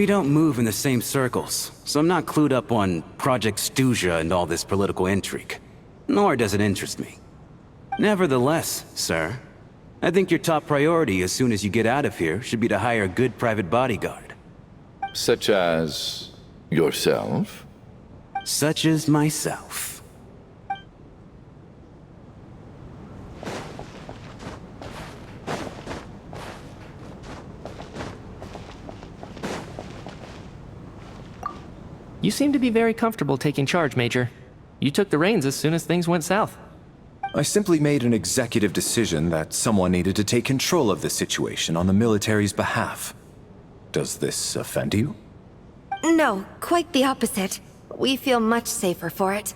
We don't move in the same circles, so I'm not clued up on Project Snezhnaya and all this political intrigue. Nor does it interest me. Nevertheless, sir, I think your top priority as soon as you get out of here should be to hire a good private bodyguard. Such as yourself? Such as myself. You seem to be very comfortable taking charge, Major. You took the reins as soon as things went south. I simply made an executive decision that someone needed to take control of the situation on the military's behalf. Does this offend you? No, quite the opposite. We feel much safer for it.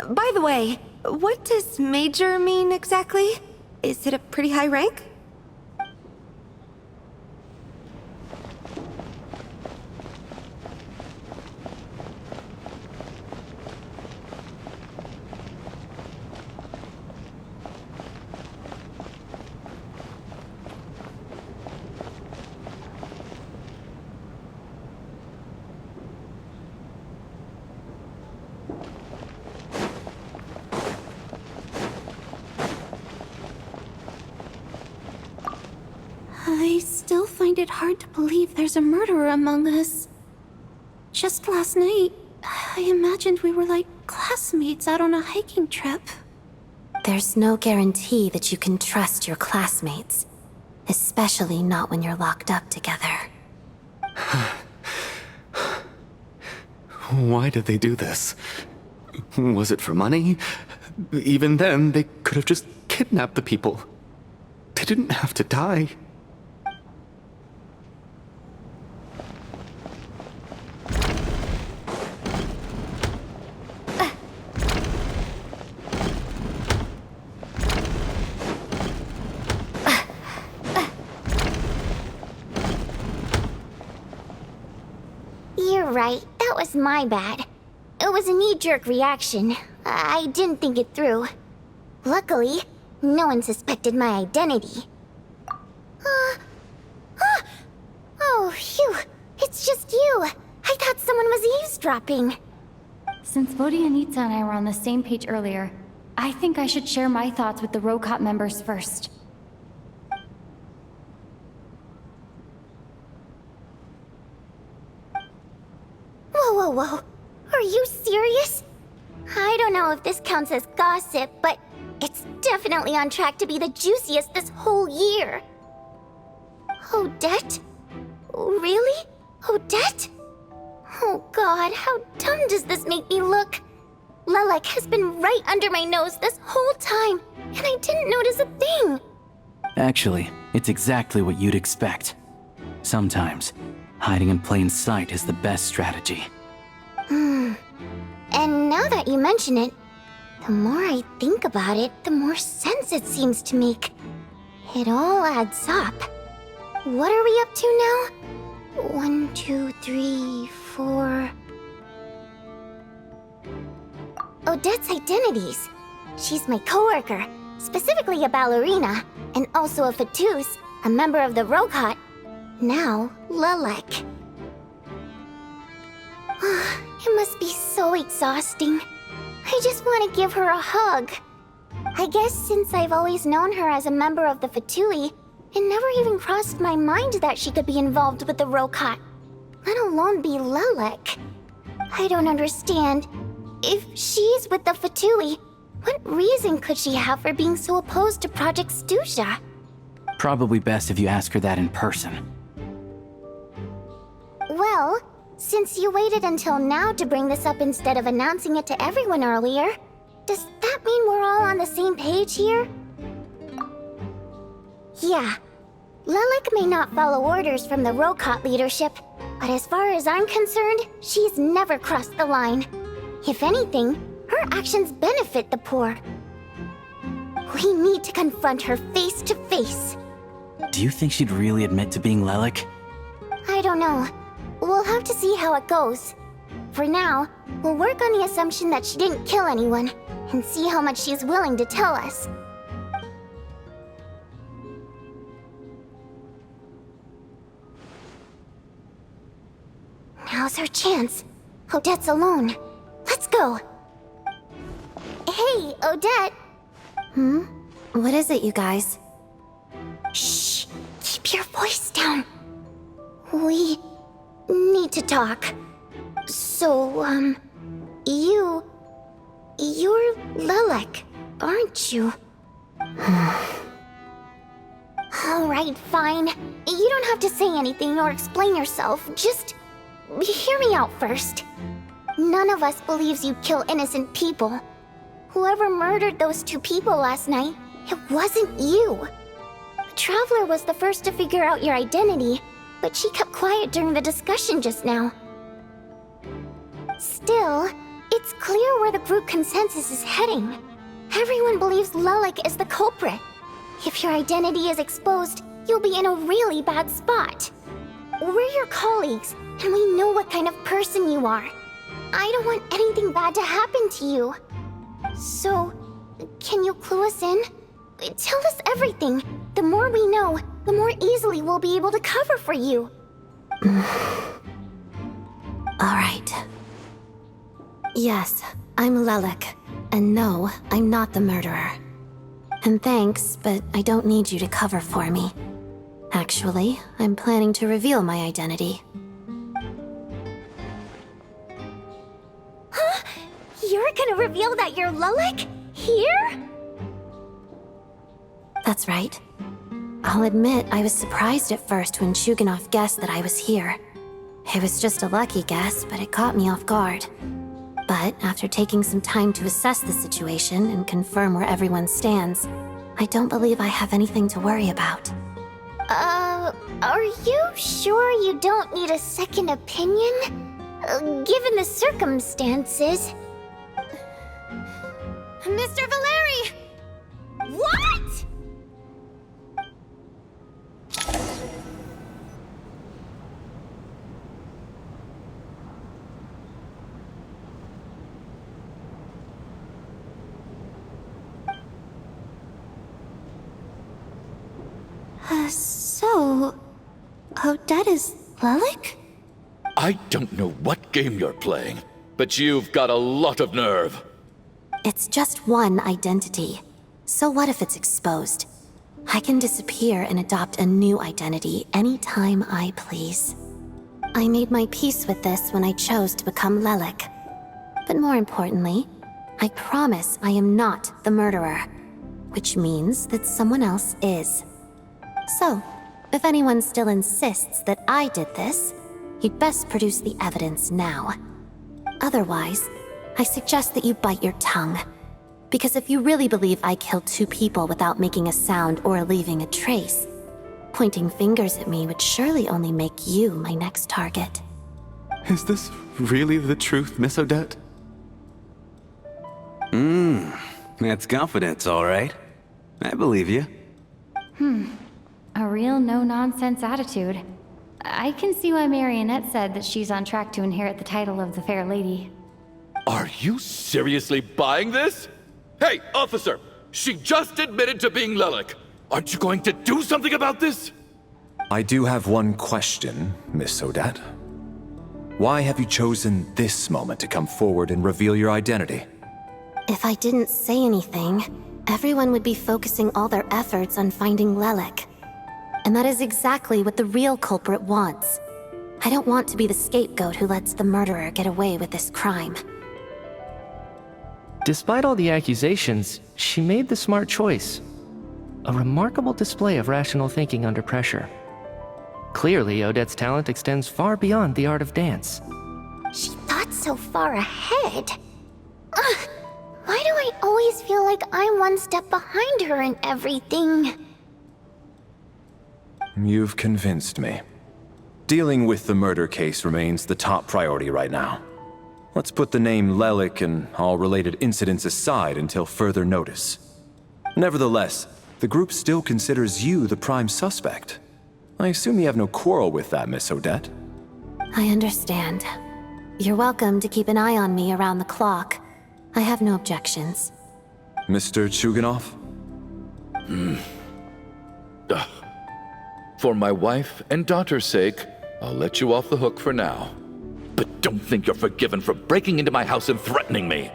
By the way, what does Major mean exactly? Is it a pretty high rank? I still find it hard to believe there's a murderer among us. Just last night, I imagined we were like classmates out on a hiking trip. There's no guarantee that you can trust your classmates. Especially not when you're locked up together. Why did they do this? Was it for money? Even then, they could have just kidnapped the people. They didn't have to die. You're right, that was my bad. It was a knee-jerk reaction. I didn't think it through. Luckily, no one suspected my identity. Oh, phew. It's just you. I thought someone was eavesdropping. Since Vodianitsa and I were on the same page earlier, I think I should share my thoughts with the Rokot members first. Whoa. Are you serious? I don't know if this counts as gossip, but it's definitely on track to be the juiciest this whole year. Odette? Really? Odette? Oh god, how dumb does this make me look? Lelek has been right under my nose this whole time, and I didn't notice a thing. Actually, it's exactly what you'd expect. Sometimes, hiding in plain sight is the best strategy. And now that you mention it, the more I think about it, the more sense it seems to make. It all adds up. What are we up to now? 1, 2, 3, 4... Odette's identities. She's my coworker, specifically a ballerina, and also a Fatus, a member of the Rokot. Now, Lelek. It must be so exhausting. I just want to give her a hug. I guess since I've always known her as a member of the Fatui, it never even crossed my mind that she could be involved with the Rokot, let alone be Lelek. I don't understand. If she's with the Fatui, what reason could she have for being so opposed to Project Snezhnaya? Probably best if you ask her that in person. Well, since you waited until now to bring this up instead of announcing it to everyone earlier, does that mean we're all on the same page here? Yeah. Lelek may not follow orders from the Rokot leadership, but as far as I'm concerned, she's never crossed the line. If anything, her actions benefit the poor. We need to confront her face to face. Do you think she'd really admit to being Lelek? I don't know. We'll have to see how it goes. For now, we'll work on the assumption that she didn't kill anyone, and see how much she's willing to tell us. Now's her chance. Odette's alone. Let's go. Hey, Odette. What is it, you guys? Shh. Keep your voice down. We need to talk. So, you're Lilac, aren't you? Alright, fine. You don't have to say anything or explain yourself. Just hear me out first. None of us believes you kill innocent people. Whoever murdered those 2 people last night, it wasn't you. The Traveler was the first to figure out your identity, but she kept quiet during the discussion just now. Still, it's clear where the group consensus is heading. Everyone believes Lilac is the culprit. If your identity is exposed, you'll be in a really bad spot. We're your colleagues, and we know what kind of person you are. I don't want anything bad to happen to you. So, can you clue us in? Tell us everything. The more we know, the more easily we'll be able to cover for you. Alright. Yes, I'm Lilac. And no, I'm not the murderer. And thanks, but I don't need you to cover for me. Actually, I'm planning to reveal my identity. Huh? You're gonna reveal that you're Lilac? Here? That's right. I'll admit I was surprised at first when Chuganov guessed that I was here. It was just a lucky guess, but it caught me off guard. But after taking some time to assess the situation and confirm where everyone stands, I don't believe I have anything to worry about. Are you sure you don't need a second opinion? Given the circumstances. Mr. Valeri! What? So... Odette is Lilac? I don't know what game you're playing, but you've got a lot of nerve. It's just one identity. So what if it's exposed? I can disappear and adopt a new identity anytime I please. I made my peace with this when I chose to become Lilac. But more importantly, I promise I am not the murderer, which means that someone else is. So, if anyone still insists that I did this, you'd best produce the evidence now. Otherwise, I suggest that you bite your tongue. Because if you really believe I killed 2 people without making a sound or leaving a trace, pointing fingers at me would surely only make you my next target. Is this really the truth, Miss Odette? That's confidence, all right. I believe you. A real no-nonsense attitude. I can see why Marionette said that she's on track to inherit the title of the Fair Lady. Are you seriously buying this? Hey, officer! She just admitted to being Lilac. Aren't you going to do something about this? I do have one question, Miss Odette. Why have you chosen this moment to come forward and reveal your identity? If I didn't say anything, everyone would be focusing all their efforts on finding Lilac. And that is exactly what the real culprit wants. I don't want to be the scapegoat who lets the murderer get away with this crime. Despite all the accusations, she made the smart choice. A remarkable display of rational thinking under pressure. Clearly, Odette's talent extends far beyond the art of dance. She thought so far ahead. Ugh, why do I always feel like I'm one step behind her in everything? You've convinced me. Dealing with the murder case remains the top priority right now. Let's put the name Lilac and all related incidents aside until further notice. Nevertheless, the group still considers you the prime suspect. I assume you have no quarrel with that, Miss Odette? I understand. You're welcome to keep an eye on me around the clock. I have no objections. Mr. Chuganov? For my wife and daughter's sake, I'll let you off the hook for now. But don't think you're forgiven for breaking into my house and threatening me.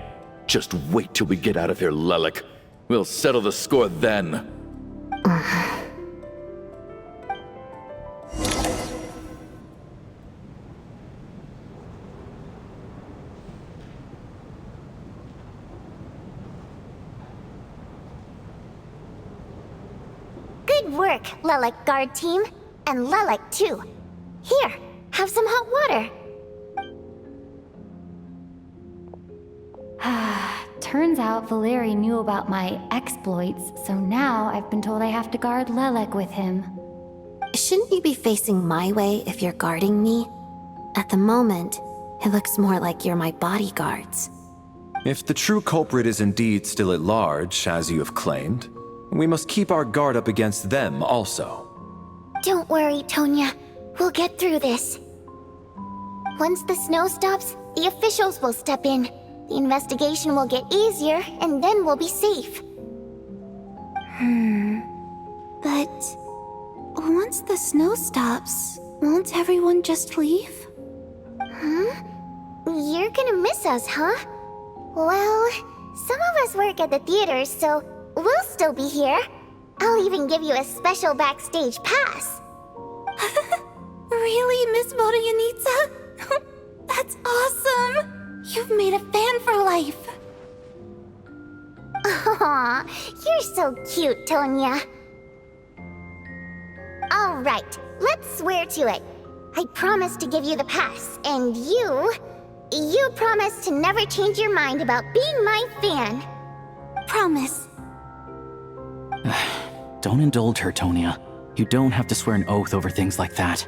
Just wait till we get out of here, Lelik. We'll settle the score then. Good work, Lelik guard team. And Lelik too. Here, have some hot water. Turns out Valeri knew about my exploits, so now I've been told I have to guard Lelek with him. Shouldn't you be facing my way if you're guarding me? At the moment, it looks more like you're my bodyguards. If the true culprit is indeed still at large, as you have claimed, we must keep our guard up against them also. Don't worry, Tonya. We'll get through this. Once the snow stops, the officials will step in. The investigation will get easier, and then we'll be safe. But once the snow stops, won't everyone just leave? You're gonna miss us, huh? Well, some of us work at the theaters, so we'll still be here. I'll even give you a special backstage pass. Really, Miss Vodyanitsa? That's awesome! You've made a fan for life. Aw, you're so cute, Tonya. All right, let's swear to it. I promise to give you the pass, and you promise to never change your mind about being my fan. Promise. Don't indulge her, Tonya. You don't have to swear an oath over things like that.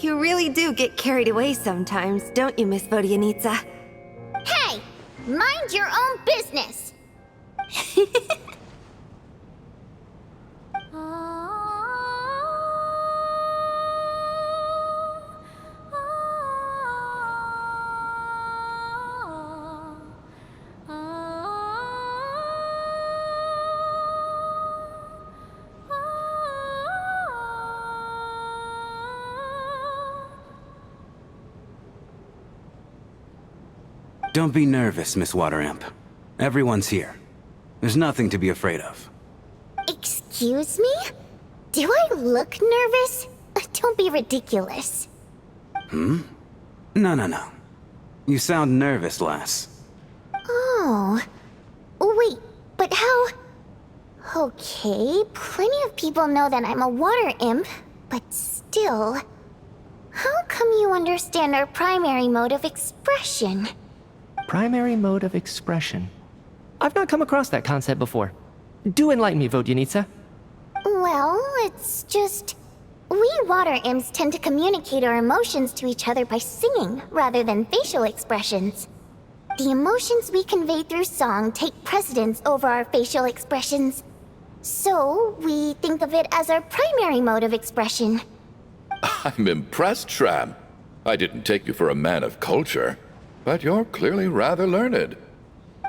You really do get carried away sometimes, don't you, Miss Vodyanitsa? Hey, mind your own business. Don't be nervous, Miss Water Imp. Everyone's here. There's nothing to be afraid of. Excuse me? Do I look nervous? Don't be ridiculous. No. You sound nervous, lass. Oh. Wait, but how... Okay, plenty of people know that I'm a water imp, but still... How come you understand our primary mode of expression? Primary mode of expression. I've not come across that concept before. Do enlighten me, Vodyanitsa. Well, it's just... We water imps tend to communicate our emotions to each other by singing, rather than facial expressions. The emotions we convey through song take precedence over our facial expressions. So, we think of it as our primary mode of expression. I'm impressed, Shram. I didn't take you for a man of culture, but you're clearly rather learned.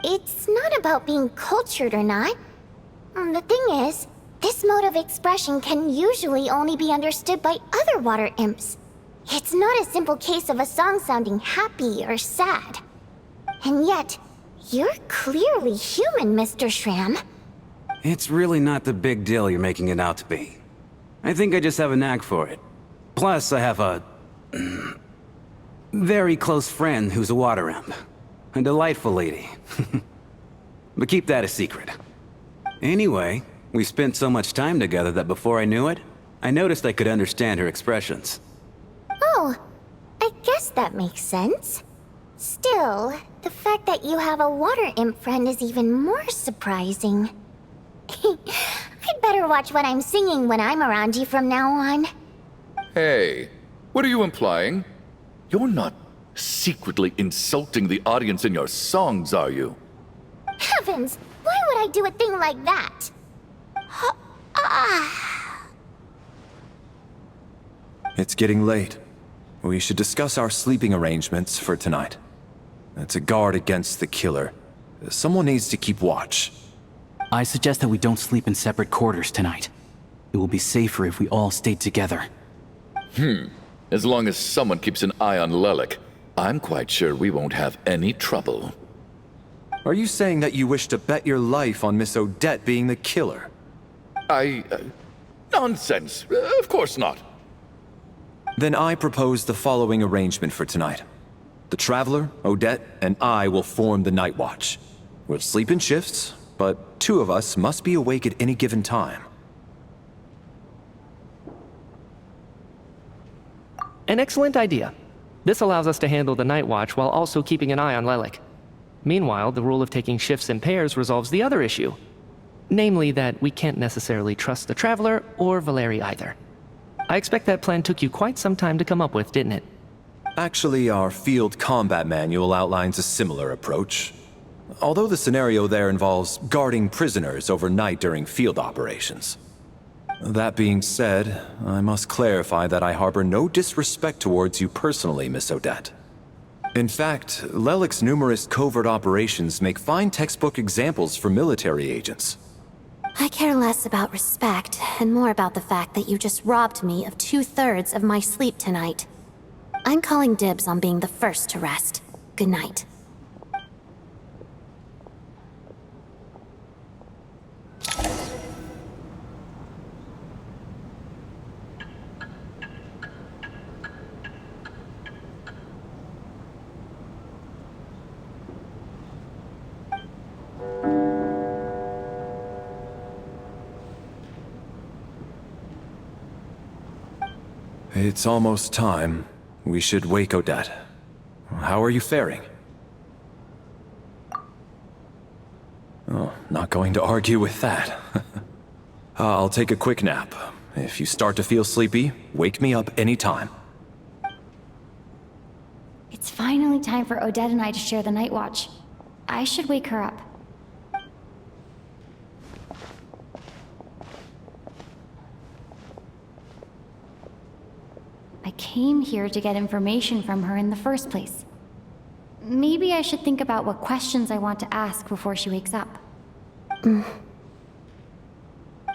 It's not about being cultured or not. The thing is, this mode of expression can usually only be understood by other water imps. It's not a simple case of a song sounding happy or sad. And yet, you're clearly human, Mr. Shram. It's really not the big deal you're making it out to be. I think I just have a knack for it. Plus, I have a... very close friend who's a water imp. A delightful lady. But keep that a secret. Anyway, we spent so much time together that before I knew it, I noticed I could understand her expressions. Oh, I guess that makes sense. Still, the fact that you have a water imp friend is even more surprising. I'd better watch what I'm singing when I'm around you from now on. Hey, what are you implying? You're not secretly insulting the audience in your songs, are you? Heavens, why would I do a thing like that? It's getting late. We should discuss our sleeping arrangements for tonight. To guard against the killer, someone needs to keep watch. I suggest that we don't sleep in separate quarters tonight. It will be safer if we all stay together. As long as someone keeps an eye on Lelik. I'm quite sure we won't have any trouble. Are you saying that you wish to bet your life on Miss Odette being the killer? Nonsense. Of course not. Then I propose the following arrangement for tonight. The Traveler, Odette, and I will form the Night Watch. We'll sleep in shifts, but 2 of us must be awake at any given time. An excellent idea. This allows us to handle the Night Watch while also keeping an eye on Lelik. Meanwhile, the rule of taking shifts in pairs resolves the other issue. Namely that we can't necessarily trust the Traveler or Valeri either. I expect that plan took you quite some time to come up with, didn't it? Actually, our field combat manual outlines a similar approach. Although the scenario there involves guarding prisoners overnight during field operations. That being said, I must clarify that I harbor no disrespect towards you personally, Miss Odette. In fact, Lelik's numerous covert operations make fine textbook examples for military agents. I care less about respect and more about the fact that you just robbed me of 2/3 of my sleep tonight. I'm calling dibs on being the first to rest. Good night. It's almost time. We should wake Odette. How are you faring? Oh, not going to argue with that. I'll take a quick nap. If you start to feel sleepy, wake me up anytime. It's finally time for Odette and I to share the Night Watch. I should wake her up. I came here to get information from her in the first place. Maybe I should think about what questions I want to ask before she wakes up.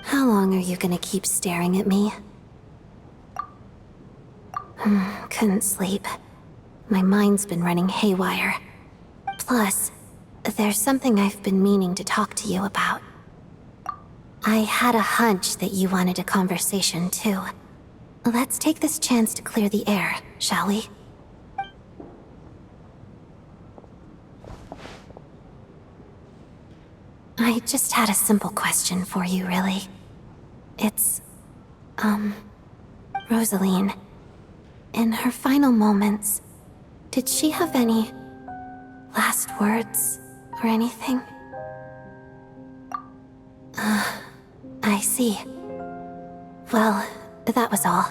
How long are you gonna keep staring at me? Couldn't sleep. My mind's been running haywire. Plus, there's something I've been meaning to talk to you about. I had a hunch that you wanted a conversation too. Let's take this chance to clear the air, shall we? I just had a simple question for you, really. It's, Rosaline. In her final moments, did she have any last words or anything? I see. Well, that was all.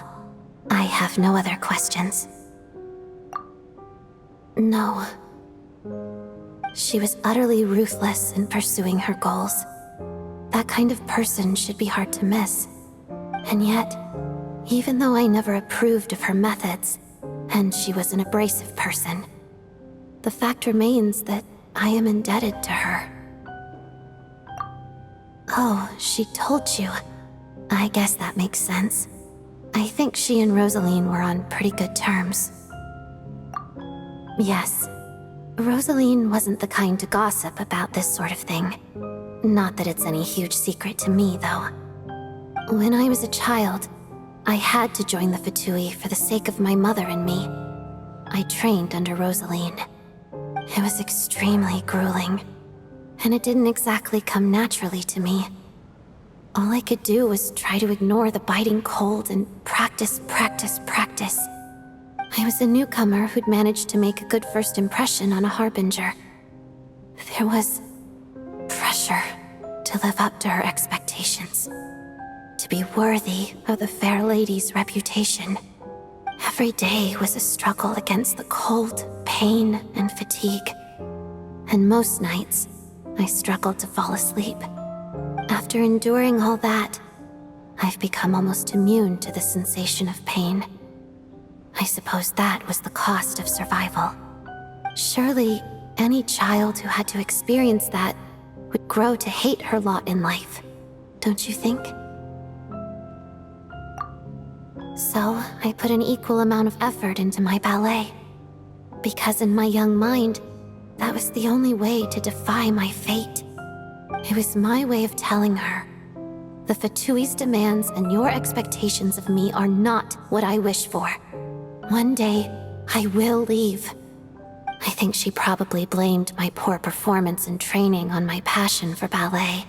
I have no other questions. No. She was utterly ruthless in pursuing her goals. That kind of person should be hard to miss. And yet, even though I never approved of her methods, and she was an abrasive person, the fact remains that I am indebted to her. Oh, she told you. I guess that makes sense. I think she and Rosaline were on pretty good terms. Yes. Rosaline wasn't the kind to gossip about this sort of thing. Not that it's any huge secret to me, though. When I was a child, I had to join the Fatui for the sake of my mother and me. I trained under Rosaline. It was extremely grueling, and it didn't exactly come naturally to me. All I could do was try to ignore the biting cold and practice. I was a newcomer who'd managed to make a good first impression on a harbinger. There was pressure to live up to her expectations, to be worthy of the fair lady's reputation. Every day was a struggle against the cold, pain, and fatigue. And most nights, I struggled to fall asleep. After enduring all that, I've become almost immune to the sensation of pain. I suppose that was the cost of survival. Surely, any child who had to experience that would grow to hate her lot in life, don't you think? So, I put an equal amount of effort into my ballet. Because in my young mind, that was the only way to defy my fate. It was my way of telling her, the Fatui's demands and your expectations of me are not what I wish for. One day, I will leave. I think she probably blamed my poor performance in training on my passion for ballet.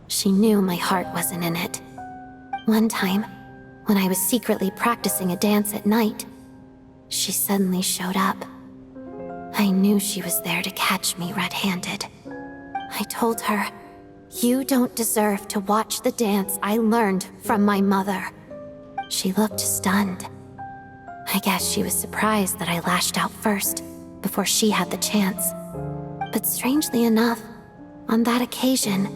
She knew my heart wasn't in it. One time, when I was secretly practicing a dance at night, she suddenly showed up. I knew she was there to catch me red-handed. I told her, "You don't deserve to watch the dance I learned from my mother." She looked stunned. I guess she was surprised that I lashed out first, before she had the chance. But strangely enough, on that occasion,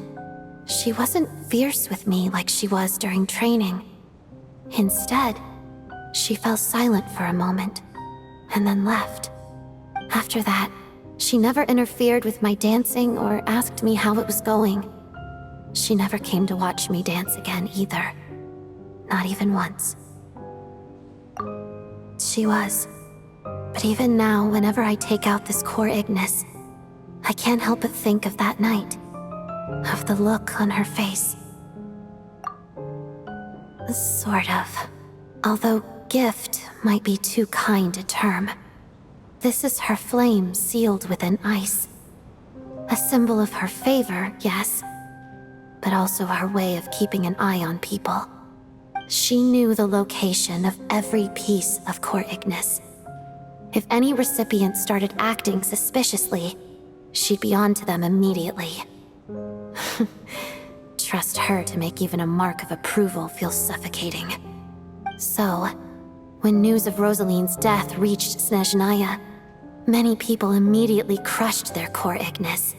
she wasn't fierce with me like she was during training. Instead, she fell silent for a moment, and then left. After that, she never interfered with my dancing or asked me how it was going. She never came to watch me dance again either. Not even once. She was. But even now, whenever I take out this core Ignis, I can't help but think of that night. Of the look on her face. Sort of. Although gift might be too kind a term. This is her flame sealed within ice. A symbol of her favor, yes, but also her way of keeping an eye on people. She knew the location of every piece of core Ignis. If any recipient started acting suspiciously, she'd be on to them immediately. Trust her to make even a mark of approval feel suffocating. So, when news of Rosaline's death reached Snezhnaya, many people immediately crushed their core Ignis.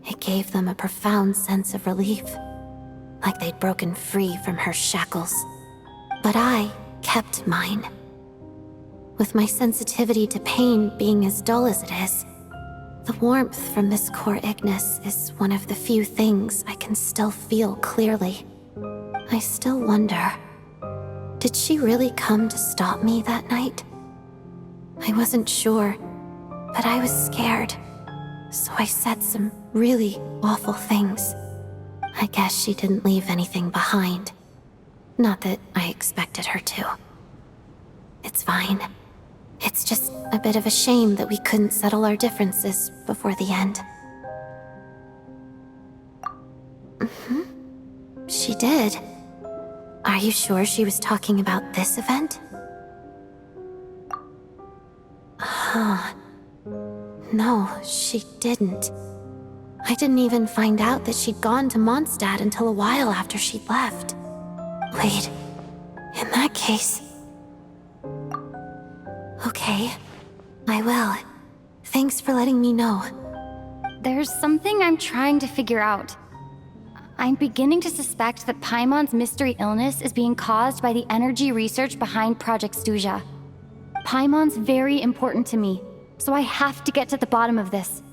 It gave them a profound sense of relief, like they'd broken free from her shackles. But I kept mine. With my sensitivity to pain being as dull as it is, the warmth from this core Ignis is one of the few things I can still feel clearly. I still wonder, did she really come to stop me that night? I wasn't sure, but I was scared, so I said some really awful things. I guess she didn't leave anything behind. Not that I expected her to. It's fine. It's just a bit of a shame that we couldn't settle our differences before the end. She did. Are you sure she was talking about this event? Huh. No, she didn't. I didn't even find out that she'd gone to Mondstadt until a while after she'd left. Wait, in that case... Okay, I will. Thanks for letting me know. There's something I'm trying to figure out. I'm beginning to suspect that Paimon's mystery illness is being caused by the energy research behind Project Snezhnaya. Paimon's very important to me, so I have to get to the bottom of this.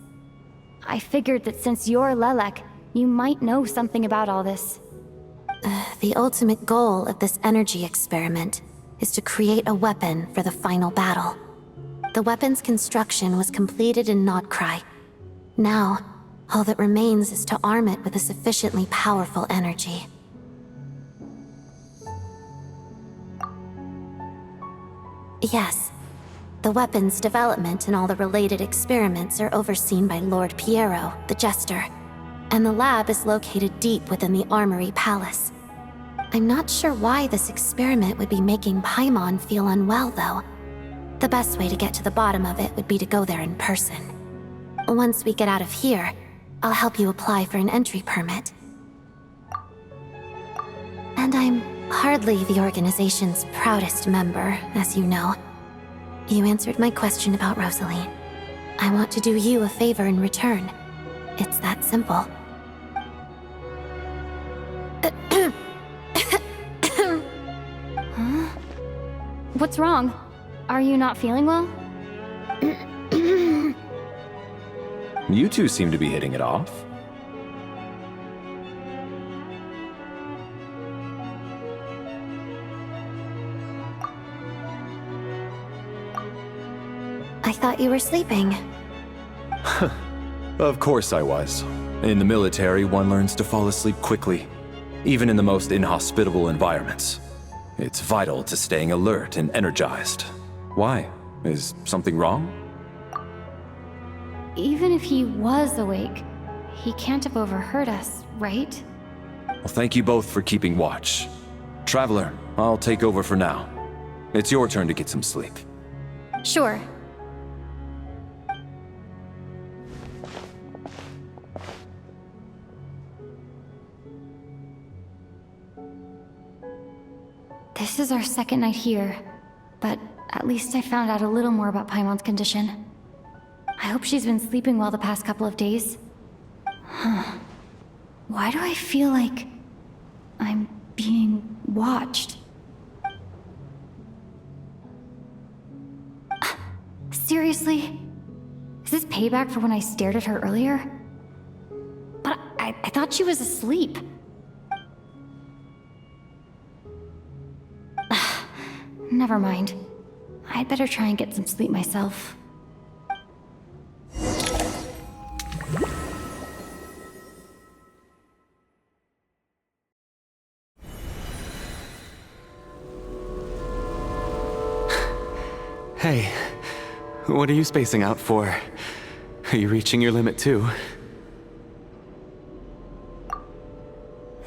I figured that since you're Lelek, you might know something about all this. The ultimate goal of this energy experiment is to create a weapon for the final battle. The weapon's construction was completed in Nodcry. Now, all that remains is to arm it with a sufficiently powerful energy. Yes, the weapon's development and all the related experiments are overseen by Lord Piero, the Jester, and the lab is located deep within the Armory Palace. I'm not sure why this experiment would be making Paimon feel unwell, though. The best way to get to the bottom of it would be to go there in person. Once we get out of here, I'll help you apply for an entry permit. And I'm hardly the organization's proudest member, as you know. You answered my question about Rosaline. I want to do you a favor in return. It's that simple. Huh? What's wrong? Are you not feeling well? You two seem to be hitting it off. I thought you were sleeping. Of course I was. In the military, one learns to fall asleep quickly, even in the most inhospitable environments. It's vital to staying alert and energized. Why? Is something wrong? Even if he was awake, he can't have overheard us, right? Well, thank you both for keeping watch. Traveler, I'll take over for now. It's your turn to get some sleep. Sure. This is our second night here, but at least I found out a little more about Paimon's condition. I hope she's been sleeping well the past couple of days. Huh. Why do I feel like I'm being watched? Seriously? Is this payback for when I stared at her earlier? But I thought she was asleep. Never mind. I'd better try and get some sleep myself. Hey, what are you spacing out for? Are you reaching your limit too?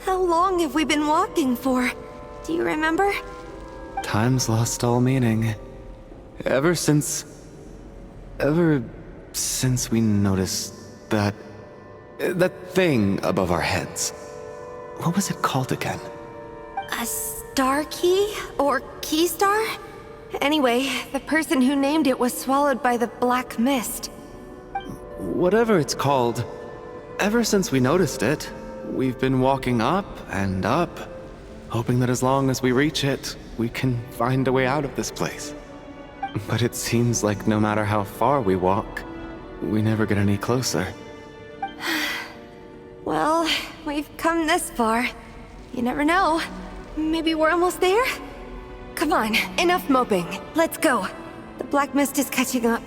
How long have we been walking for? Do you remember? Time's lost all meaning. Ever since we noticed that thing above our heads. What was it called again? A star key? Or key star? Anyway, the person who named it was swallowed by the black mist. Whatever it's called, ever since we noticed it, we've been walking up and up, hoping that as long as we reach it, we can find a way out of this place. But it seems like no matter how far we walk, we never get any closer. Well, we've come this far. You never know. Maybe we're almost there? Come on, enough moping. Let's go. The black mist is catching up.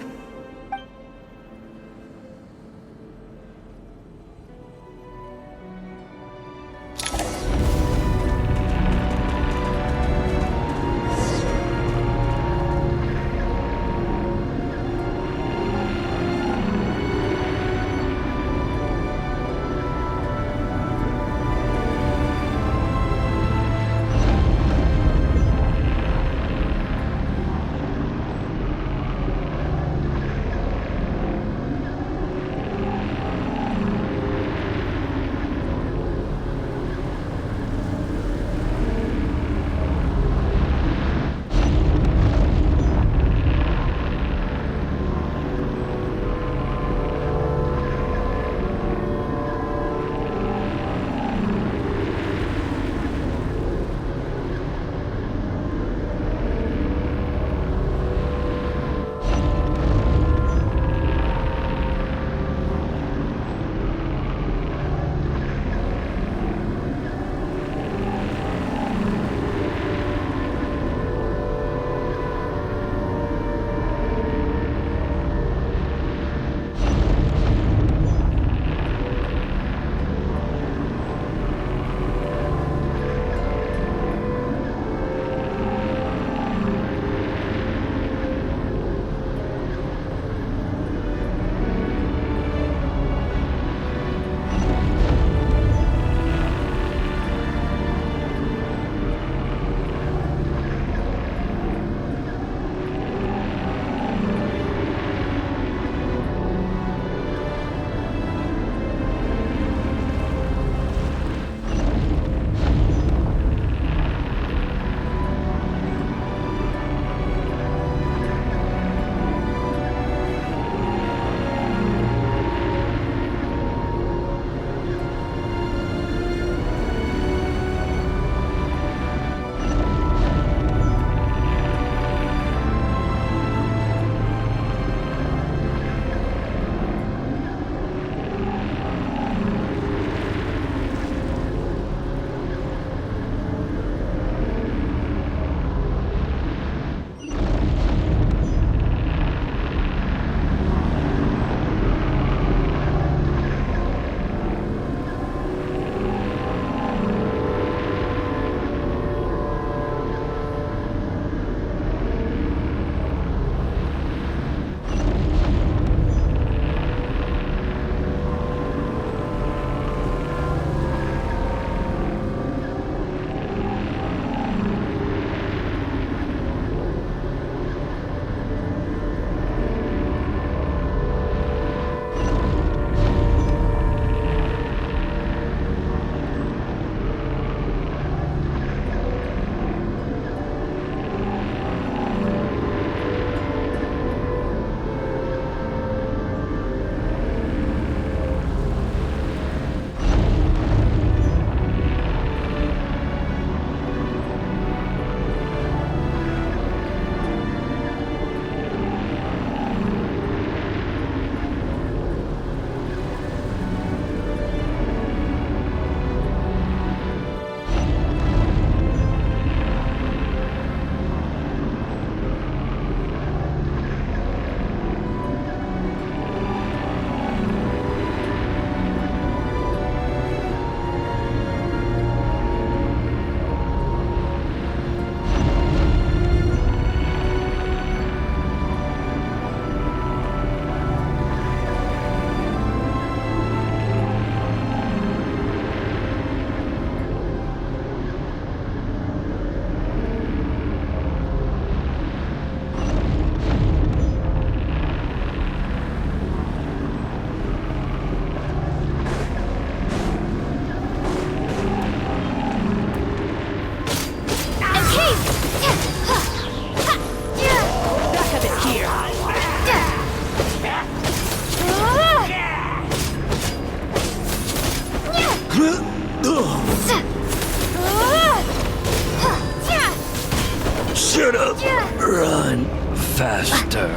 Run faster.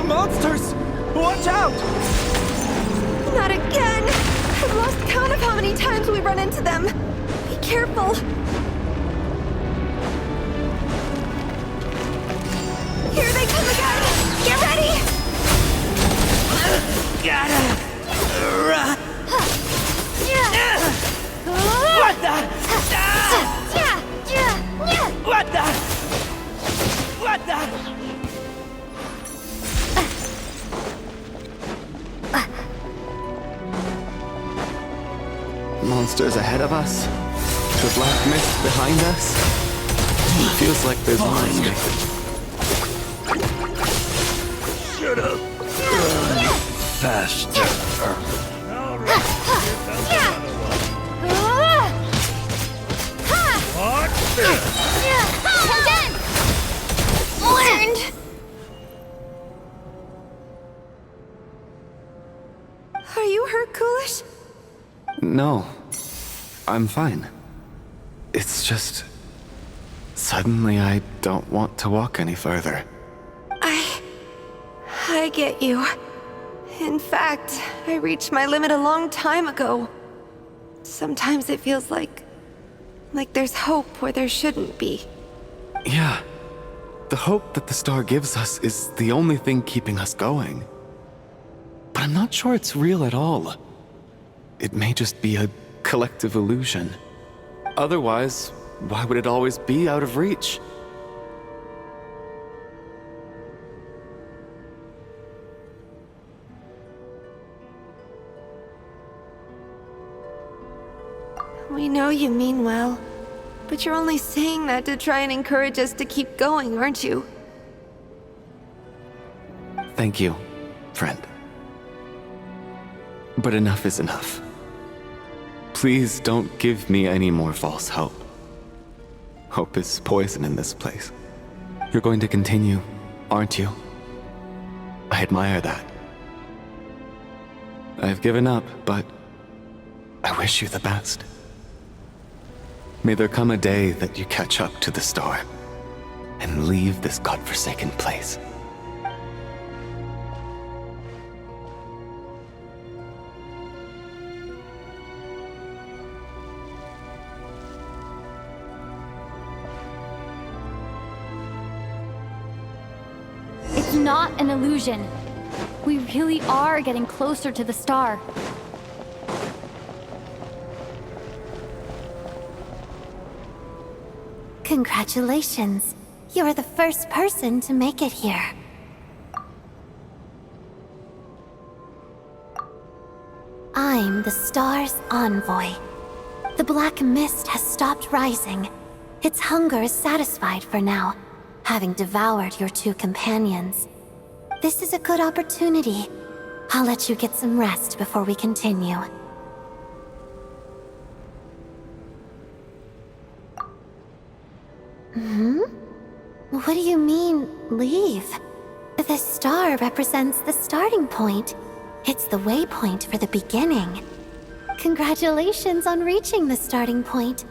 Monsters! Watch out! Not again! I've lost count of how many times we run into them. Be careful. Here they come again! Get ready! Gotta run. What the? What the? What the? Monsters ahead of us. The black mist behind us. Feels like there's one escape. Should've run faster. Learned! Are you hurt, Coolish? No. I'm fine. It's just... Suddenly I don't want to walk any further. I get you. In fact, I reached my limit a long time ago. Sometimes it feels like there's hope where there shouldn't be. Yeah. The hope that the star gives us is the only thing keeping us going. But I'm not sure it's real at all. It may just be a collective illusion. Otherwise, why would it always be out of reach? We know you mean well, but you're only saying that to try and encourage us to keep going, aren't you? Thank you, friend. But enough is enough. Please don't give me any more false hope. Hope is poison in this place. You're going to continue, aren't you? I admire that. I've given up, but I wish you the best. May there come a day that you catch up to the star and leave this godforsaken place. It's not an illusion. We really are getting closer to the star. Congratulations. You're the first person to make it here. I'm the star's envoy. The black mist has stopped rising. Its hunger is satisfied for now, having devoured your two companions. This is a good opportunity. I'll let you get some rest before we continue. What do you mean, leave? The star represents the starting point. It's the waypoint for the beginning. Congratulations on reaching the starting point.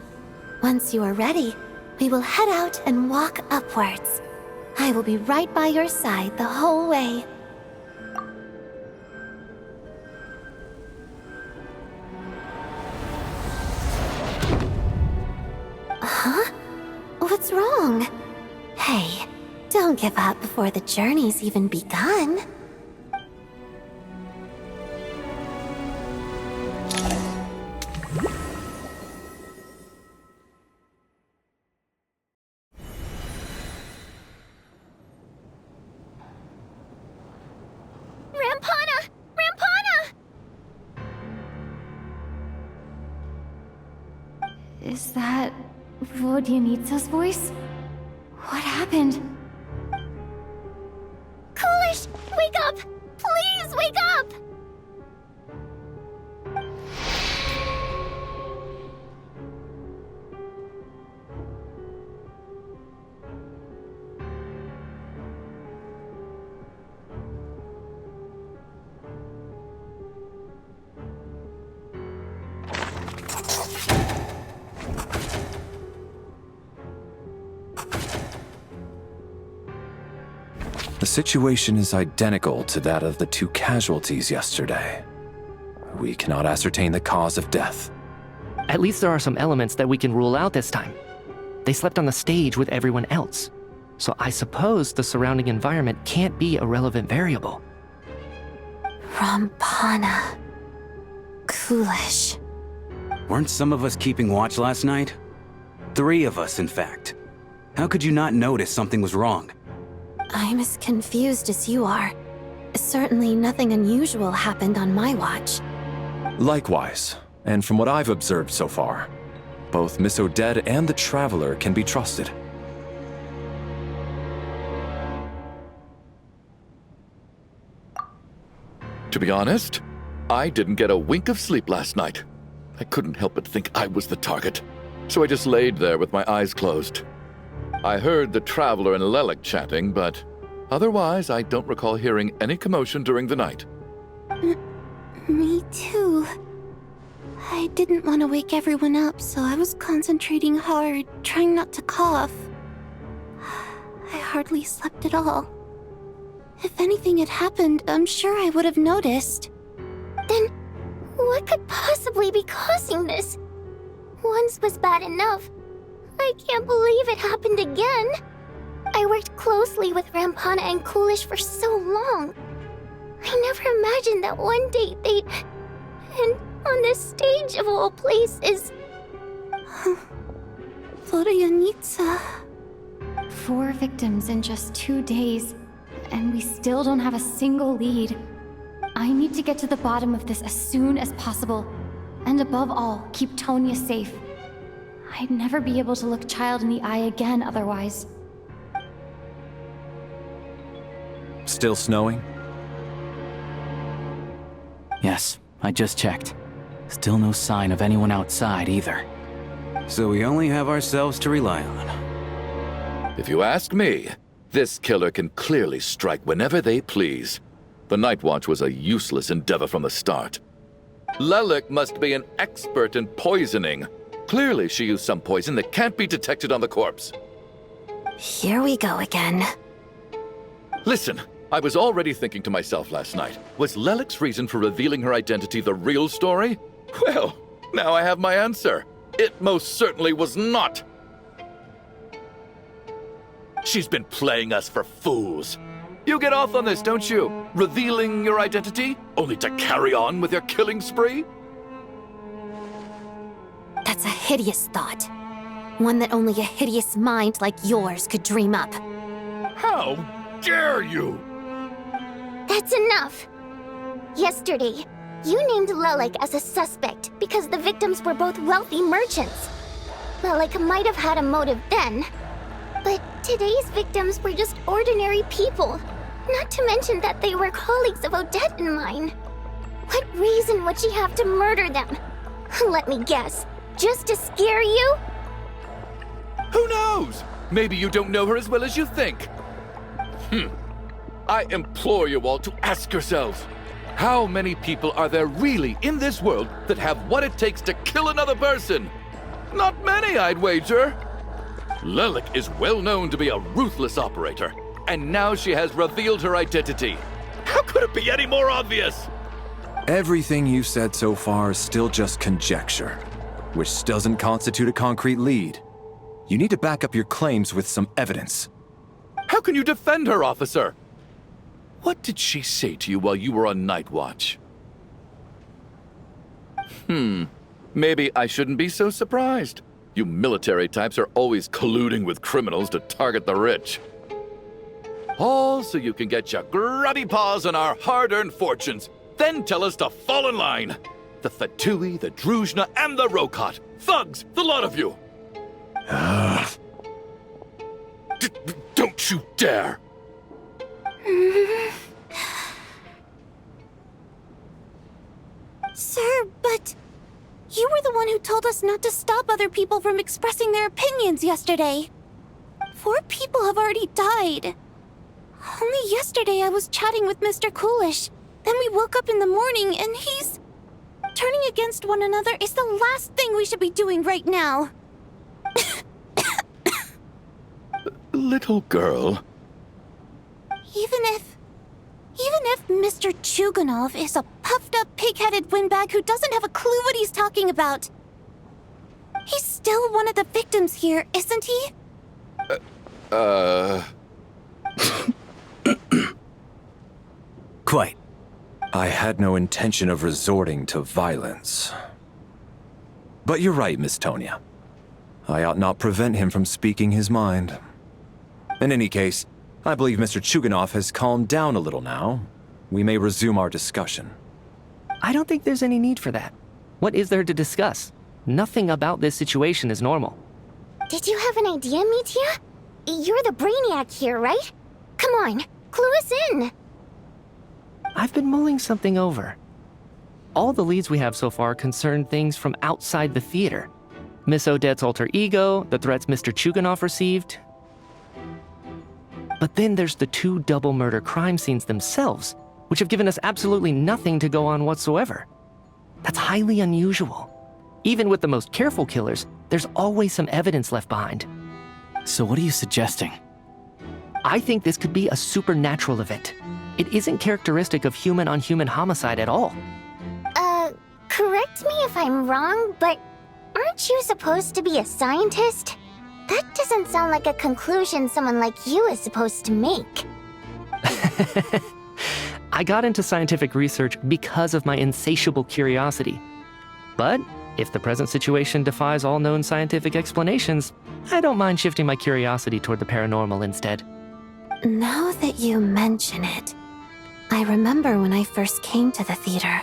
Once you are ready, we will head out and walk upwards. I will be right by your side the whole way. Huh? What's wrong? Hey, don't give up before the journey's even begun. Rampana! Rampana! Is that Vodyanitsa's voice? What happened? Coolish, wake up! Please wake up! The situation is identical to that of the 2 casualties yesterday. We cannot ascertain the cause of death. At least there are some elements that we can rule out this time. They slept on the stage with everyone else, so I suppose the surrounding environment can't be a relevant variable. Rampana. Coolish. Weren't some of us keeping watch last night? 3 of us, in fact. How could you not notice something was wrong? I'm as confused as you are. Certainly nothing unusual happened on my watch. Likewise, and from what I've observed so far, both Miss Odette and the Traveler can be trusted. To be honest, I didn't get a wink of sleep last night. I couldn't help but think I was the target, so I just laid there with my eyes closed. I heard the Traveler and Lelik chatting, but otherwise I don't recall hearing any commotion during the night. Me too. I didn't want to wake everyone up, so I was concentrating hard, trying not to cough. I hardly slept at all. If anything had happened, I'm sure I would have noticed. Then, what could possibly be causing this? Once was bad enough. I can't believe it happened again. I worked closely with Rampana and Coolish for so long. I never imagined that one day they'd... And on the stage of all places... Florianitsa... 4 victims in just 2 days, and we still don't have a single lead. I need to get to the bottom of this as soon as possible. And above all, keep Tonya safe. I'd never be able to look Child in the eye again otherwise. Still snowing? Yes, I just checked. Still no sign of anyone outside either. So we only have ourselves to rely on. If you ask me, this killer can clearly strike whenever they please. The Night Watch was a useless endeavor from the start. Lelik must be an expert in poisoning. Clearly she used some poison that can't be detected on the corpse. Here we go again. Listen, I was already thinking to myself last night, was Lelik's reason for revealing her identity the real story? Well, now I have my answer. It most certainly was not. She's been playing us for fools. You get off on this, don't you? Revealing your identity, only to carry on with your killing spree? That's a hideous thought. One that only a hideous mind like yours could dream up. How dare you! That's enough! Yesterday, you named Lelik as a suspect because the victims were both wealthy merchants. Lelik might have had a motive then, but today's victims were just ordinary people. Not to mention that they were colleagues of Odette and mine. What reason would she have to murder them? Let me guess. Just to scare you? Who knows? Maybe you don't know her as well as you think. I implore you all to ask yourselves, how many people are there really in this world that have what it takes to kill another person? Not many, I'd wager. Lelik is well known to be a ruthless operator, and now she has revealed her identity. How could it be any more obvious? Everything you've said so far is still just conjecture, which doesn't constitute a concrete lead. You need to back up your claims with some evidence. How can you defend her, officer? What did she say to you while you were on Night Watch? Maybe I shouldn't be so surprised. You military types are always colluding with criminals to target the rich. All so you can get your grubby paws on our hard-earned fortunes, then tell us to fall in line. The Fatui, the Druzhna, and the Rokot. Thugs, the lot of you! Don't you dare! Sir, but... You were the one who told us not to stop other people from expressing their opinions yesterday. 4 people have already died. Only yesterday I was chatting with Mr. Coolish. Then we woke up in the morning and he's... Turning against one another is the last thing we should be doing right now. Little girl. Even if Mr. Chuganov is a puffed-up, pig-headed windbag who doesn't have a clue what he's talking about, he's still one of the victims here, isn't he? Quite. I had no intention of resorting to violence. But you're right, Miss Tonya. I ought not prevent him from speaking his mind. In any case, I believe Mr. Chuganov has calmed down a little now. We may resume our discussion. I don't think there's any need for that. What is there to discuss? Nothing about this situation is normal. Did you have an idea, Mitya? You're the brainiac here, right? Come on, clue us in. I've been mulling something over. All the leads we have so far concern things from outside the theater. Miss Odette's alter ego, the threats Mr. Chuganov received. But then there's the 2 double murder crime scenes themselves, which have given us absolutely nothing to go on whatsoever. That's highly unusual. Even with the most careful killers, there's always some evidence left behind. So what are you suggesting? I think this could be a supernatural event. It isn't characteristic of human-on-human homicide at all. Correct me if I'm wrong, but aren't you supposed to be a scientist? That doesn't sound like a conclusion someone like you is supposed to make. I got into scientific research because of my insatiable curiosity. But if the present situation defies all known scientific explanations, I don't mind shifting my curiosity toward the paranormal instead. Now that you mention it, I remember when I first came to the theater.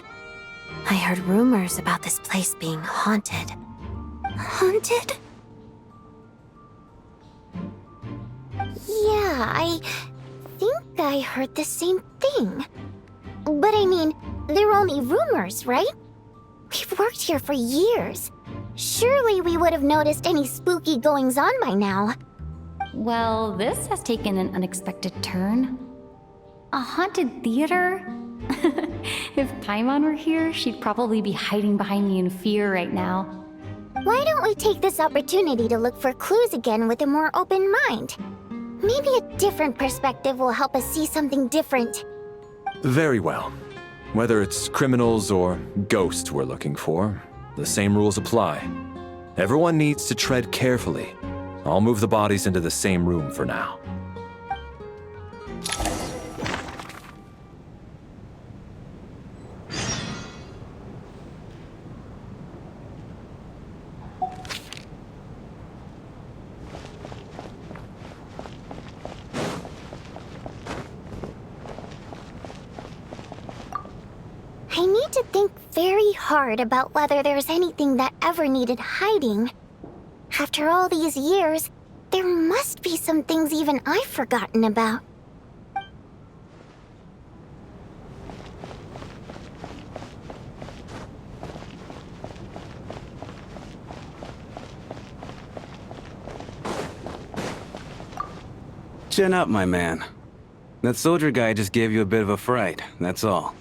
I heard rumors about this place being haunted. Haunted? Yeah, I think I heard the same thing. But I mean, they're only rumors, right? We've worked here for years. Surely we would have noticed any spooky goings-on by now. Well, this has taken an unexpected turn. A haunted theater? If Paimon were here, she'd probably be hiding behind me in fear right now. Why don't we take this opportunity to look for clues again with a more open mind? Maybe a different perspective will help us see something different. Very well. Whether it's criminals or ghosts we're looking for, the same rules apply. Everyone needs to tread carefully. I'll move the bodies into the same room for now. I need to think very hard about whether there's anything that ever needed hiding. After all these years, there must be some things even I've forgotten about. Chin up, my man. That soldier guy just gave you a bit of a fright, that's all.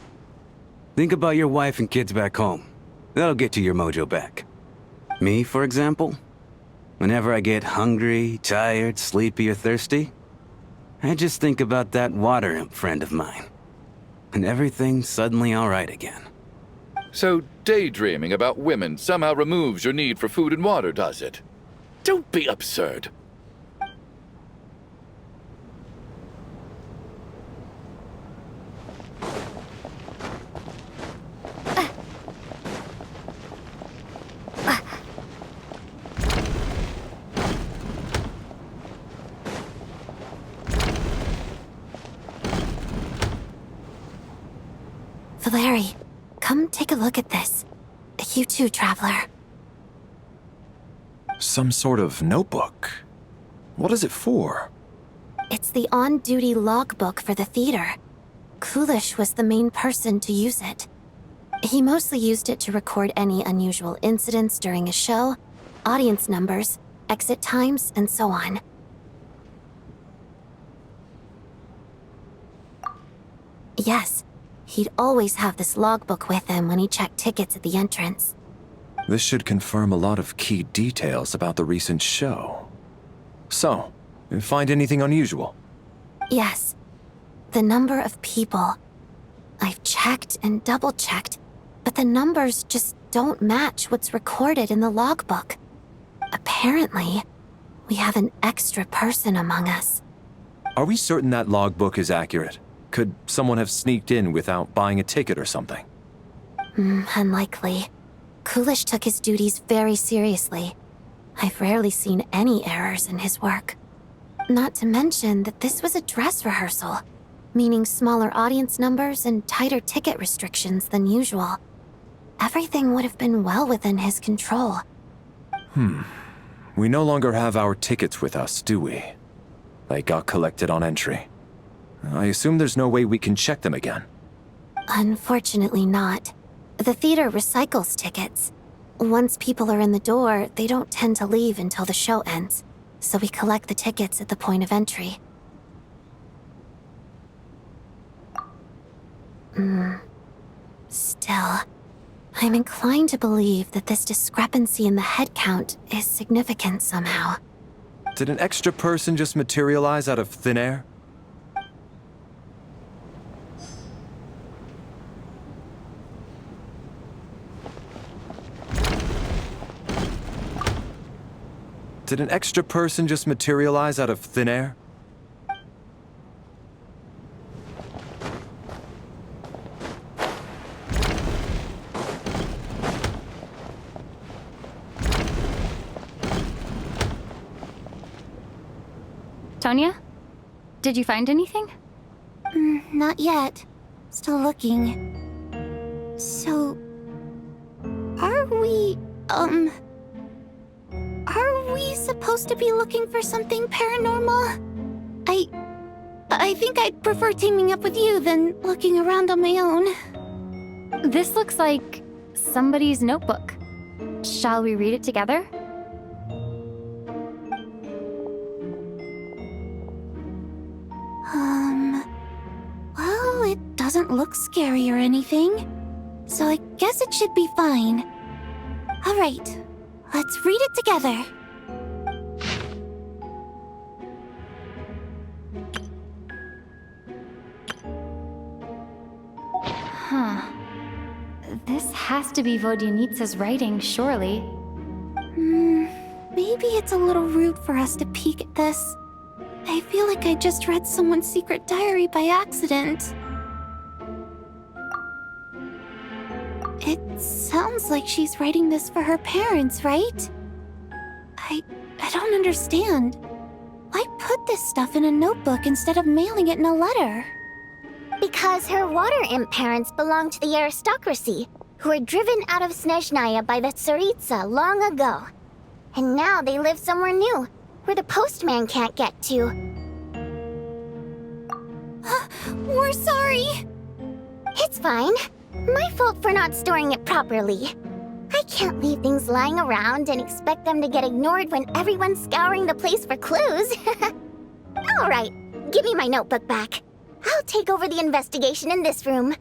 Think about your wife and kids back home. That'll get you your mojo back. Me, for example? Whenever I get hungry, tired, sleepy, or thirsty, I just think about that water imp friend of mine. And everything's suddenly alright again. So daydreaming about women somehow removes your need for food and water, does it? Don't be absurd. Valeri, come take a look at this. You too, Traveler. Some sort of notebook. What is it for? It's the on-duty logbook for the theater. Kulish was the main person to use it. He mostly used it to record any unusual incidents during a show, audience numbers, exit times, and so on. Yes, He'd always have this logbook with him when he checked tickets at the entrance. This should confirm a lot of key details about the recent show. So, you find anything unusual? Yes. The number of people. I've checked and double-checked, but the numbers just don't match what's recorded in the logbook. Apparently, we have an extra person among us. Are we certain that logbook is accurate? Could someone have sneaked in without buying a ticket or something? Unlikely. Coolish took his duties very seriously. I've rarely seen any errors in his work. Not to mention that this was a dress rehearsal, meaning smaller audience numbers and tighter ticket restrictions than usual. Everything would have been well within his control. We no longer have our tickets with us, do we? They got collected on entry. I assume there's no way we can check them again. Unfortunately not. The theater recycles tickets. Once people are in the door, they don't tend to leave until the show ends, so we collect the tickets at the point of entry. Still, I'm inclined to believe that this discrepancy in the head count is significant somehow. Did an extra person just materialize out of thin air? Did an extra person just materialize out of thin air? Tonya? Did you find anything? Not yet. Still looking. So... Are we supposed to be looking for something paranormal? I think I'd prefer teaming up with you than looking around on my own. This looks like somebody's notebook. Shall we read it together? Well, it doesn't look scary or anything, so I guess it should be fine. All right, let's read it together. This has to be Vodyanitsa's writing, surely. Maybe it's a little rude for us to peek at this. I feel like I just read someone's secret diary by accident. It sounds like she's writing this for her parents, right? I don't understand. Why put this stuff in a notebook instead of mailing it in a letter? Because her water imp parents belonged to the aristocracy, who were driven out of Snezhnaya by the Tsaritsa long ago. And now they live somewhere new, where the postman can't get to. We're sorry! It's fine. My fault for not storing it properly. I can't leave things lying around and expect them to get ignored when everyone's scouring the place for clues. All right, give me my notebook back. I'll take over the investigation in this room.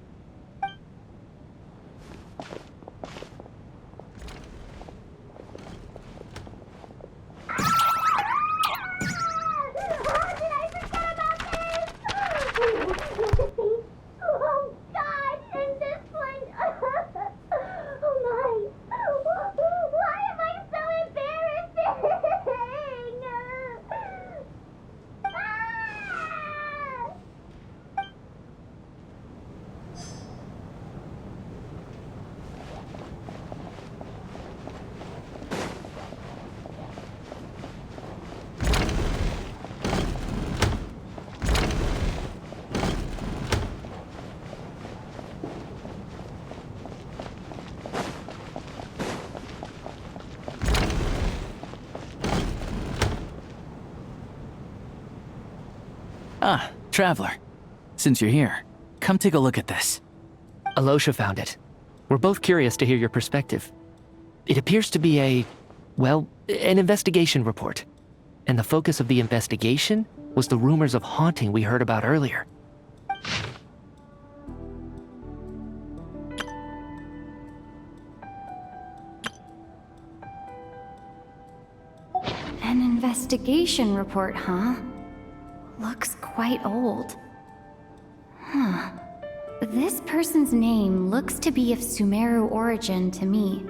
Ah, Traveler. Since you're here, come take a look at this. Alosha found it. We're both curious to hear your perspective. It appears to be an investigation report. And the focus of the investigation was the rumors of haunting we heard about earlier. investigation report, huh? Looks quite old. Huh. This person's name looks to be of Sumeru origin to me.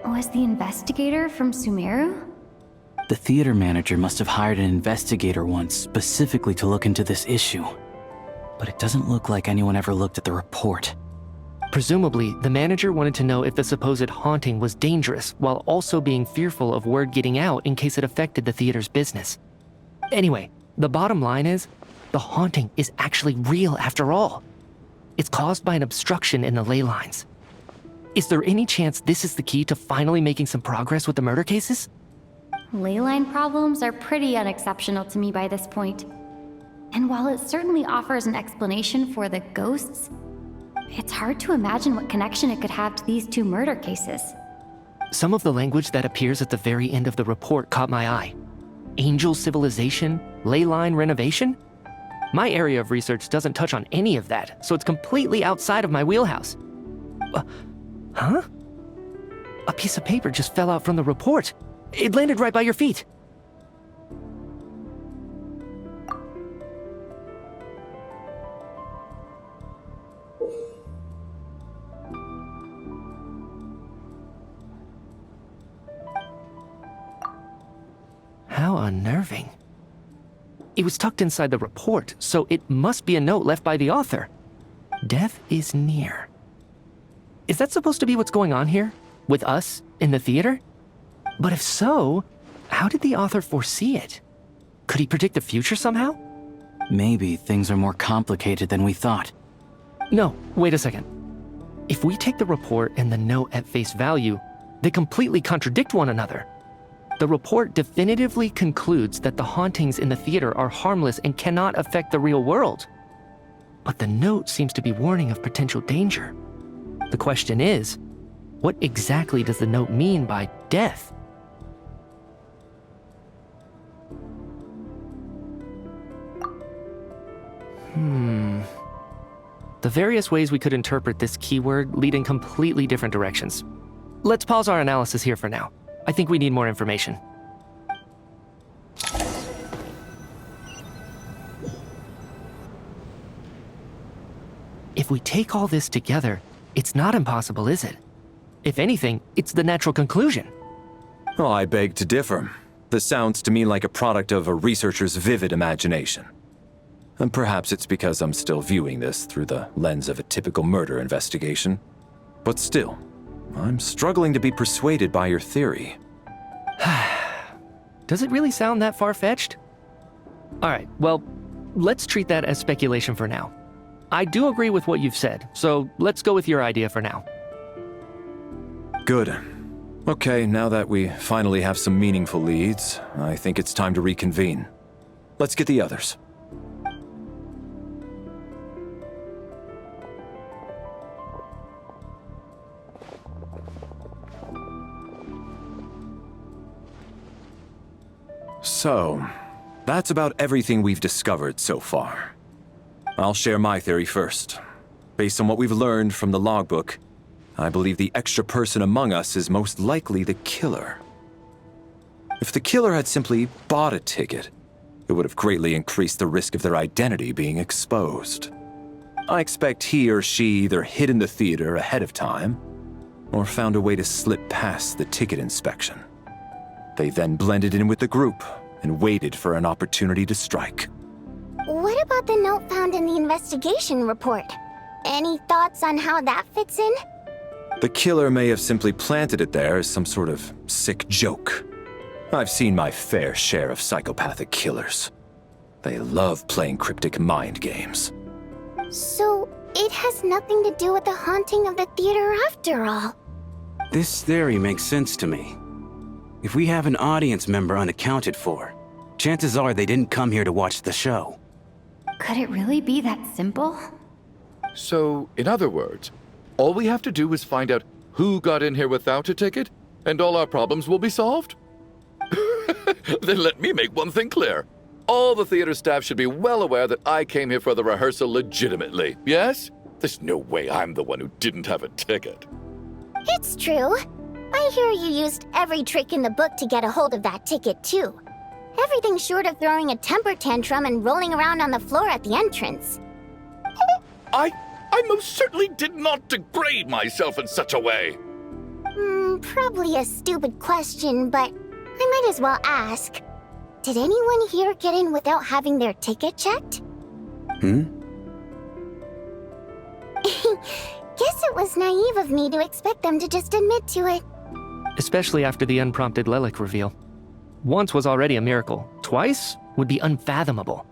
Was the investigator from Sumeru? The theater manager must have hired an investigator once specifically to look into this issue. But it doesn't look like anyone ever looked at the report. Presumably, the manager wanted to know if the supposed haunting was dangerous, while also being fearful of word getting out in case it affected the theater's business. Anyway, the bottom line is, the haunting is actually real after all. It's caused by an obstruction in the ley lines. Is there any chance this is the key to finally making some progress with the murder cases? Leyline problems are pretty unexceptional to me by this point. And while it certainly offers an explanation for the ghosts, it's hard to imagine what connection it could have to these two murder cases. Some of the language that appears at the very end of the report caught my eye. Angel civilization, ley line renovation? My area of research doesn't touch on any of that, so it's completely outside of my wheelhouse. Huh? A piece of paper just fell out from the report. It landed right by your feet. How unnerving. It was tucked inside the report, so it must be a note left by the author. Death is near. Is that supposed to be what's going on here? With us, in the theater? But if so, how did the author foresee it? Could he predict the future somehow? Maybe things are more complicated than we thought. No, wait a second. If we take the report and the note at face value, they completely contradict one another. The report definitively concludes that the hauntings in the theater are harmless and cannot affect the real world. But the note seems to be warning of potential danger. The question is, what exactly does the note mean by death? The various ways we could interpret this keyword lead in completely different directions. Let's pause our analysis here for now. I think we need more information. If we take all this together, it's not impossible, is it? If anything, it's the natural conclusion. Oh, I beg to differ. This sounds to me like a product of a researcher's vivid imagination. And perhaps it's because I'm still viewing this through the lens of a typical murder investigation. But still, I'm struggling to be persuaded by your theory. Does it really sound that far-fetched? All right, well, let's treat that as speculation for now. I do agree with what you've said, so let's go with your idea for now. Good. Okay, now that we finally have some meaningful leads, I think it's time to reconvene. Let's get the others. So, that's about everything we've discovered so far. I'll share my theory first. Based on what we've learned from the logbook, I believe the extra person among us is most likely the killer. If the killer had simply bought a ticket, it would have greatly increased the risk of their identity being exposed. I expect he or she either hid in the theater ahead of time, or found a way to slip past the ticket inspection. They then blended in with the group and waited for an opportunity to strike. What about the note found in the investigation report? Any thoughts on how that fits in? The killer may have simply planted it there as some sort of sick joke. I've seen my fair share of psychopathic killers. They love playing cryptic mind games. So, it has nothing to do with the haunting of the theater after all. This theory makes sense to me. If we have an audience member unaccounted for, chances are they didn't come here to watch the show. Could it really be that simple? So, in other words, all we have to do is find out who got in here without a ticket, and all our problems will be solved? Then let me make one thing clear. All the theater staff should be well aware that I came here for the rehearsal legitimately, yes? There's no way I'm the one who didn't have a ticket. It's true. I hear you used every trick in the book to get a hold of that ticket, too. Everything short of throwing a temper tantrum and rolling around on the floor at the entrance. I most certainly did not degrade myself in such a way. Probably a stupid question, but I might as well ask. Did anyone here get in without having their ticket checked? Guess it was naive of me to expect them to just admit to it. Especially after the unprompted Lelik reveal. Once was already a miracle. Twice would be unfathomable.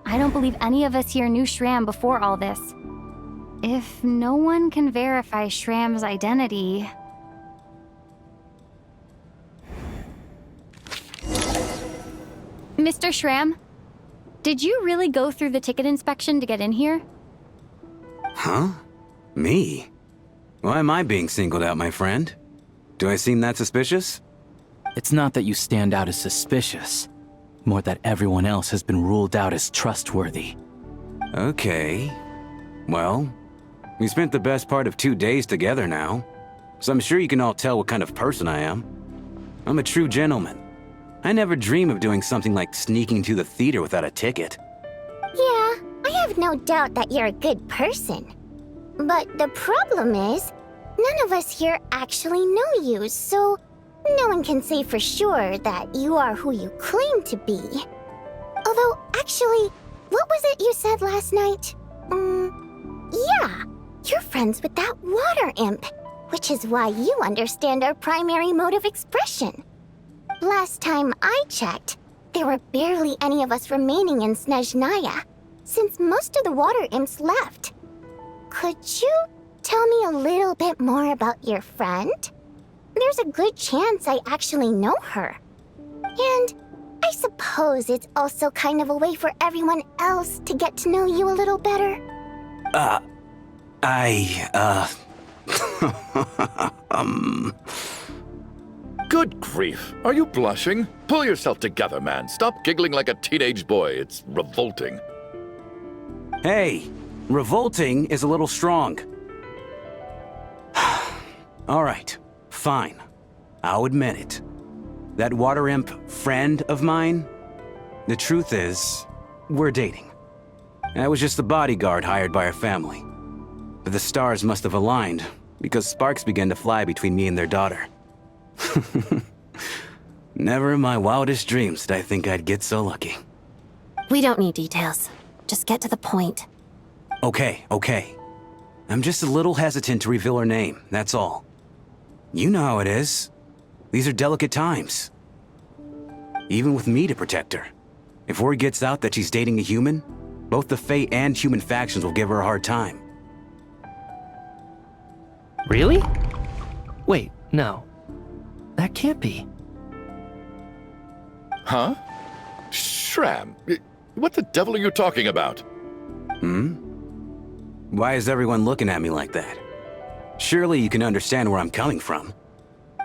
I don't believe any of us here knew Shram before all this. If no one can verify Shram's identity... Mr. Shram, did you really go through the ticket inspection to get in here? Huh? Me? Why am I being singled out, my friend? Do I seem that suspicious? It's not that you stand out as suspicious, more that everyone else has been ruled out as trustworthy. Okay. Well, we spent the best part of 2 days together now, so I'm sure you can all tell what kind of person I am. I'm a true gentleman. I never dream of doing something like sneaking to the theater without a ticket. Yeah, I have no doubt that you're a good person. But the problem is, none of us here actually know you, so no one can say for sure that you are who you claim to be. Although, actually, what was it you said last night? Yeah, you're friends with that water imp, which is why you understand our primary mode of expression. Last time I checked, there were barely any of us remaining in Snezhnaya, since most of the water imps left. Could you tell me a little bit more about your friend? There's a good chance I actually know her. And I suppose it's also kind of a way for everyone else to get to know you a little better. Good grief. Are you blushing? Pull yourself together, man. Stop giggling like a teenage boy. It's revolting. Hey, revolting is a little strong. All right, fine. I'll admit it. That water imp friend of mine, the truth is, we're dating. I was just the bodyguard hired by our family. But the stars must have aligned, because sparks began to fly between me and their daughter. Never in my wildest dreams did I think I'd get so lucky. We don't need details. Just get to the point. Okay. I'm just a little hesitant to reveal her name, that's all. You know how it is. These are delicate times. Even with me to protect her. If word gets out that she's dating a human, both the Fae and human factions will give her a hard time. Really? Wait, no. That can't be. Huh? Shram, what the devil are you talking about? Why is everyone looking at me like that? Surely you can understand where I'm coming from.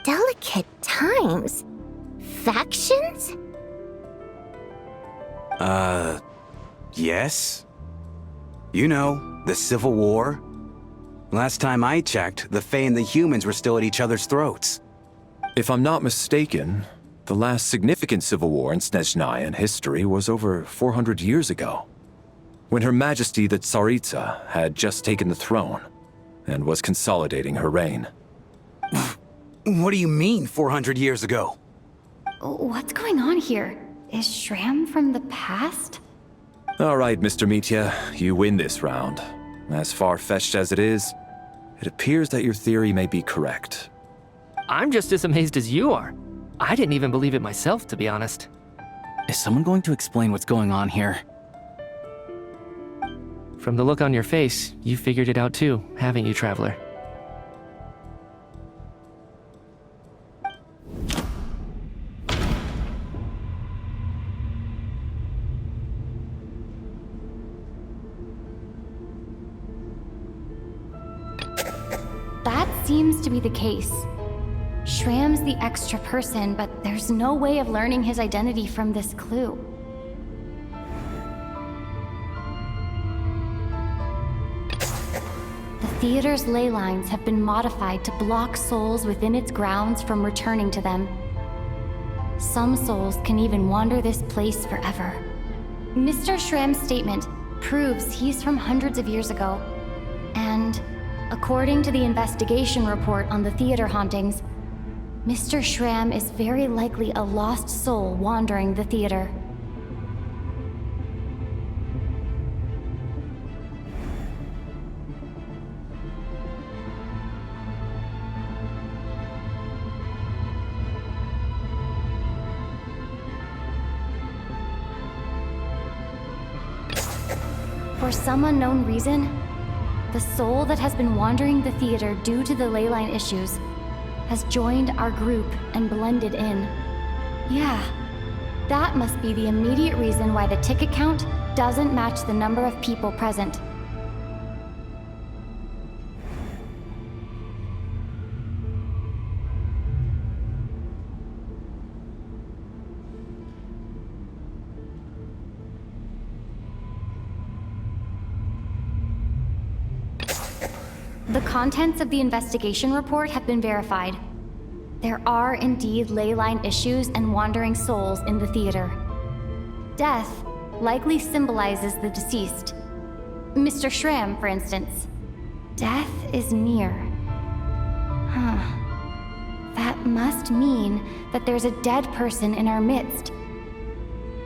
Delicate times? Factions? Yes? You know, the Civil War? Last time I checked, the Fae and the humans were still at each other's throats. If I'm not mistaken, the last significant civil war in Snezhnaya history was over 400 years ago, when Her Majesty the Tsaritsa had just taken the throne and was consolidating her reign. What do you mean, 400 years ago? What's going on here? Is Shram from the past? All right, Mr. Mitya, you win this round. As far-fetched as it is, It appears that your theory may be correct. I'm just as amazed as you are. I didn't even believe it myself, to be honest. Is someone going to explain what's going on here? From the look on your face, you figured it out too, haven't you, Traveler? That seems to be the case. Shram's the extra person, but there's no way of learning his identity from this clue. The theater's ley lines have been modified to block souls within its grounds from returning to them. Some souls can even wander this place forever. Mr. Shram's statement proves he's from hundreds of years ago. And according to the investigation report on the theater hauntings, Mr. Shram is very likely a lost soul wandering the theater. For some unknown reason, the soul that has been wandering the theater due to the ley line issues has joined our group and blended in. Yeah, that must be the immediate reason why the ticket count doesn't match the number of people present. The contents of the investigation report have been verified. There are indeed ley line issues and wandering souls in the theater. Death likely symbolizes the deceased. Mr. Shram, for instance. Death is near. That must mean that there's a dead person in our midst.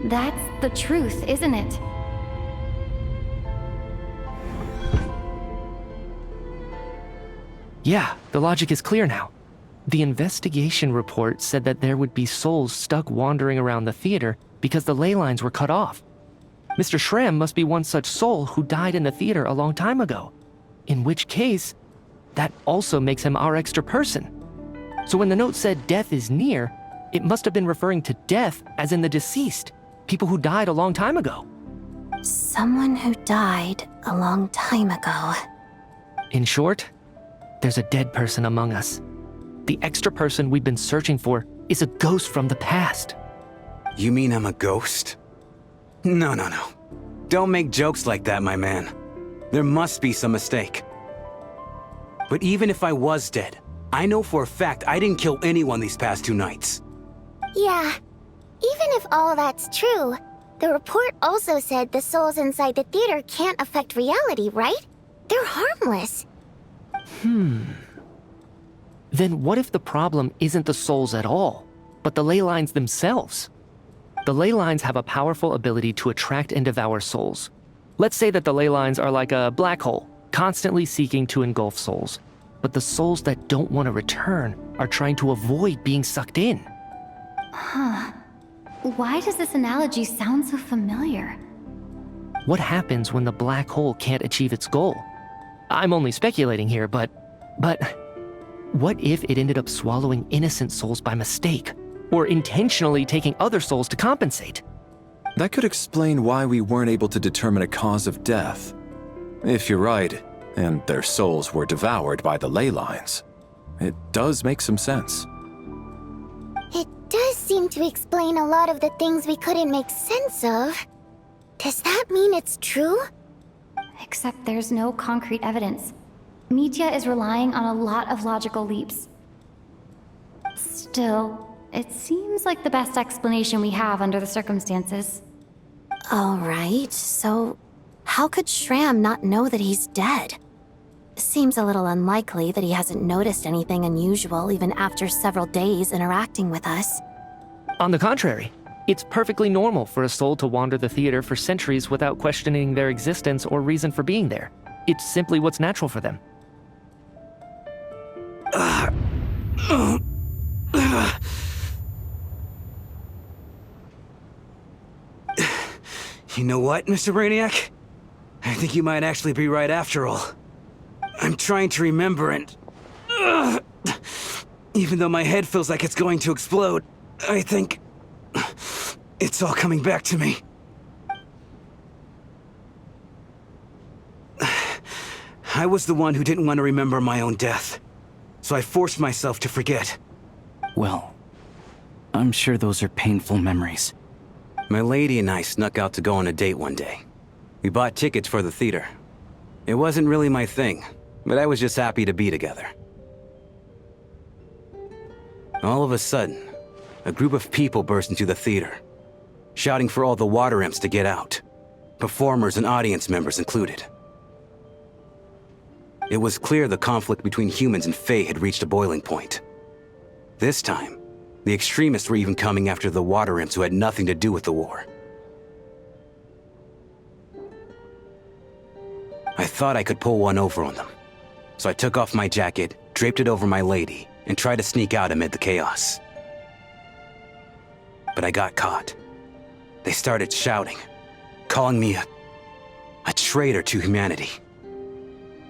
That's the truth, isn't it? Yeah, the logic is clear now. The investigation report said that there would be souls stuck wandering around the theater because the ley lines were cut off. Mr. Shram must be one such soul who died in the theater a long time ago. In which case, that also makes him our extra person. So when the note said death is near, it must have been referring to death as in the deceased, people who died a long time ago. Someone who died a long time ago. In short, there's a dead person among us. The extra person we've been searching for is a ghost from the past. You mean I'm a ghost? No. Don't make jokes like that, my man. There must be some mistake. But even if I was dead, I know for a fact I didn't kill anyone these past 2 nights. Yeah, even if all that's true, the report also said the souls inside the theater can't affect reality, right? They're harmless. Then what if the problem isn't the souls at all, but the ley lines themselves? The ley lines have a powerful ability to attract and devour souls. Let's say that the ley lines are like a black hole, constantly seeking to engulf souls. But the souls that don't want to return are trying to avoid being sucked in. Why does this analogy sound so familiar? What happens when the black hole can't achieve its goal? I'm only speculating here, but what if it ended up swallowing innocent souls by mistake? Or intentionally taking other souls to compensate? That could explain why we weren't able to determine a cause of death. If you're right, and their souls were devoured by the ley lines, it does make some sense. It does seem to explain a lot of the things we couldn't make sense of. Does that mean it's true? Except there's no concrete evidence. Mitya is relying on a lot of logical leaps. Still, it seems like the best explanation we have under the circumstances. All right, so how could Shram not know that he's dead? Seems a little unlikely that he hasn't noticed anything unusual even after several days interacting with us. On the contrary, it's perfectly normal for a soul to wander the theater for centuries without questioning their existence or reason for being there. It's simply what's natural for them. You know what, Mr. Brainiac? I think you might actually be right after all. I'm trying to remember and... even though my head feels like it's going to explode, I think... it's all coming back to me. I was the one who didn't want to remember my own death, so I forced myself to forget. Well, I'm sure those are painful memories. My lady and I snuck out to go on a date one day. We bought tickets for the theater. It wasn't really my thing, but I was just happy to be together. All of a sudden, a group of people burst into the theater, shouting for all the water imps to get out, performers and audience members included. It was clear the conflict between humans and Fae had reached a boiling point. This time, the extremists were even coming after the water imps who had nothing to do with the war. I thought I could pull one over on them, so I took off my jacket, draped it over my lady, and tried to sneak out amid the chaos. But I got caught. They started shouting, calling me a traitor to humanity.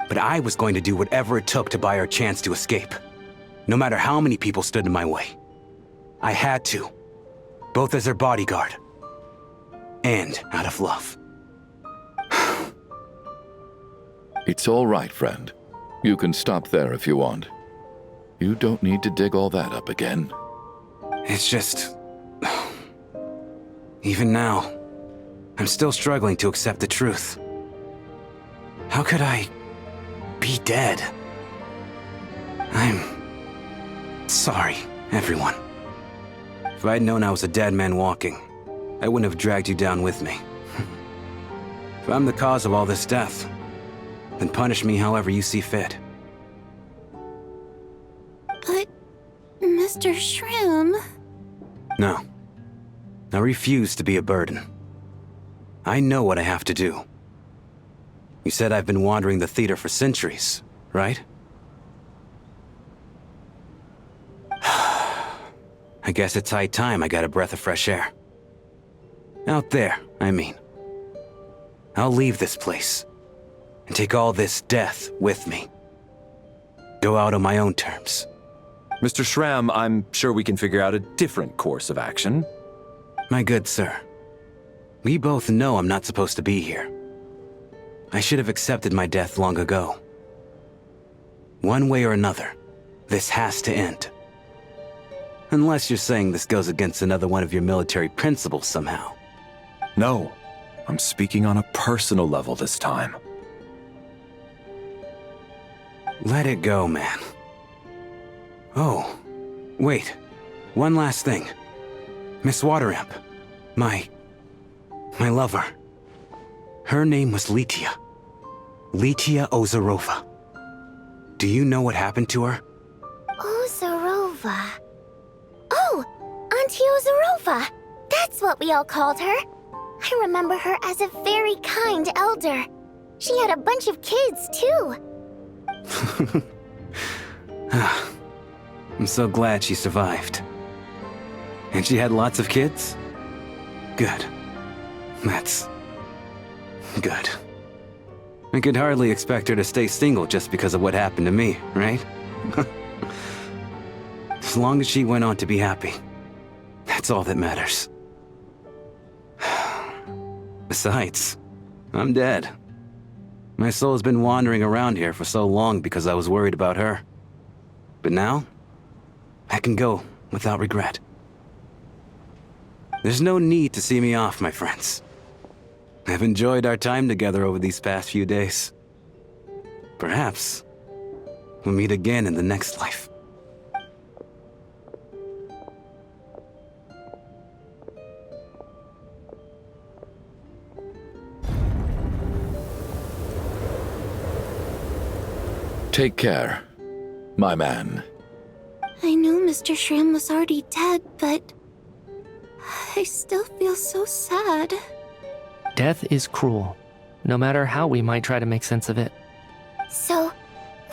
But I was going to do whatever it took to buy our chance to escape, no matter how many people stood in my way. I had to, both as their bodyguard and out of love. It's all right, friend. You can stop there if you want. You don't need to dig all that up again. It's just... even now, I'm still struggling to accept the truth. How could I be dead? I'm sorry, everyone. If I'd known I was a dead man walking, I wouldn't have dragged you down with me. If I'm the cause of all this death, then punish me however you see fit. But, Mr. Shroom... No. I refuse to be a burden. I know what I have to do. You said I've been wandering the theater for centuries, right? I guess it's high time I got a breath of fresh air. Out there, I mean. I'll leave this place and take all this death with me. Go out on my own terms. Mr. Shram, I'm sure we can figure out a different course of action. My good sir, we both know I'm not supposed to be here. I should have accepted my death long ago. One way or another, this has to end. Unless you're saying this goes against another one of your military principles somehow. No, I'm speaking on a personal level this time. Let it go, man. Oh, wait. One last thing. Miss Waterimp. My lover. Her name was Litia. Litia Ozarova. Do you know what happened to her? Ozarova. Oh, Auntie Ozarova. That's what we all called her. I remember her as a very kind elder. She had a bunch of kids, too. I'm so glad she survived. And she had lots of kids? Good. That's... good. I could hardly expect her to stay single just because of what happened to me, right? As long as she went on to be happy, that's all that matters. Besides, I'm dead. My soul has been wandering around here for so long because I was worried about her. But now, I can go without regret. There's no need to see me off, my friends. I've enjoyed our time together over these past few days. Perhaps we'll meet again in the next life. Take care, my man. I know Mr. Shram was already dead, but... I still feel so sad. Death is cruel, no matter how we might try to make sense of it. So,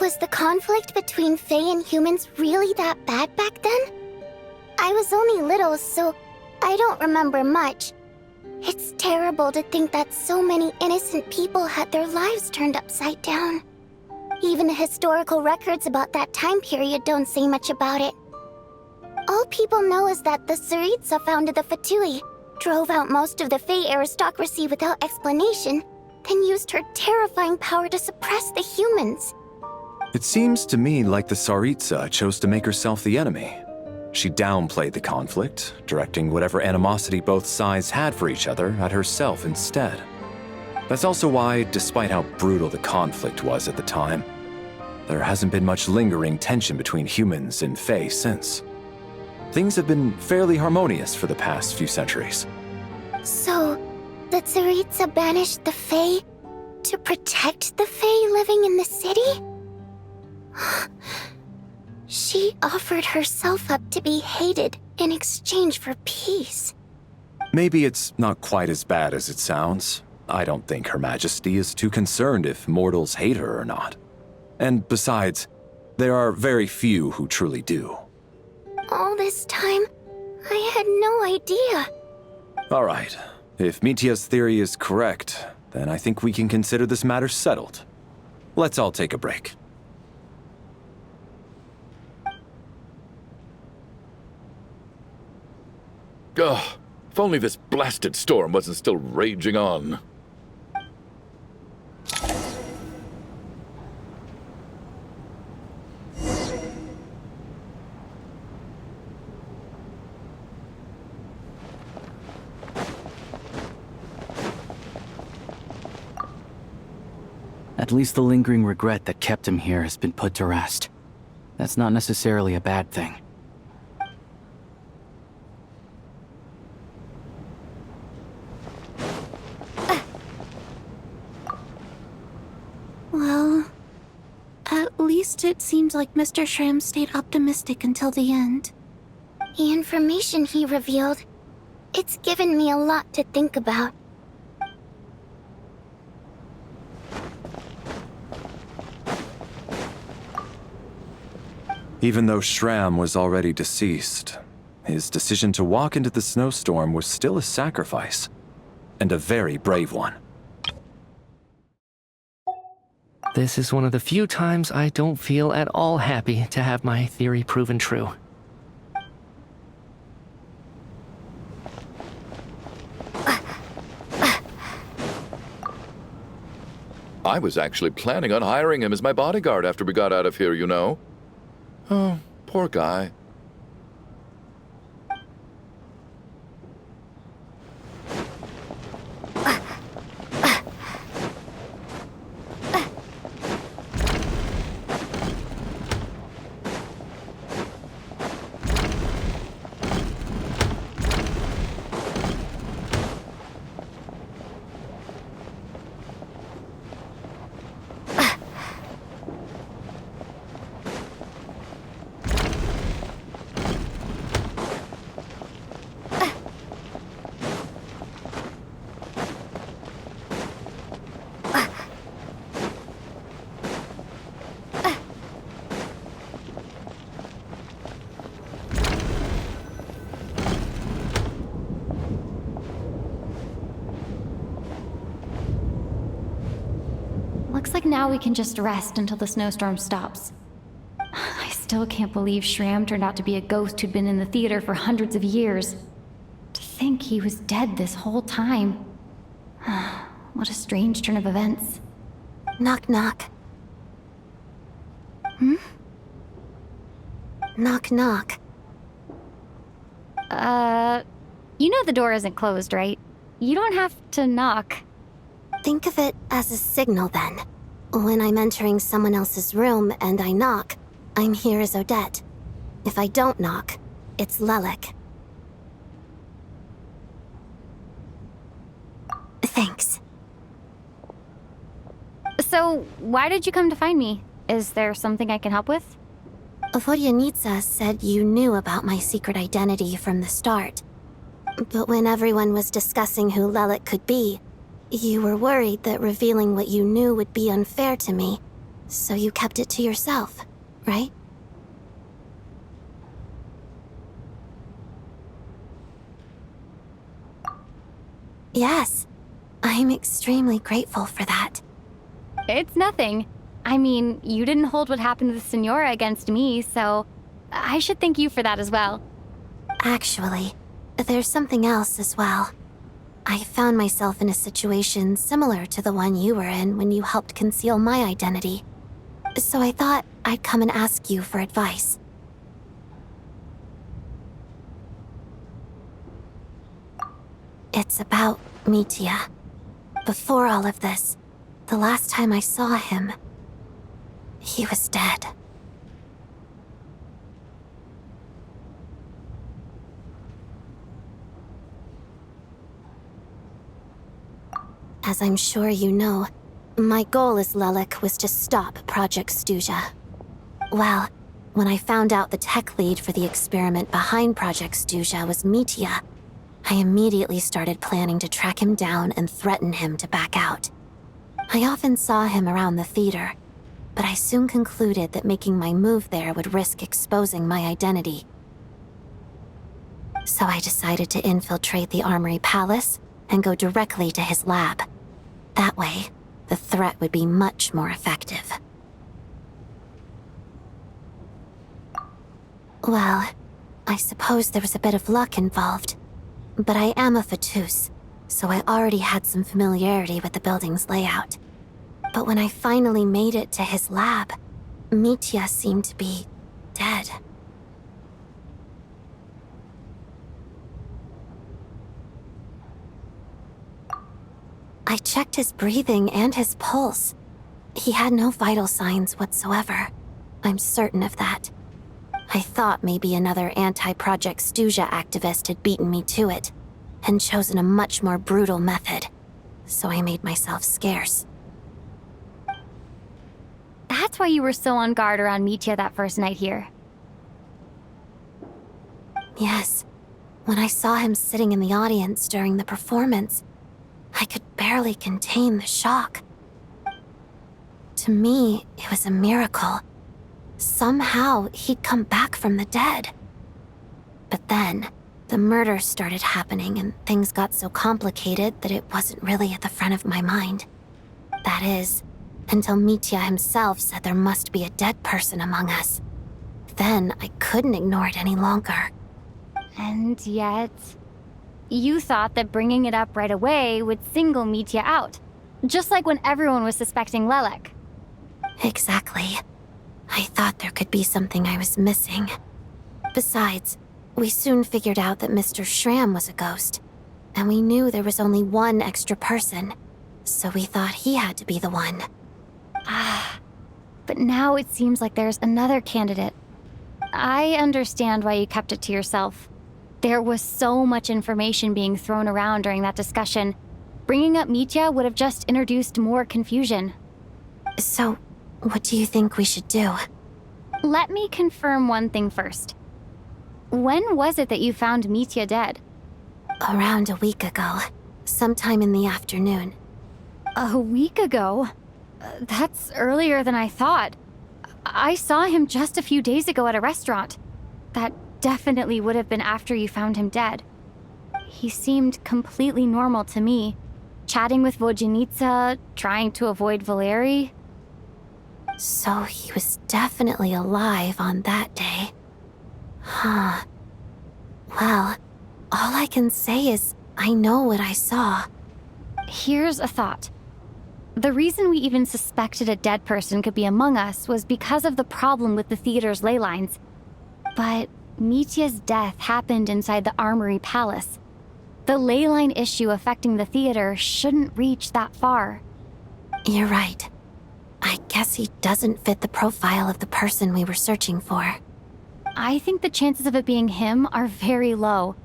Was the conflict between Fae and humans really that bad back then? I was only little, so I don't remember much. It's terrible to think that so many innocent people had their lives turned upside down. Even the historical records about that time period don't say much about it. All people know is that the Tsaritsa founded the Fatui, drove out most of the Fae aristocracy without explanation, then used her terrifying power to suppress the humans. It seems to me like the Tsaritsa chose to make herself the enemy. She downplayed the conflict, directing whatever animosity both sides had for each other at herself instead. That's also why, despite how brutal the conflict was at the time, there hasn't been much lingering tension between humans and Fae since. Things have been fairly harmonious for the past few centuries. So, the Tsaritsa banished the Fae to protect the Fae living in the city? She offered herself up to be hated in exchange for peace. Maybe it's not quite as bad as it sounds. I don't think Her Majesty is too concerned if mortals hate her or not. And besides, there are very few who truly do. All this time, I had no idea. All right. If Mitya's theory is correct, then I think we can consider this matter settled. Let's all take a break. Ugh, if only this blasted storm wasn't still raging on. At least the lingering regret that kept him here has been put to rest. That's not necessarily a bad thing. Well, at least it seems like Mr. Shram stayed optimistic until the end. The information he revealed, it's given me a lot to think about. Even though Shram was already deceased, his decision to walk into the snowstorm was still a sacrifice, and a very brave one. This is one of the few times I don't feel at all happy to have my theory proven true. I was actually planning on hiring him as my bodyguard after we got out of here, you know. Oh, poor guy. Looks like now we can just rest until the snowstorm stops. I still can't believe Shram turned out to be a ghost who'd been in the theater for hundreds of years. To think he was dead this whole time. What a strange turn of events. Knock, knock. Hmm? Knock, knock. You know the door isn't closed, right? You don't have to knock. Think of it as a signal then. When I'm entering someone else's room and I knock, I'm here as Odette. If I don't knock, it's Lelik. Thanks. So, why did you come to find me? Is there something I can help with? Vodyanitsa said you knew about my secret identity from the start. But when everyone was discussing who Lelik could be, you were worried that revealing what you knew would be unfair to me. So you kept it to yourself, right? Yes. I'm extremely grateful for that. It's nothing. I mean, you didn't hold what happened with Senora against me, so I should thank you for that as well. Actually, there's something else as well. I found myself in a situation similar to the one you were in when you helped conceal my identity. So I thought I'd come and ask you for advice. It's about Mitya. Before all of this, the last time I saw him, he was dead. As I'm sure you know, my goal as Lelik was to stop Project Stuzha. Well, when I found out the tech lead for the experiment behind Project Stuzha was Mitya, I immediately started planning to track him down and threaten him to back out. I often saw him around the theater, but I soon concluded that making my move there would risk exposing my identity. So I decided to infiltrate the Armory Palace and go directly to his lab. That way, the threat would be much more effective. Well, I suppose there was a bit of luck involved. But I am a Fatus, so I already had some familiarity with the building's layout. But when I finally made it to his lab, Mitya seemed to be dead. I checked his breathing and his pulse. He had no vital signs whatsoever. I'm certain of that. I thought maybe another anti-Project Stuzha activist had beaten me to it, and chosen a much more brutal method, so I made myself scarce. That's why you were so on guard around Mitya that first night here. Yes. When I saw him sitting in the audience during the performance, I could barely contain the shock. To me, it was a miracle. Somehow, he'd come back from the dead. But then, the murder started happening and things got so complicated that it wasn't really at the front of my mind. That is, until Mitya himself said there must be a dead person among us. Then I couldn't ignore it any longer. And yet, you thought that bringing it up right away would single Mitya out, just like when everyone was suspecting Lelik. Exactly. I thought there could be something I was missing. Besides, we soon figured out that Mr. Shram was a ghost, and we knew there was only one extra person, so we thought he had to be the one. But now it seems like there's another candidate. I understand why you kept it to yourself. There was so much information being thrown around during that discussion. Bringing up Mitya would have just introduced more confusion. So, what do you think we should do? Let me confirm one thing first. When was it that you found Mitya dead? Around a week ago, sometime in the afternoon. A week ago? That's earlier than I thought. I saw him just a few days ago at a restaurant. That definitely would have been after you found him dead. He seemed completely normal to me, chatting with Vodjanitsa, trying to avoid Valeri. So he was definitely alive on that day. Huh. Well, all I can say is I know what I saw. Here's a thought. The reason we even suspected a dead person could be among us was because of the problem with the theater's ley lines. But Mitya's death happened inside the Armory Palace. The ley line issue affecting the theater shouldn't reach that far. You're right. I guess he doesn't fit the profile of the person we were searching for. I think the chances of it being him are very low.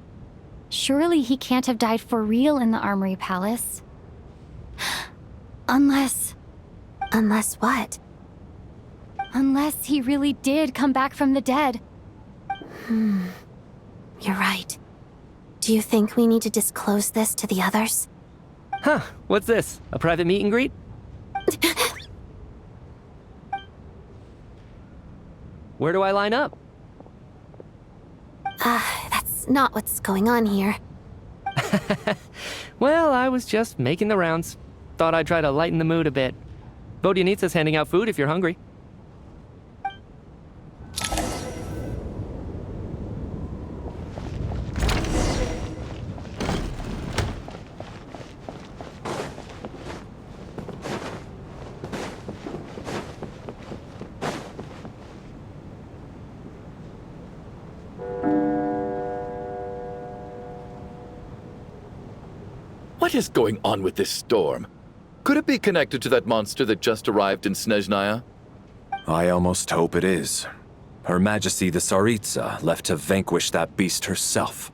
Surely he can't have died for real in the Armory Palace. Unless what? Unless he really did come back from the dead. You're right. Do you think we need to disclose this to the others? Huh, what's this? A private meet and greet? Where do I line up? That's not what's going on here. Well, I was just making the rounds. Thought I'd try to lighten the mood a bit. Vodyanitsa's handing out food if you're hungry. What is going on with this storm? Could it be connected to that monster that just arrived in Snezhnaya? I almost hope it is. Her Majesty the Tsaritsa left to vanquish that beast herself.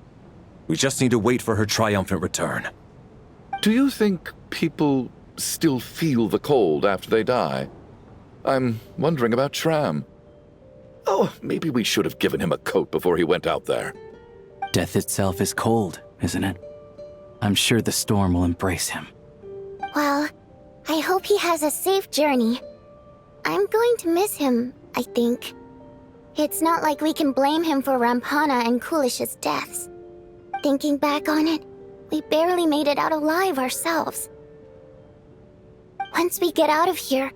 We just need to wait for her triumphant return. Do you think people still feel the cold after they die? I'm wondering about Shram. Oh, maybe we should have given him a coat before he went out there. Death itself is cold, isn't it? I'm sure the storm will embrace him. Well, I hope he has a safe journey. I'm going to miss him, I think. It's not like we can blame him for Rampana and Kulish's deaths. Thinking back on it, we barely made it out alive ourselves. Once we get out of here,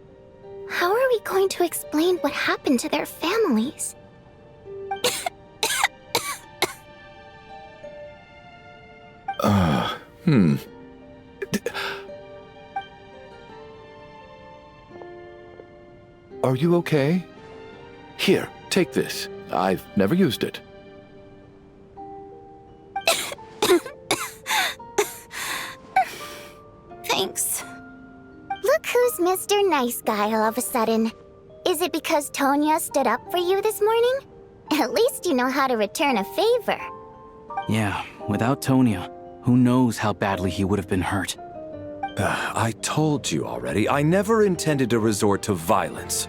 how are we going to explain what happened to their families? Are you okay? Here, take this. I've never used it. Thanks. Look who's Mr. Nice Guy all of a sudden. Is it because Tonya stood up for you this morning? At least you know how to return a favor. Yeah, without Tonya, who knows how badly he would have been hurt. I told you already, I never intended to resort to violence.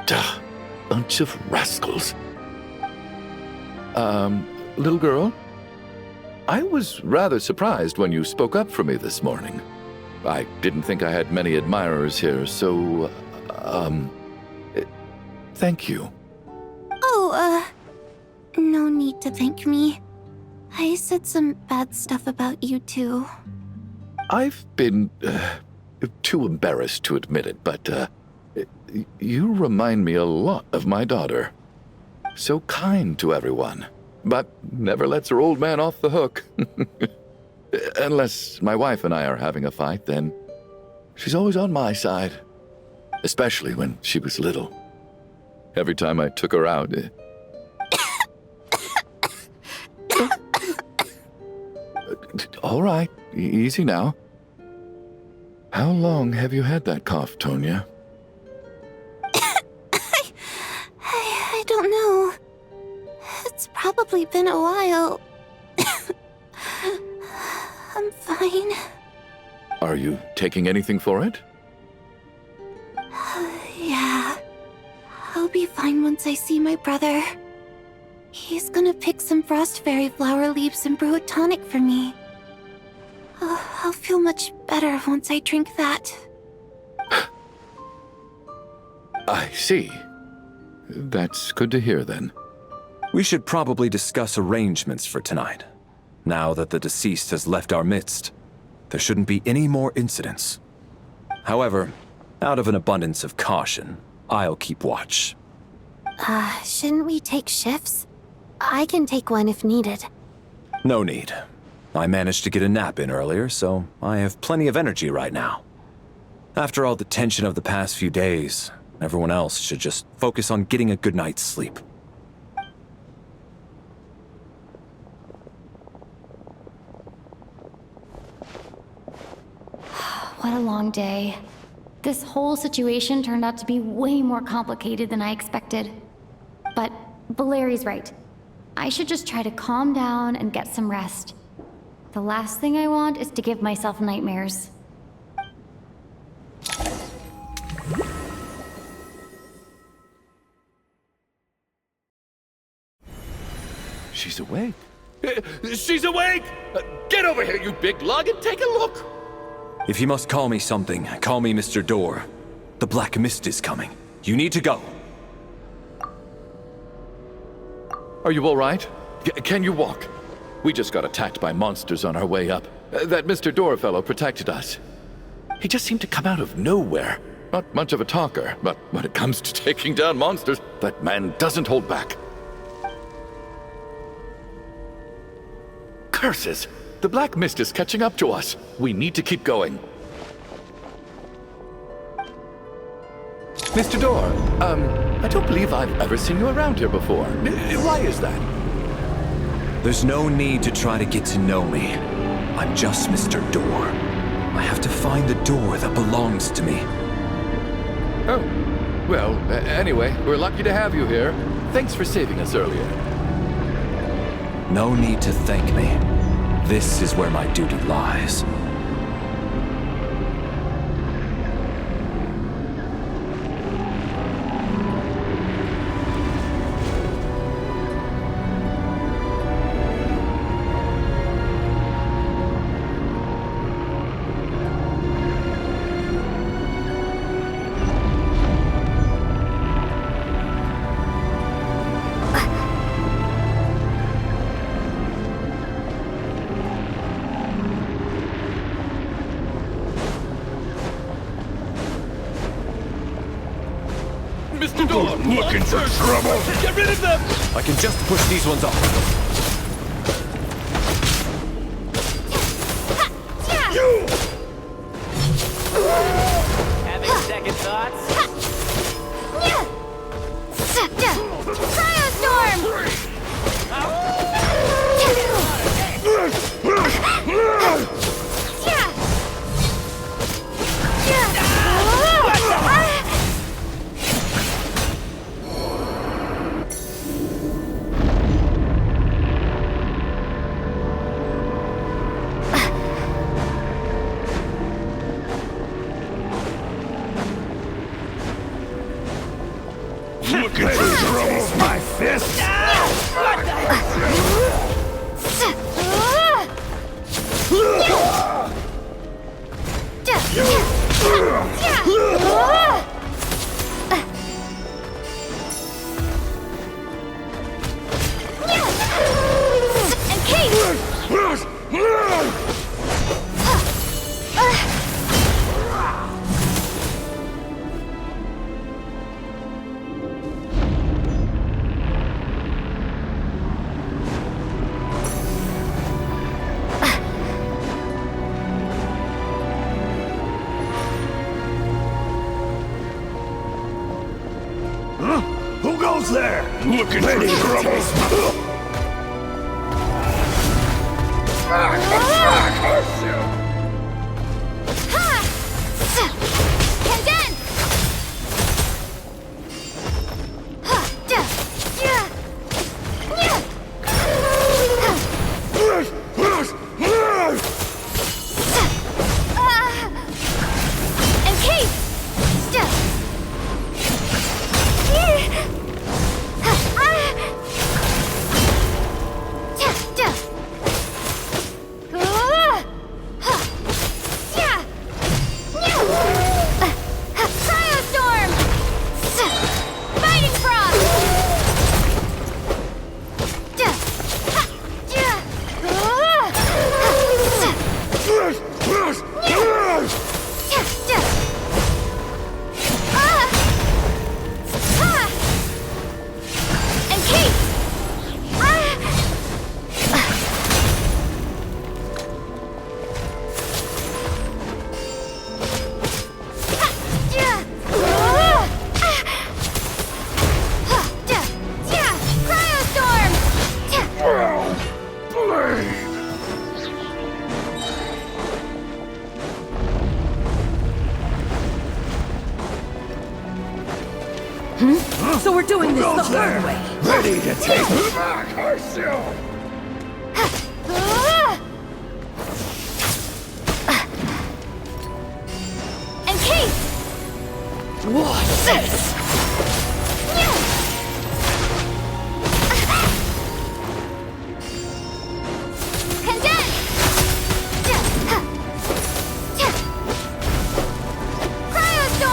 Duh, bunch of rascals. Little girl? I was rather surprised when you spoke up for me this morning. I didn't think I had many admirers here, so, thank you. Oh, no need to thank me. I said some bad stuff about you too. I've been, too embarrassed to admit it, but, you remind me a lot of my daughter. So kind to everyone, but never lets her old man off the hook. Unless my wife and I are having a fight, then she's always on my side. Especially when she was little. Every time I took her out... All right, easy now. How long have you had that cough, Tonya? I don't know. It's probably been a while. I'm fine. Are you taking anything for it? Yeah. I'll be fine once I see my brother. He's gonna pick some frost fairy flower leaves and brew a tonic for me. I'll feel much better once I drink that. I see. That's good to hear, then. We should probably discuss arrangements for tonight. Now that the deceased has left our midst, there shouldn't be any more incidents. However, out of an abundance of caution, I'll keep watch. Shouldn't we take shifts? I can take one if needed. No need. I managed to get a nap in earlier, so I have plenty of energy right now. After all the tension of the past few days, everyone else should just focus on getting a good night's sleep. What a long day. This whole situation turned out to be way more complicated than I expected. But Valeri's right. I should just try to calm down and get some rest. The last thing I want is to give myself nightmares. She's awake. She's awake! Get over here, you big lug, and take a look! If you must call me something, call me Mr. Door. The Black Mist is coming. You need to go. Are you all right? Can you walk? We just got attacked by monsters on our way up. That Mr. Door fellow protected us. He just seemed to come out of nowhere. Not much of a talker, but when it comes to taking down monsters, that man doesn't hold back. Curses! The black mist is catching up to us. We need to keep going. Mr. Door, I don't believe I've ever seen you around here before. Why is that? There's no need to try to get to know me. I'm just Mr. Door. I have to find the door that belongs to me. Oh, well, anyway, we're lucky to have you here. Thanks for saving us earlier. No need to thank me. This is where my duty lies. Mr. Door, Looking for trouble? get rid of them! I can just push these ones off. You! Having second thoughts? Looking for trouble? My fist? Who goes there? Looking for trouble? So we're doing this the hard way. Ready to take back herself! And Kate! What's this?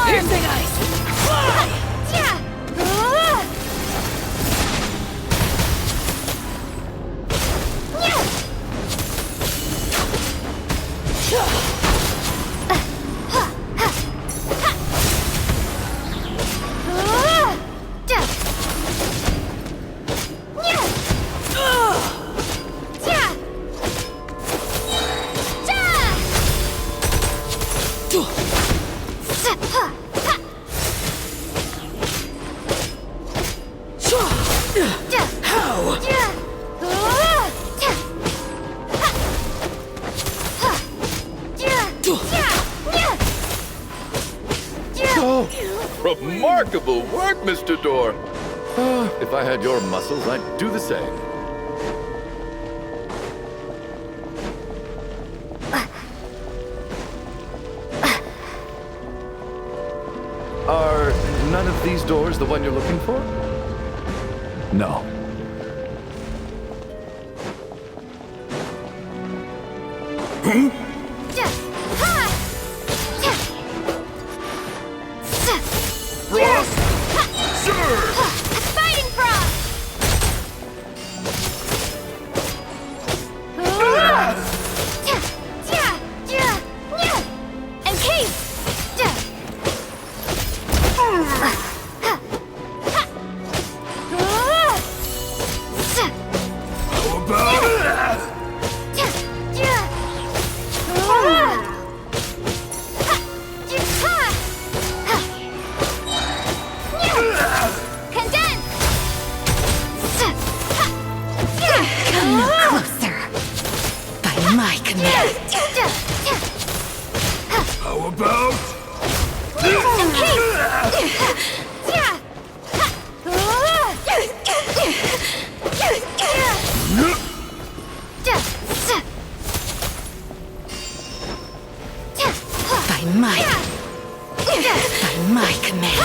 Piercing ice! Fly! Remarkable work, Mr. Door. If I had your muscles, I'd do the same. Are none of these doors the one you're looking for? No. Frost! Sir! Fighting Frost! Encase! How about Condense! Come no closer. By my command. How about By my command.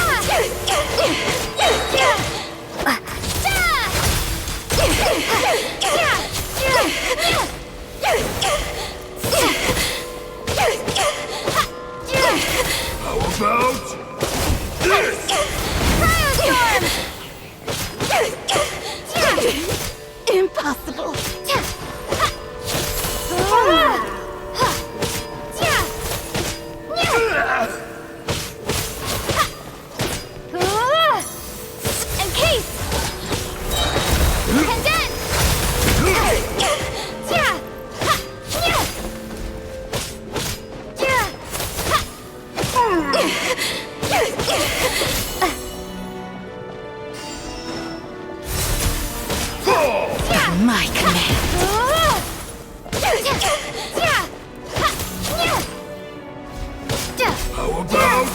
How about this? Impossible. Encase! Condense! By my command. How about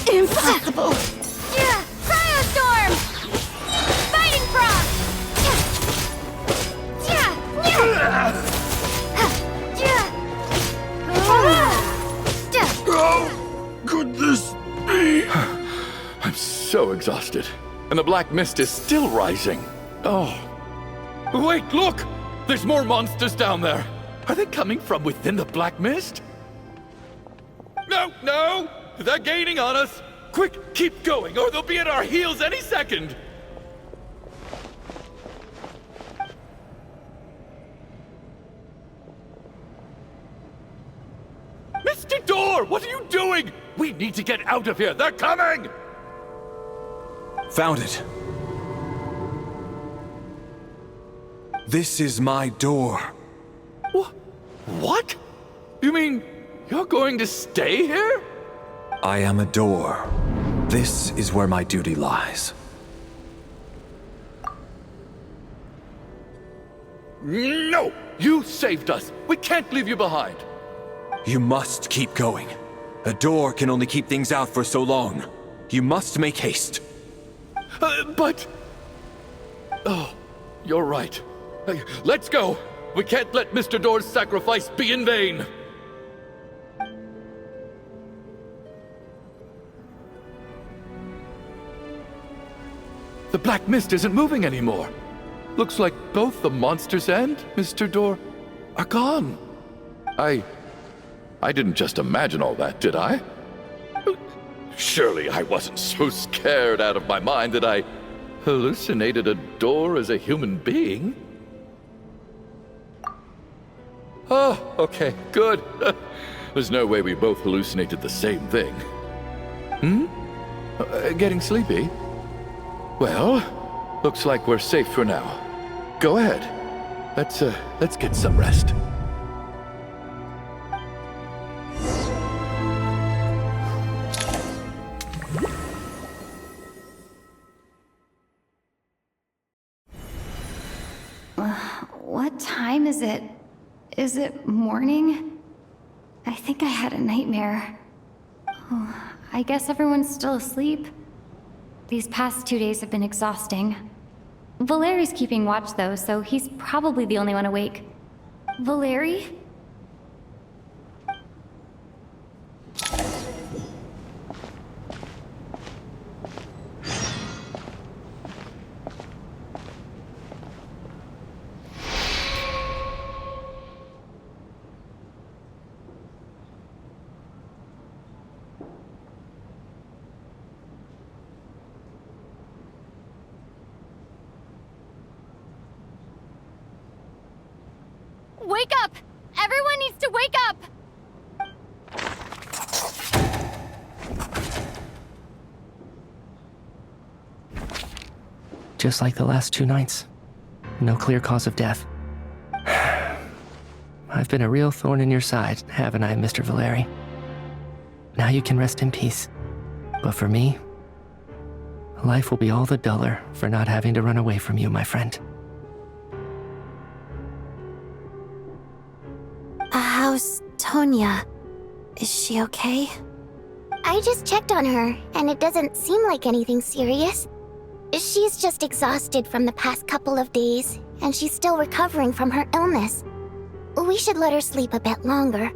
Impossible. Cryostorm! Fighting Frost! how could this be? I'm so exhausted. And the black mist is still rising. Oh. Wait, look! There's more monsters down there. Are they coming from within the black mist? No, no! They're gaining on us! Quick, keep going, or they'll be at our heels any second! Mr. Door, what are you doing? We need to get out of here. They're coming! Found it. This is my door. What? You mean you're going to stay here? I am a door. This is where my duty lies. No! You saved us. We can't leave you behind. You must keep going. A door can only keep things out for so long. You must make haste. But... Oh, you're right. Let's go. We can't let Mr. Door's sacrifice be in vain. The black mist isn't moving anymore. Looks like both the monsters and Mr. Door are gone. I didn't just imagine all that, did I? Surely I wasn't so scared out of my mind that I hallucinated a door as a human being. Oh, okay, good. There's no way we both hallucinated the same thing. Getting sleepy? Well, looks like we're safe for now. Go ahead. Let's get some rest. What time is it? Is it morning? I think I had a nightmare. I guess everyone's still asleep. These past 2 days have been exhausting. Valeri's keeping watch though, so he's probably the only one awake. Valeri? Wake up! Everyone needs to wake up! Just like the last 2 nights. No clear cause of death. I've been a real thorn in your side, haven't I, Mr. Valeri? Now you can rest in peace. But for me, life will be all the duller for not having to run away from you, my friend. How's Tonya? Is she okay? I just checked on her, and it doesn't seem like anything serious. She's just exhausted from the past couple of days, and she's still recovering from her illness. We should let her sleep a bit longer.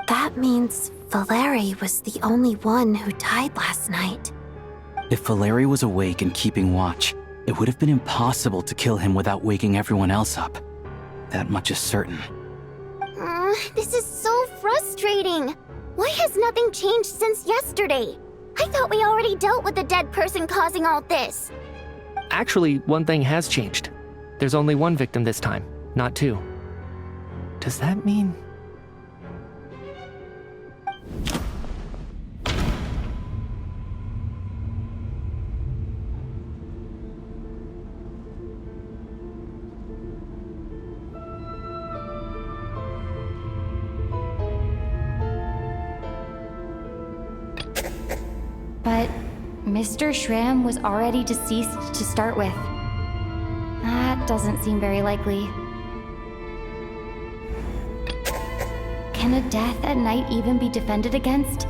That means Valeri was the only one who died last night. If Valeri was awake and keeping watch, it would have been impossible to kill him without waking everyone else up. That much is certain. This is so frustrating. Why has nothing changed since yesterday? I thought we already dealt with the dead person causing all this. Actually, one thing has changed. There's only 1 victim this time, not 2. Does that mean... But Mr. Schramm was already deceased to start with. That doesn't seem very likely. Can a death at night even be defended against?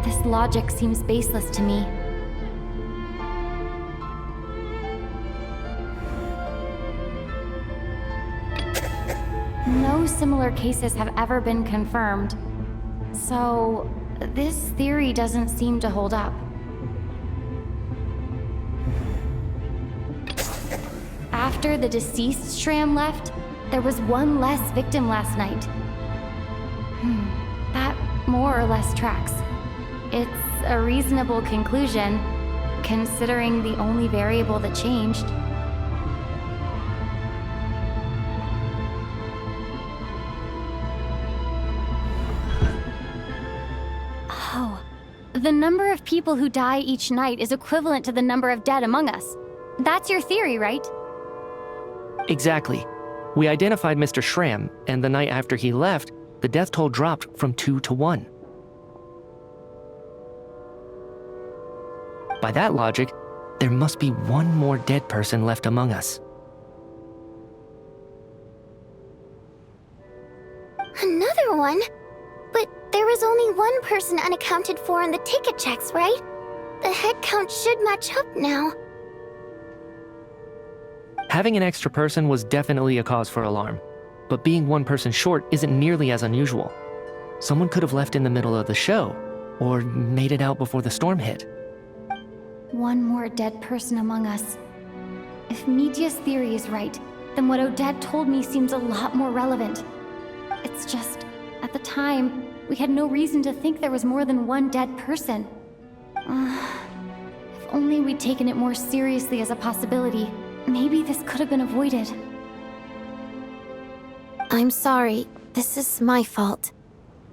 This logic seems baseless to me. No similar cases have ever been confirmed. So, this theory doesn't seem to hold up. After the deceased Schramm left, there was 1 less victim last night. That more or less tracks. It's a reasonable conclusion, considering the only variable that changed. Oh, the number of people who die each night is equivalent to the number of dead among us. That's your theory, right? Exactly. We identified Mr. Schramm, and the night after he left, the death toll dropped from 2 to 1. By that logic, there must be 1 more dead person left among us. Another one? But there was only 1 person unaccounted for in the ticket checks, right? The head count should match up now. Having an extra person was definitely a cause for alarm, but being 1 person short isn't nearly as unusual. Someone could have left in the middle of the show, or made it out before the storm hit. 1 more dead person among us. If Mitya's theory is right, then what Odette told me seems a lot more relevant. It's just, at the time, we had no reason to think there was more than 1 dead person. If only we'd taken it more seriously as a possibility, maybe this could have been avoided. I'm sorry. This is my fault.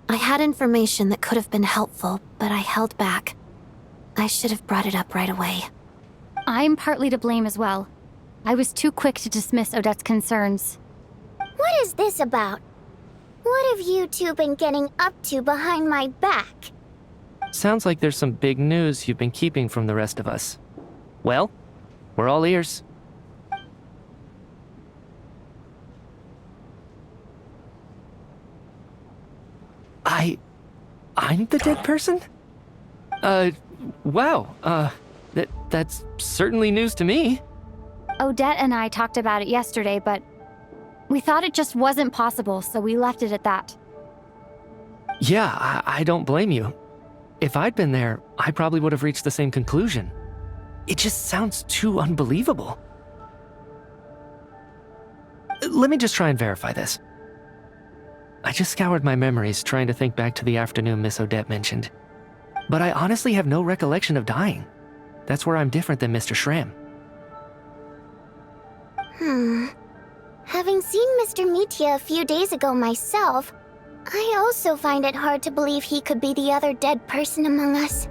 I had information that could have been helpful, but I held back. I should have brought it up right away. I'm partly to blame as well. I was too quick to dismiss Odette's concerns. What is this about? What have you two been getting up to behind my back? Sounds like there's some big news you've been keeping from the rest of us. Well, we're all ears. I'm the dead person? Wow, that's certainly news to me. Odette and I talked about it yesterday, but we thought it just wasn't possible, so we left it at that. Yeah, I don't blame you. If I'd been there, I probably would have reached the same conclusion. It just sounds too unbelievable. Let me just try and verify this. I just scoured my memories trying to think back to the afternoon Miss Odette mentioned. But I honestly have no recollection of dying. That's where I'm different than Mr. Schramm. Having seen Mr. Mitya a few days ago myself, I also find it hard to believe he could be the other dead person among us.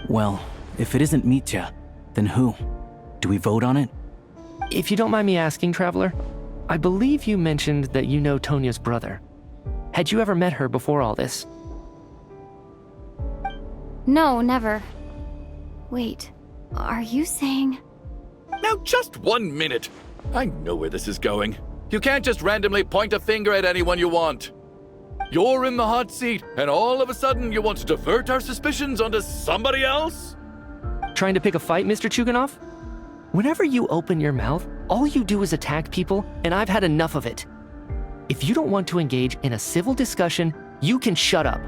Well, if it isn't Mitya, then who? Do we vote on it? If you don't mind me asking, Traveler, I believe you mentioned that you know Tonya's brother. Had you ever met her before all this? No, never. Wait, are you saying... Now just 1 minute. I know where this is going. You can't just randomly point a finger at anyone you want. You're in the hot seat, and all of a sudden you want to divert our suspicions onto somebody else? Trying to pick a fight, Mr. Chuganov? Whenever you open your mouth, all you do is attack people, and I've had enough of it. If you don't want to engage in a civil discussion, you can shut up.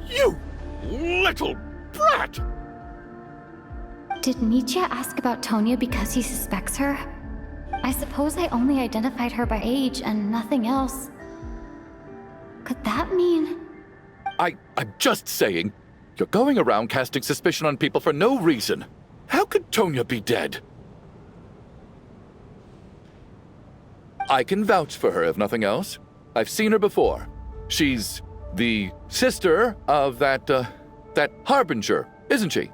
You little brat! Did Mitya ask about Tonya because he suspects her? I suppose I only identified her by age and nothing else. Could that mean... I'm just saying, you're going around casting suspicion on people for no reason. How could Tonya be dead? I can vouch for her, if nothing else. I've seen her before. She's the sister of that Harbinger, isn't she?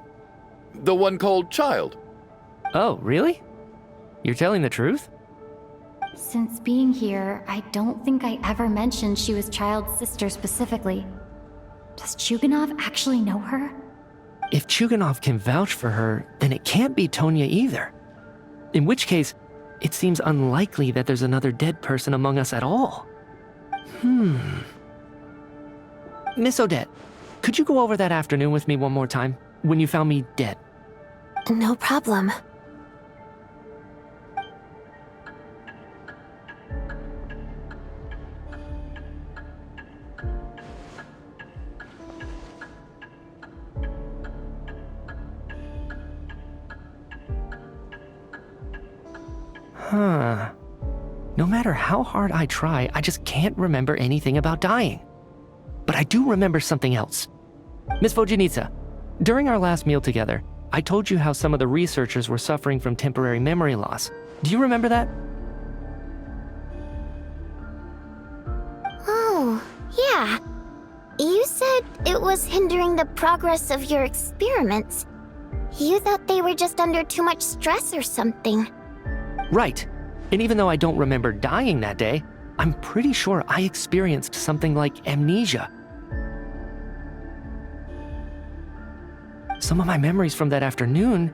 The one called Child. Oh, really? You're telling the truth? Since being here, I don't think I ever mentioned she was Child's sister specifically. Does Chuganov actually know her? If Chuganov can vouch for her, then it can't be Tonya either. In which case, it seems unlikely that there's another dead person among us at all. Miss Odette, could you go over that afternoon with me one more time, when you found me dead? No problem. No matter how hard I try, I just can't remember anything about dying. But I do remember something else. Miss Vojanitsa, during our last meal together, I told you how some of the researchers were suffering from temporary memory loss. Do you remember that? Oh, yeah. You said it was hindering the progress of your experiments. You thought they were just under too much stress or something. Right. And even though I don't remember dying that day, I'm pretty sure I experienced something like amnesia. Some of my memories from that afternoon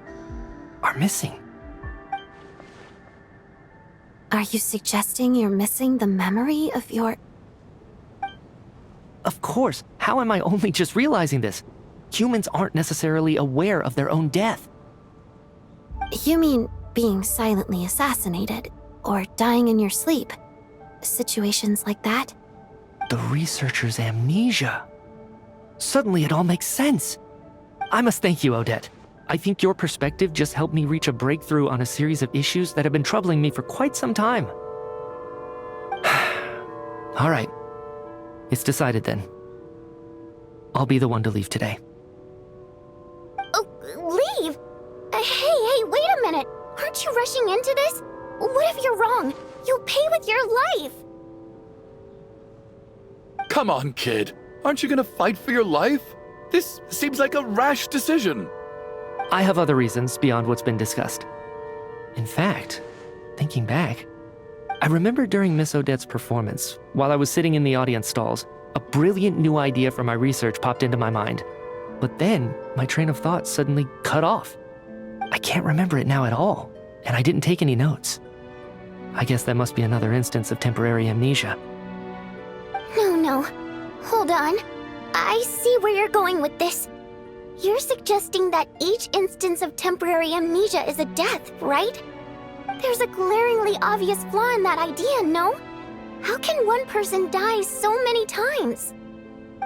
are missing. Are you suggesting you're missing the memory of your... Of course. How am I only just realizing this? Humans aren't necessarily aware of their own death. You mean being silently assassinated, or dying in your sleep? Situations like that? The researcher's amnesia. Suddenly it all makes sense. I must thank you, Odette. I think your perspective just helped me reach a breakthrough on a series of issues that have been troubling me for quite some time. All right. It's decided then. I'll be the one to leave today. Oh, leave? Hey, wait a minute. Aren't you rushing into this? What if you're wrong? You'll pay with your life. Come on, kid. Aren't you gonna fight for your life? This seems like a rash decision. I have other reasons beyond what's been discussed. In fact, thinking back, I remember during Miss Odette's performance, while I was sitting in the audience stalls, a brilliant new idea for my research popped into my mind. But then, my train of thought suddenly cut off. I can't remember it now at all, and I didn't take any notes. I guess that must be another instance of temporary amnesia. No. Hold on. I see where you're going with this. You're suggesting that each instance of temporary amnesia is a death, right? There's a glaringly obvious flaw in that idea, no? How can one person die so many times?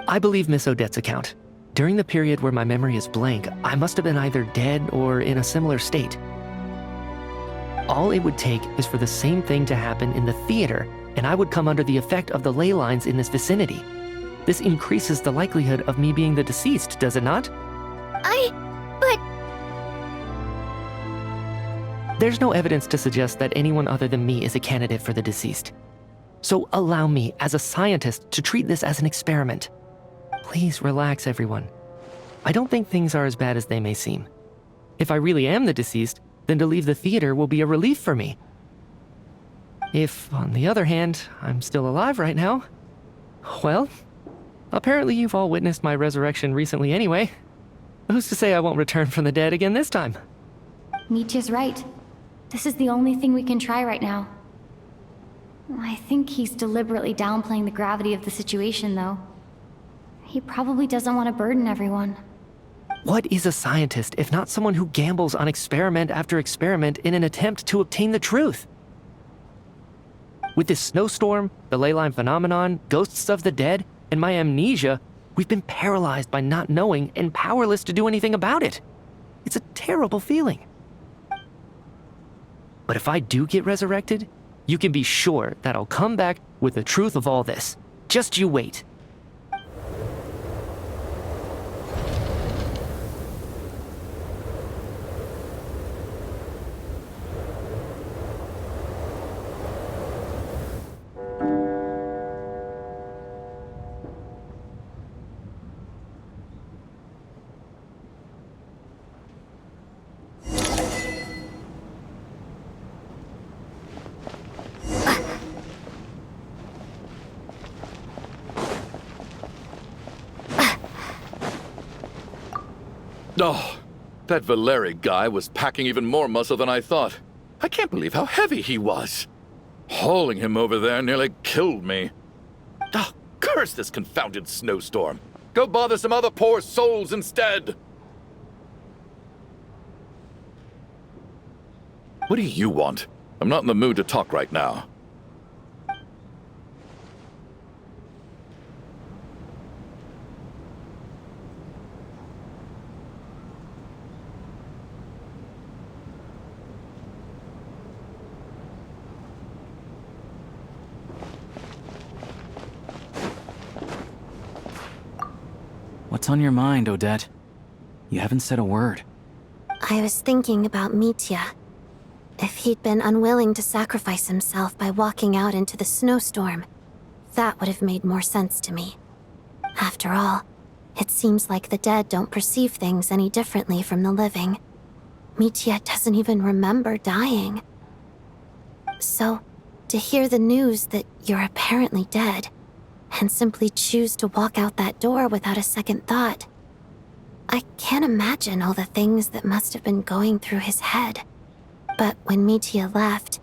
I believe Miss Odette's account. During the period where my memory is blank, I must have been either dead or in a similar state. All it would take is for the same thing to happen in the theater, and I would come under the effect of the ley lines in this vicinity. This increases the likelihood of me being the deceased, does it not? But... There's no evidence to suggest that anyone other than me is a candidate for the deceased. So allow me, as a scientist, to treat this as an experiment. Please relax, everyone. I don't think things are as bad as they may seem. If I really am the deceased, then to leave the theater will be a relief for me. If, on the other hand, I'm still alive right now, well, apparently you've all witnessed my resurrection recently anyway. Who's to say I won't return from the dead again this time? Mitya's right. This is the only thing we can try right now. I think he's deliberately downplaying the gravity of the situation, though. He probably doesn't want to burden everyone. What is a scientist if not someone who gambles on experiment after experiment in an attempt to obtain the truth? With this snowstorm, the ley line phenomenon, ghosts of the dead, and my amnesia, we've been paralyzed by not knowing and powerless to do anything about it. It's a terrible feeling. But if I do get resurrected, you can be sure that I'll come back with the truth of all this. Just you wait. Oh, that Valeri guy was packing even more muscle than I thought. I can't believe how heavy he was. Hauling him over there nearly killed me. Oh, curse this confounded snowstorm. Go bother some other poor souls instead. What do you want? I'm not in the mood to talk right now. What's on your mind, Odette? You haven't said a word. I was thinking about Mitya. If he'd been unwilling to sacrifice himself by walking out into the snowstorm, that would have made more sense to me. After all, it seems like the dead don't perceive things any differently from the living. Mitya doesn't even remember dying. So, to hear the news that you're apparently dead, and simply choose to walk out that door without a second thought, I can't imagine all the things that must have been going through his head. But when Mitya left,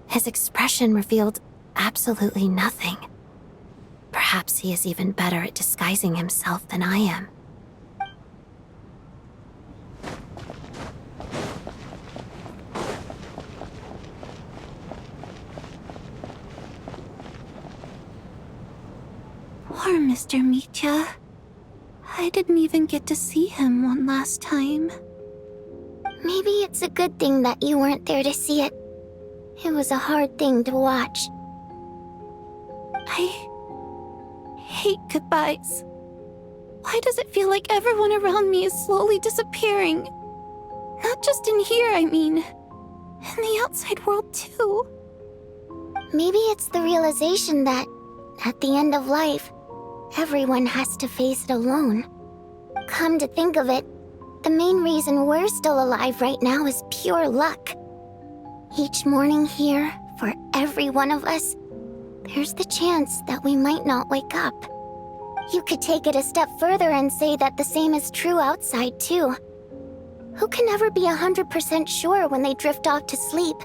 his expression revealed absolutely nothing. Perhaps he is even better at disguising himself than I am. Poor Mr. Mitya. I didn't even get to see him one last time. Maybe it's a good thing that you weren't there to see it. It was a hard thing to watch. I hate goodbyes. Why does it feel like everyone around me is slowly disappearing? Not just in here, I mean. In the outside world, too. Maybe it's the realization that, at the end of life, everyone has to face it alone. Come to think of it, the main reason we're still alive right now is pure luck. Each morning here, for every one of us, there's the chance that we might not wake up. You could take it a step further and say that the same is true outside, too. Who can ever be 100% sure when they drift off to sleep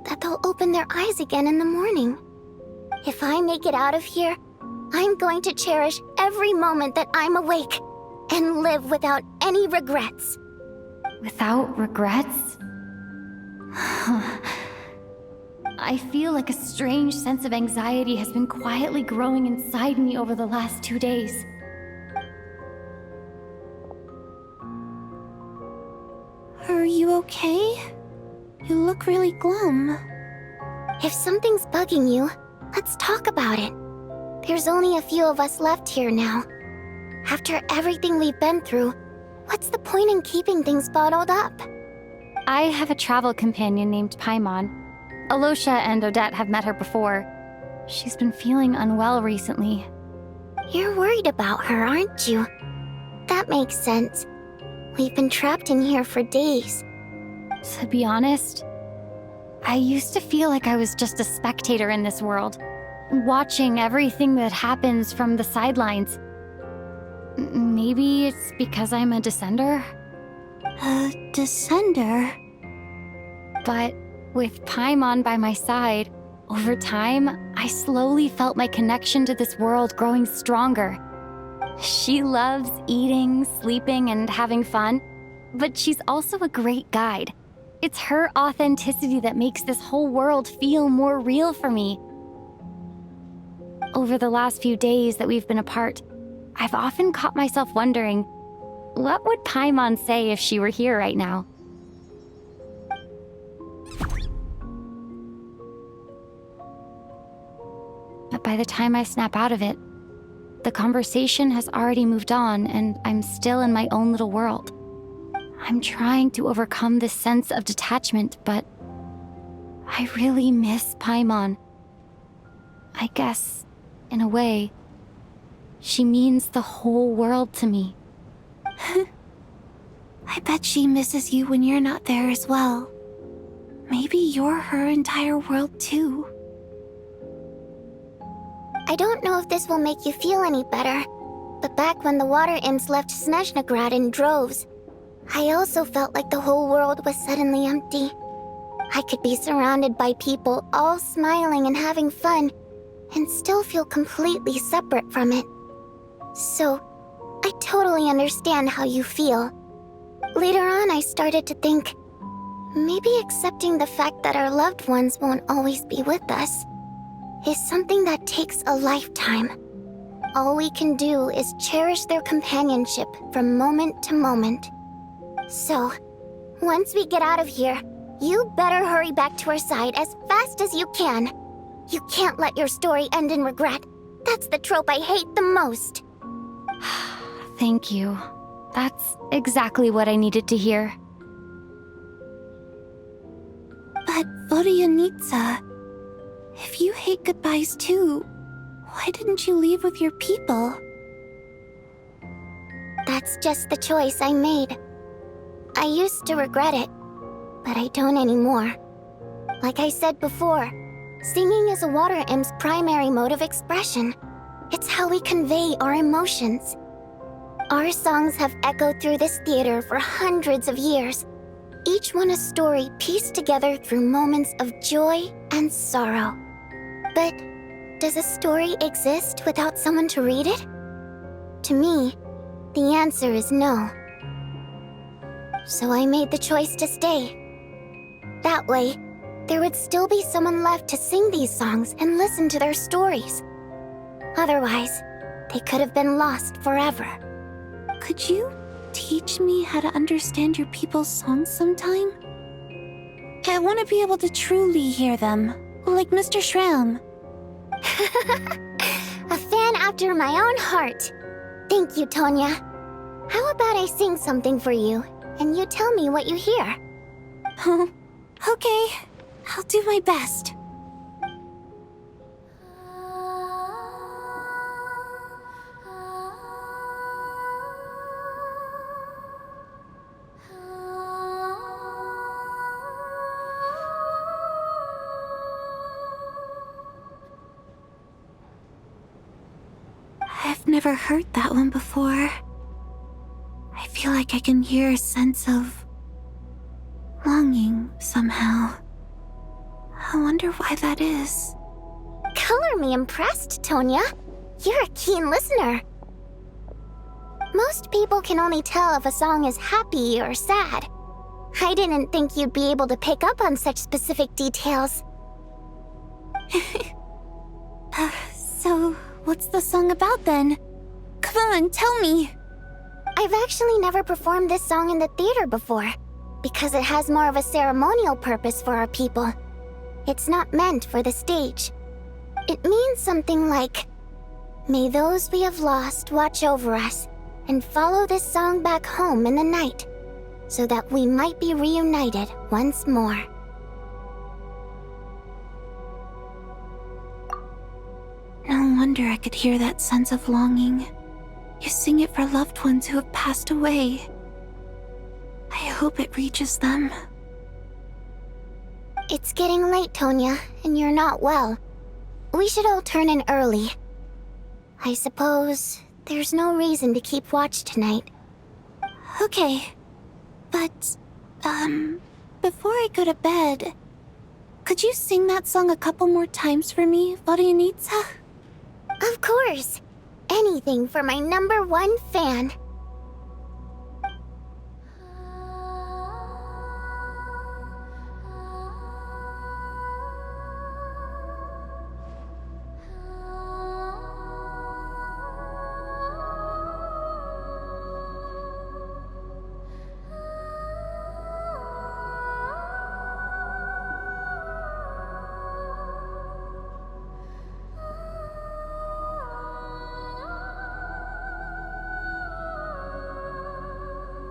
that they'll open their eyes again in the morning? If I make it out of here, I'm going to cherish every moment that I'm awake and live without any regrets. Without regrets? I feel like a strange sense of anxiety has been quietly growing inside me over the last 2 days. Are you okay? You look really glum. If something's bugging you, let's talk about it. There's only a few of us left here now. After everything we've been through, what's the point in keeping things bottled up? I have a travel companion named Paimon. Alosha and Odette have met her before. She's been feeling unwell recently. You're worried about her, aren't you? That makes sense. We've been trapped in here for days. To be honest, I used to feel like I was just a spectator in this world, watching everything that happens from the sidelines. Maybe it's because I'm a descender? A descender? But with Paimon by my side, over time, I slowly felt my connection to this world growing stronger. She loves eating, sleeping, and having fun, but she's also a great guide. It's her authenticity that makes this whole world feel more real for me. Over the last few days that we've been apart, I've often caught myself wondering, what would Paimon say if she were here right now? But by the time I snap out of it, the conversation has already moved on and I'm still in my own little world. I'm trying to overcome this sense of detachment, but I really miss Paimon. I guess, in a way, she means the whole world to me. I bet she misses you when you're not there as well. Maybe you're her entire world too. I don't know if this will make you feel any better, but back when the water imps left Snezhnaya in droves, I also felt like the whole world was suddenly empty. I could be surrounded by people all smiling and having fun, and still feel completely separate from it. So, I totally understand how you feel. Later on, I started to think, maybe accepting the fact that our loved ones won't always be with us is something that takes a lifetime. All we can do is cherish their companionship from moment to moment. So, once we get out of here, you better hurry back to our side as fast as you can. You can't let your story end in regret. That's the trope I hate the most. Thank you. That's exactly what I needed to hear. But Vodyanitsa, if you hate goodbyes too, why didn't you leave with your people? That's just the choice I made. I used to regret it, but I don't anymore. Like I said before, singing is a water imp's primary mode of expression. It's how we convey our emotions. Our songs have echoed through this theater for hundreds of years, each one a story pieced together through moments of joy and sorrow. But does a story exist without someone to read it? To me, the answer is no. So I made the choice to stay. That way, there would still be someone left to sing these songs and listen to their stories. Otherwise, they could have been lost forever. Could you teach me how to understand your people's songs sometime? I want to be able to truly hear them, like Mr. Shram. A fan after my own heart. Thank you, Tonya. How about I sing something for you, and you tell me what you hear? Okay, I'll do my best. I've never heard that one before. I feel like I can hear a sense of longing somehow. I wonder why that is. Color me impressed, Tonya. You're a keen listener. Most people can only tell if a song is happy or sad. I didn't think you'd be able to pick up on such specific details. So, what's the song about then? Come on, tell me! I've actually never performed this song in the theater before, because it has more of a ceremonial purpose for our people. It's not meant for the stage. It means something like, "May those we have lost watch over us, and follow this song back home in the night, so that we might be reunited once more." No wonder I could hear that sense of longing. You sing it for loved ones who have passed away. I hope it reaches them. It's getting late, Tonya, and you're not well. We should all turn in early. I suppose there's no reason to keep watch tonight. Okay. But, before I go to bed, could you sing that song a couple more times for me, Vodyanitsa? Of course. Anything for my #1 fan.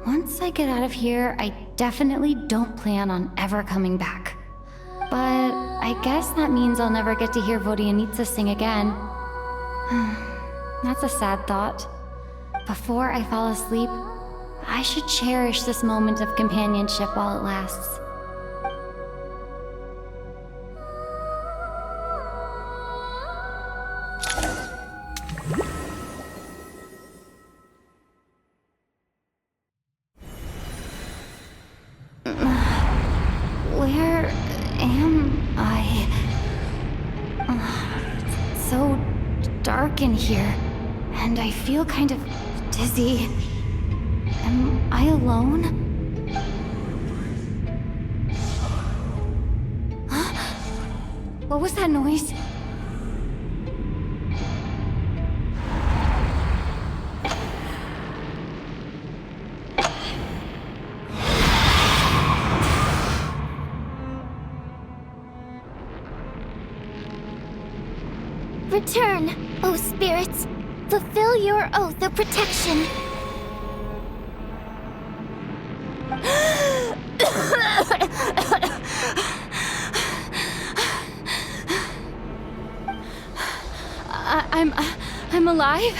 Once I get out of here, I definitely don't plan on ever coming back. But I guess that means I'll never get to hear Vodyanitsa sing again. That's a sad thought. Before I fall asleep, I should cherish this moment of companionship while it lasts. Where am I? It's so dark in here, and I feel kind of dizzy. Am I alone? Huh? What was that noise? Return, O spirits. Fulfill your oath of protection. I'm alive?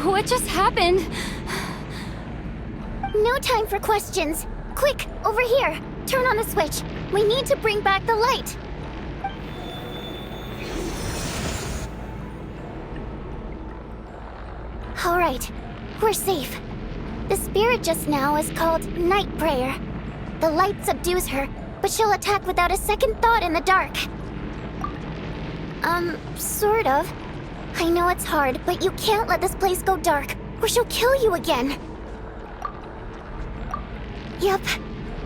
What just happened? No time for questions. Quick, over here. Turn on the switch. We need to bring back the light. All right, we're safe. The spirit just now is called Night Prayer. The light subdues her, but she'll attack without a second thought in the dark. Sort of. I know it's hard, but you can't let this place go dark, or she'll kill you again. Yep.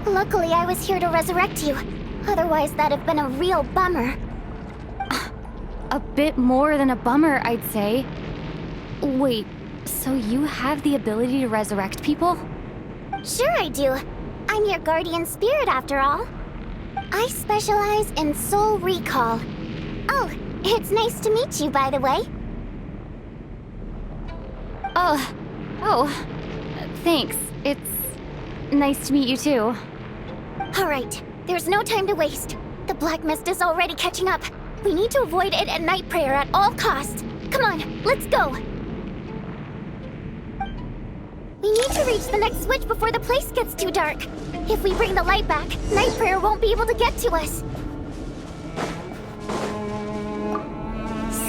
Luckily, I was here to resurrect you. Otherwise, that'd have been a real bummer. A bit more than a bummer, I'd say. Wait, so you have the ability to resurrect people? Sure I do. I'm your guardian spirit after all. I specialize in soul recall. Oh, it's nice to meet you, by the way. Thanks. It's nice to meet you too. All right, there's no time to waste. The black mist is already catching up. We need to avoid it at Night Prayer at all costs. Come on, let's go. We need to reach the next switch before the place gets too dark. If we bring the light back, Night Prayer won't be able to get to us.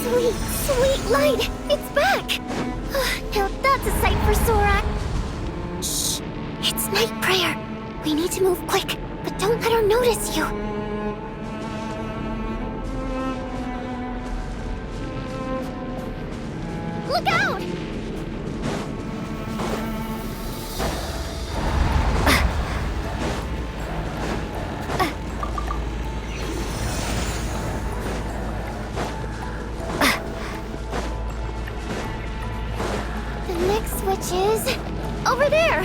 Sweet, sweet light! It's back! Now that's a sight for Sora. Shh! It's Night Prayer. We need to move quick, but don't let her notice you. Over there!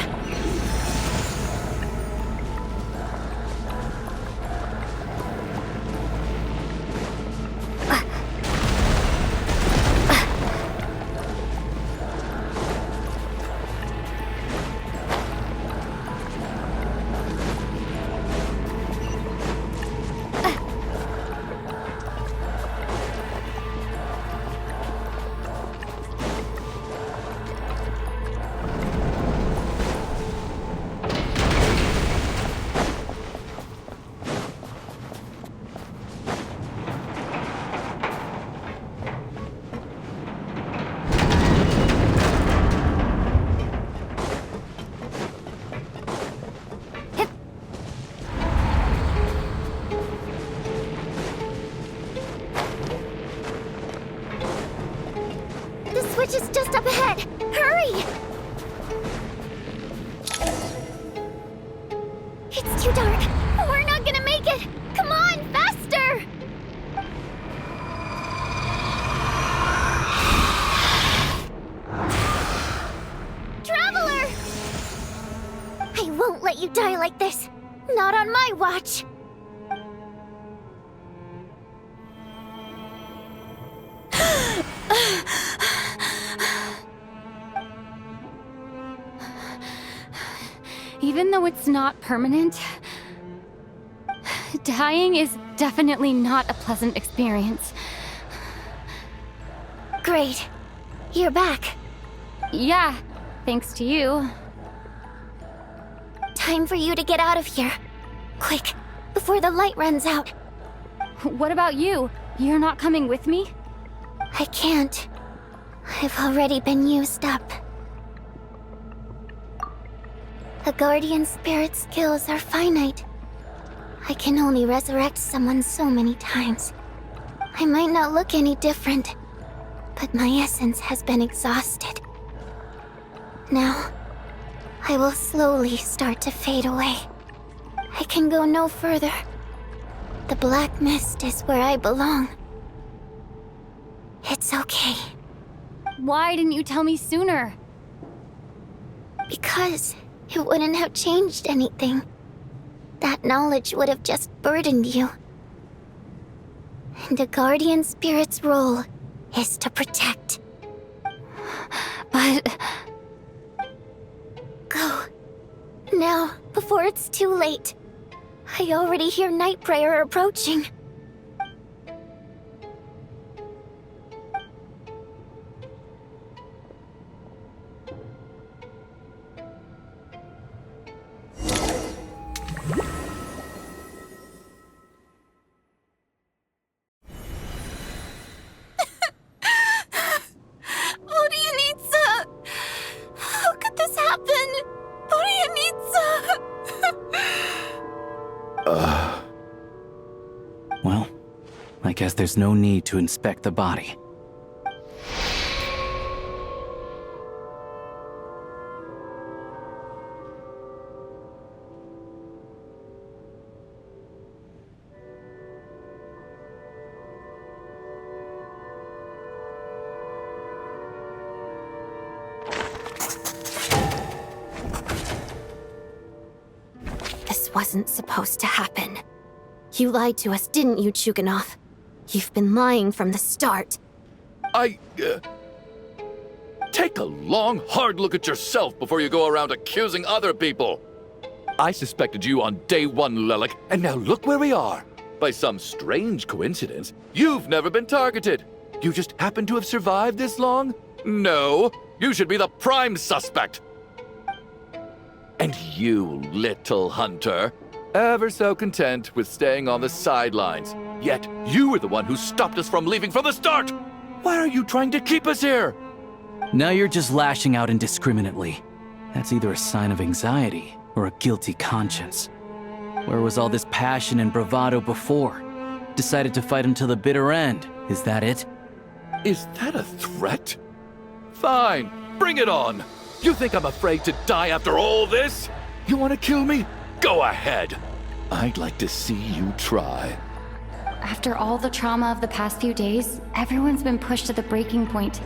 The switch is just up ahead! Hurry! It's too dark! We're not gonna make it! Come on, faster! Traveler! I won't let you die like this! Not on my watch! Even though it's not permanent, dying is definitely not a pleasant experience. Great. You're back. Yeah, thanks to you. Time for you to get out of here. Quick, before the light runs out. What about you? You're not coming with me? I can't. I've already been used up. A guardian spirit's skills are finite. I can only resurrect someone so many times. I might not look any different, but my essence has been exhausted. Now, I will slowly start to fade away. I can go no further. The black mist is where I belong. It's okay. Why didn't you tell me sooner? Because it wouldn't have changed anything. That knowledge would have just burdened you. And a guardian spirit's role is to protect. But... Go. Now, before it's too late. I already hear Night Prayer approaching. Well, I guess there's no need to inspect the body. This wasn't supposed to happen. You lied to us, didn't you, Chuganov? You've been lying from the start. Take a long, hard look at yourself before you go around accusing other people. I suspected you on day one, Lelik, and now look where we are. By some strange coincidence, you've never been targeted. You just happen to have survived this long? No, you should be the prime suspect. And you, little hunter, ever so content with staying on the sidelines. Yet you were the one who stopped us from leaving from the start! Why are you trying to keep us here? Now you're just lashing out indiscriminately. That's either a sign of anxiety or a guilty conscience. Where was all this passion and bravado before? Decided to fight until the bitter end. Is that it? Is that a threat? Fine, bring it on! You think I'm afraid to die after all this? You want to kill me? Go ahead! I'd like to see you try. After all the trauma of the past few days, everyone's been pushed to the breaking point.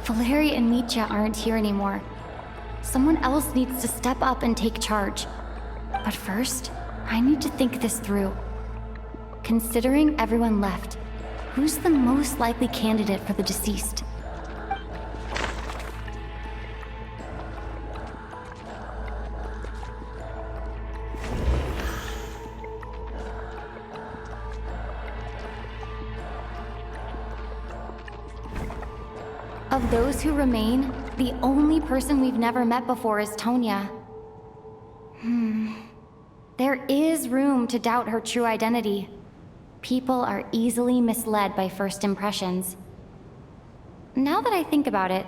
Valeri and Mitya aren't here anymore. Someone else needs to step up and take charge. But first, I need to think this through. Considering everyone left, who's the most likely candidate for the deceased? Of those who remain, the only person we've never met before is Tonya. There is room to doubt her true identity. People are easily misled by first impressions. Now that I think about it,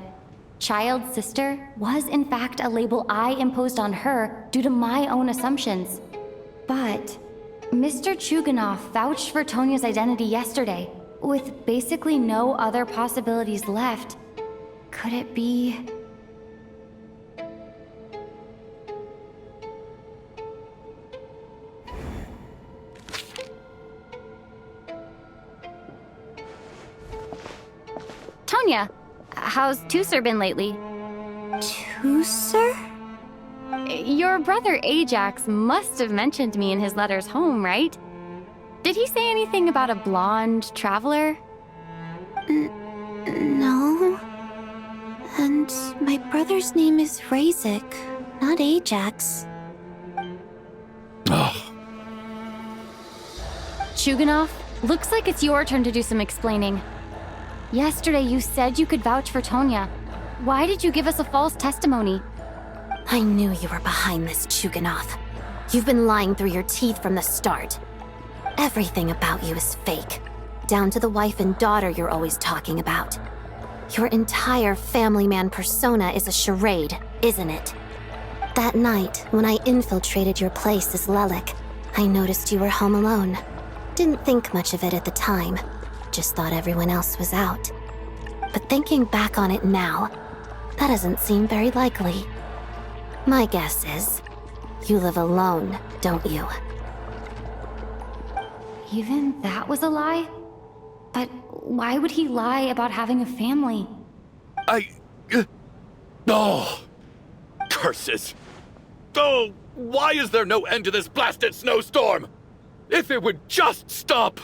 child sister was in fact a label I imposed on her due to my own assumptions. But Mr. Chuganov vouched for Tonya's identity yesterday, with basically no other possibilities left. Could it be... Tonya, how's Tusser been lately? Tusser? Your brother Ajax must have mentioned me in his letters home, right? Did he say anything about a blonde traveler? No. And my brother's name is Razik, not Ajax. Chuganov, looks like it's your turn to do some explaining. Yesterday you said you could vouch for Tonya. Why did you give us a false testimony? I knew you were behind this, Chuganov. You've been lying through your teeth from the start. Everything about you is fake, down to the wife and daughter you're always talking about. Your entire family man persona is a charade, isn't it? That night, when I infiltrated your place as Lelik, I noticed you were home alone. Didn't think much of it at the time, just thought everyone else was out. But thinking back on it now, that doesn't seem very likely. My guess is, you live alone, don't you? Even that was a lie? But why would he lie about having a family? Oh! Curses! Oh, why is there no end to this blasted snowstorm? If it would just stop!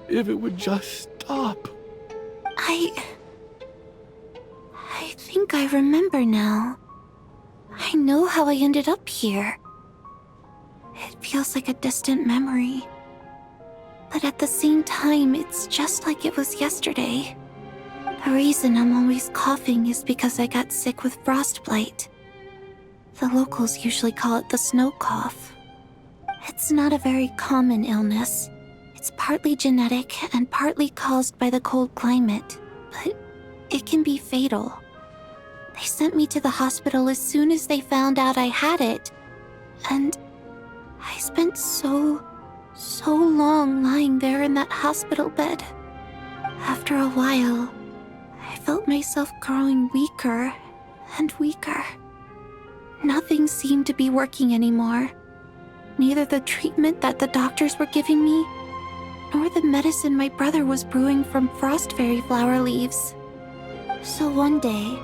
If it would just stop. I think I remember now. I know how I ended up here. It feels like a distant memory. But at the same time, it's just like it was yesterday. The reason I'm always coughing is because I got sick with frostbite. The locals usually call it the snow cough. It's not a very common illness. It's partly genetic and partly caused by the cold climate, but it can be fatal. They sent me to the hospital as soon as they found out I had it. And I spent so long lying there in that hospital bed. After a while, I felt myself growing weaker and weaker. Nothing seemed to be working anymore. Neither the treatment that the doctors were giving me, nor the medicine my brother was brewing from frost fairy flower leaves. So one day,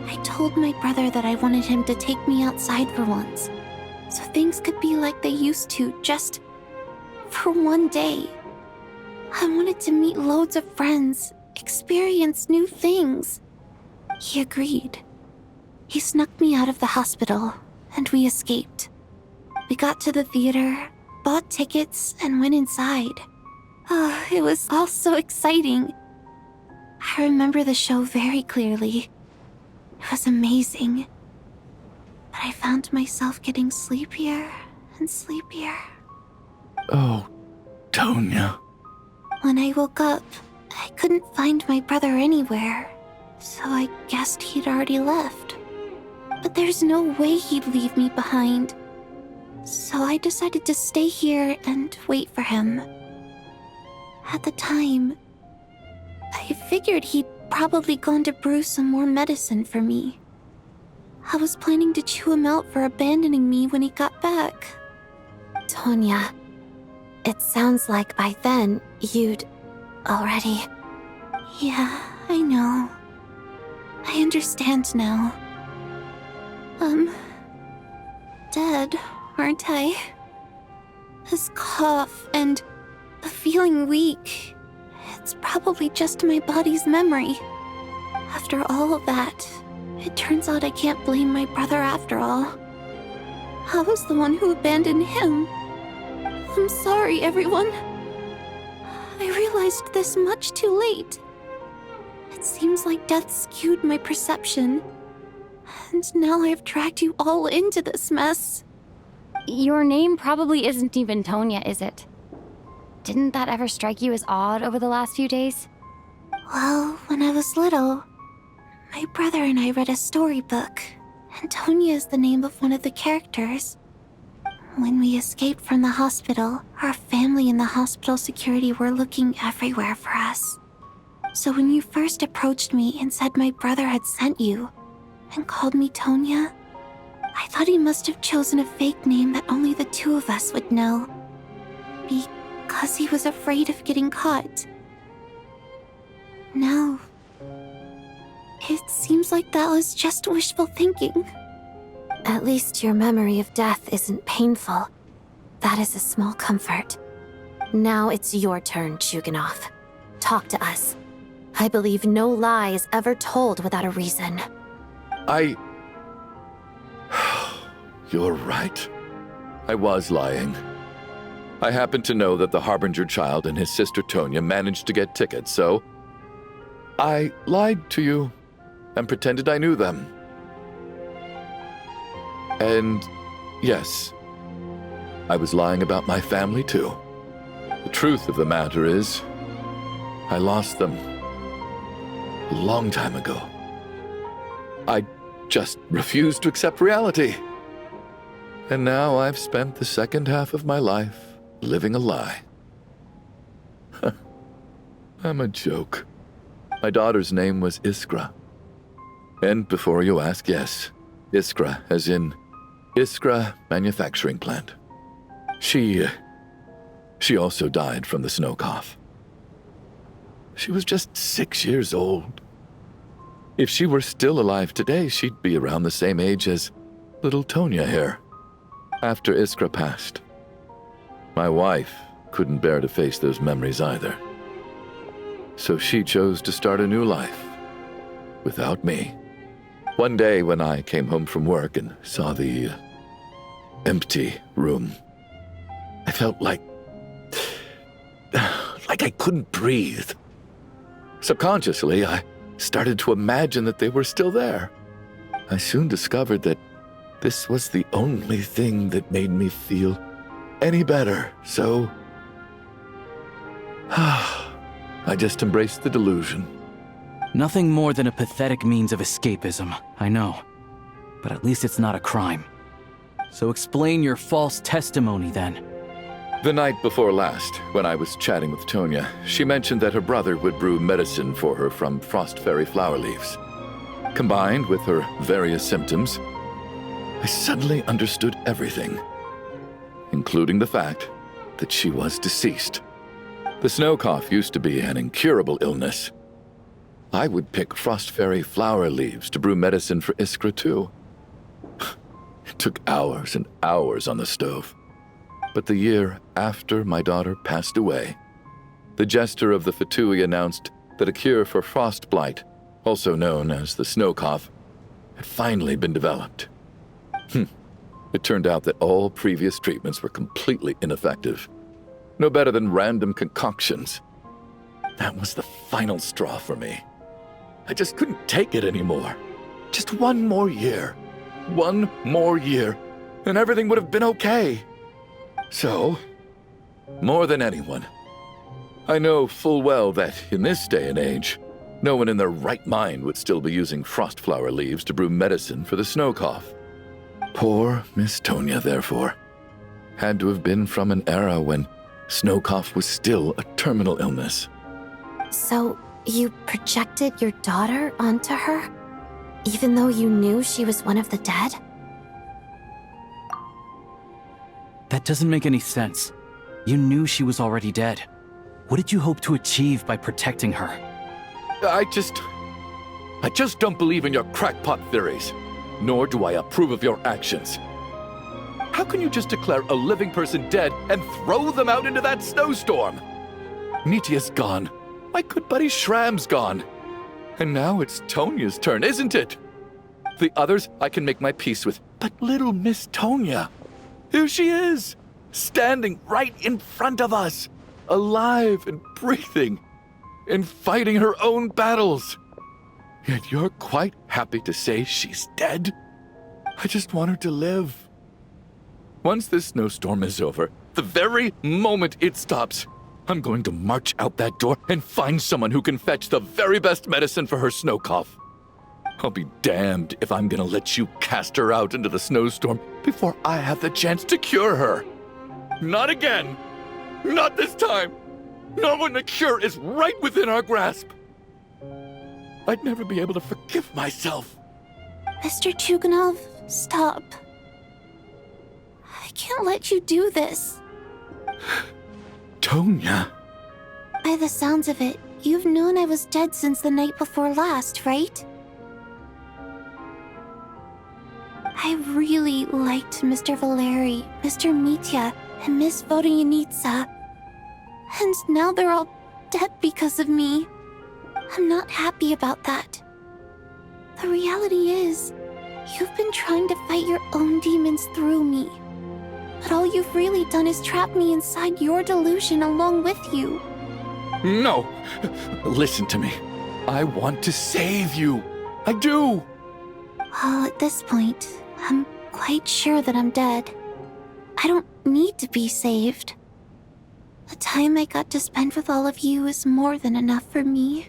I told my brother that I wanted him to take me outside for once, so things could be like they used to, just for one day. I wanted to meet loads of friends, experience new things. He agreed. He snuck me out of the hospital, and we escaped. We got to the theater, bought tickets, and went inside. Oh, it was all so exciting. I remember the show very clearly. It was amazing. But I found myself getting sleepier and sleepier. Oh, Tonya. When I woke up, I couldn't find my brother anywhere, so I guessed he'd already left. But there's no way he'd leave me behind. So I decided to stay here and wait for him. At the time, I figured he'd probably gone to brew some more medicine for me. I was planning to chew him out for abandoning me when he got back. Tonya, it sounds like by then you'd already... Yeah, I know. I understand now. Dead, aren't I? This cough and the feeling weak, it's probably just my body's memory. After all of that, it turns out I can't blame my brother after all. I was the one who abandoned him. I'm sorry, everyone. I realized this much too late. It seems like death skewed my perception. And now I've dragged you all into this mess. Your name probably isn't even Tonya, is it? Didn't that ever strike you as odd over the last few days? Well, when I was little, my brother and I read a storybook, and Tonya is the name of one of the characters. When we escaped from the hospital, our family and the hospital security were looking everywhere for us. So when you first approached me and said my brother had sent you, and called me Tonya, I thought he must have chosen a fake name that only the two of us would know. Because he was afraid of getting caught. Now, it seems like that was just wishful thinking. At least your memory of death isn't painful. That is a small comfort. Now it's your turn, Chuganov. Talk to us. I believe no lie is ever told without a reason. You're right. I was lying. I happened to know that the Harbinger child and his sister Tonya managed to get tickets, so I lied to you and pretended I knew them. And yes, I was lying about my family too. The truth of the matter is, I lost them a long time ago. I just refused to accept reality. And now I've spent the second half of my life living a lie. I'm a joke. My daughter's name was Iskra. And before you ask, yes, Iskra, as in Iskra Manufacturing Plant. She also died from the snow cough. She was just 6 years old. If she were still alive today, she'd be around the same age as little Tonya here. After Iskra passed, my wife couldn't bear to face those memories either. So she chose to start a new life without me. One day when I came home from work and saw the empty room, I felt like I couldn't breathe. Subconsciously, I started to imagine that they were still there. I soon discovered that this was the only thing that made me feel any better, so I just embraced the delusion. Nothing more than a pathetic means of escapism, I know. But at least it's not a crime. So explain your false testimony then. The night before last, when I was chatting with Tonya, she mentioned that her brother would brew medicine for her from frost fairy flower leaves. Combined with her various symptoms, I suddenly understood everything, including the fact that she was deceased. The snow cough used to be an incurable illness. I would pick frost fairy flower leaves to brew medicine for Iskra too. It took hours and hours on the stove. But the year after my daughter passed away, the jester of the Fatui announced that a cure for frost blight, also known as the snow cough, had finally been developed. It turned out that all previous treatments were completely ineffective. No better than random concoctions. That was the final straw for me. I just couldn't take it anymore. Just one more year. One more year, and everything would have been okay. So, more than anyone, I know full well that in this day and age, no one in their right mind would still be using frost flower leaves to brew medicine for the snow cough. Poor Miss Tonya, therefore, had to have been from an era when snow cough was still a terminal illness. So, you projected your daughter onto her? Even though you knew she was one of the dead? That doesn't make any sense. You knew she was already dead. What did you hope to achieve by protecting her? I I just don't believe in your crackpot theories, nor do I approve of your actions. How can you just declare a living person dead and throw them out into that snowstorm? Nitya's gone. My good buddy Shram's gone. And now it's Tonya's turn, isn't it? The others I can make my peace with, but little Miss Tonya, here she is, standing right in front of us, alive and breathing, and fighting her own battles. Yet you're quite happy to say she's dead? I just want her to live. Once this snowstorm is over, the very moment it stops, I'm going to march out that door and find someone who can fetch the very best medicine for her snow cough. I'll be damned if I'm gonna let you cast her out into the snowstorm before I have the chance to cure her. Not again! Not this time! Not when the cure is right within our grasp! I'd never be able to forgive myself. Mr. Chuganov, stop. I can't let you do this. Tonya. By the sounds of it, you've known I was dead since the night before last, right? I really liked Mr. Valeri, Mr. Mitya, and Miss Vodyanitsa. And now they're all dead because of me. I'm not happy about that. The reality is, you've been trying to fight your own demons through me. But all you've really done is trap me inside your delusion along with you. No! Listen to me. I want to save you. I do! Well, at this point, I'm quite sure that I'm dead. I don't need to be saved. The time I got to spend with all of you is more than enough for me.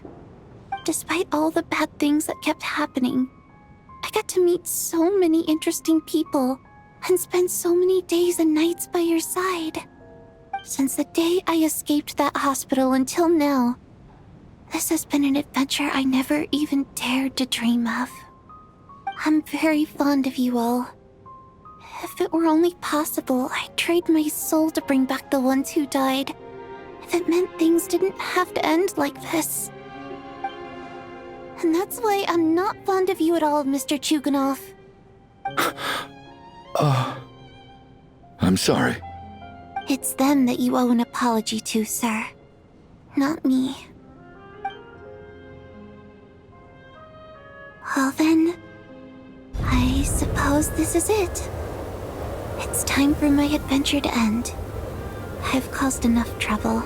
Despite all the bad things that kept happening, I got to meet so many interesting people and spend so many days and nights by your side. Since the day I escaped that hospital until now, this has been an adventure I never even dared to dream of. I'm very fond of you all. If it were only possible, I'd trade my soul to bring back the ones who died. If it meant things didn't have to end like this. And that's why I'm not fond of you at all, Mr. Chuganov. I'm sorry. It's them that you owe an apology to, sir. Not me. Well then, I suppose this is it. It's time for my adventure to end. I've caused enough trouble.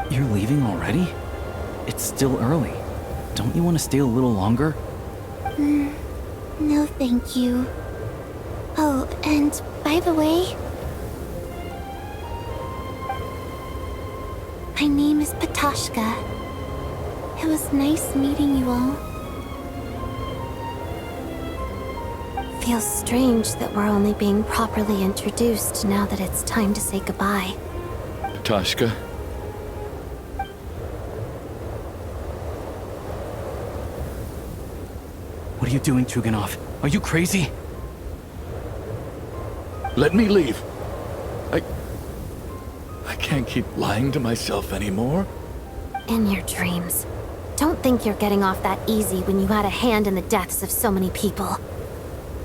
You're leaving already? It's still early. Don't you want to stay a little longer? No thank you. Oh, and by the way, my name is Patoshka. It was nice meeting you all. Feels strange that we're only being properly introduced now that it's time to say goodbye. Patoshka. What are you doing, Chuganov? Are you crazy? Let me leave. I can't keep lying to myself anymore. In your dreams. Don't think you're getting off that easy when you had a hand in the deaths of so many people.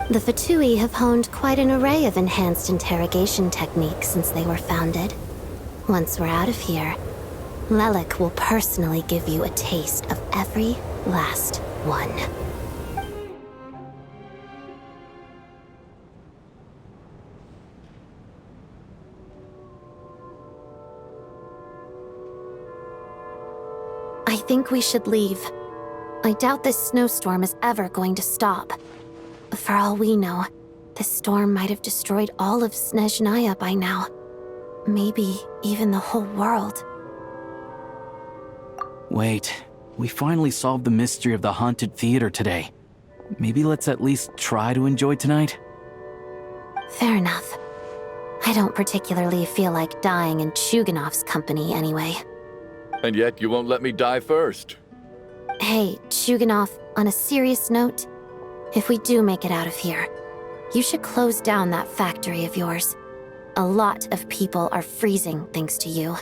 The Fatui have honed quite an array of enhanced interrogation techniques since they were founded. Once we're out of here, Lelik will personally give you a taste of every last one. I think we should leave. I doubt this snowstorm is ever going to stop. For all we know, this storm might have destroyed all of Snezhnaya by now. Maybe even the whole world. Wait, we finally solved the mystery of the haunted theater today. Maybe let's at least try to enjoy tonight? Fair enough. I don't particularly feel like dying in Chuganov's company anyway. And yet you won't let me die first. Hey, Chuganov, on a serious note, if we do make it out of here, you should close down that factory of yours. A lot of people are freezing thanks to you.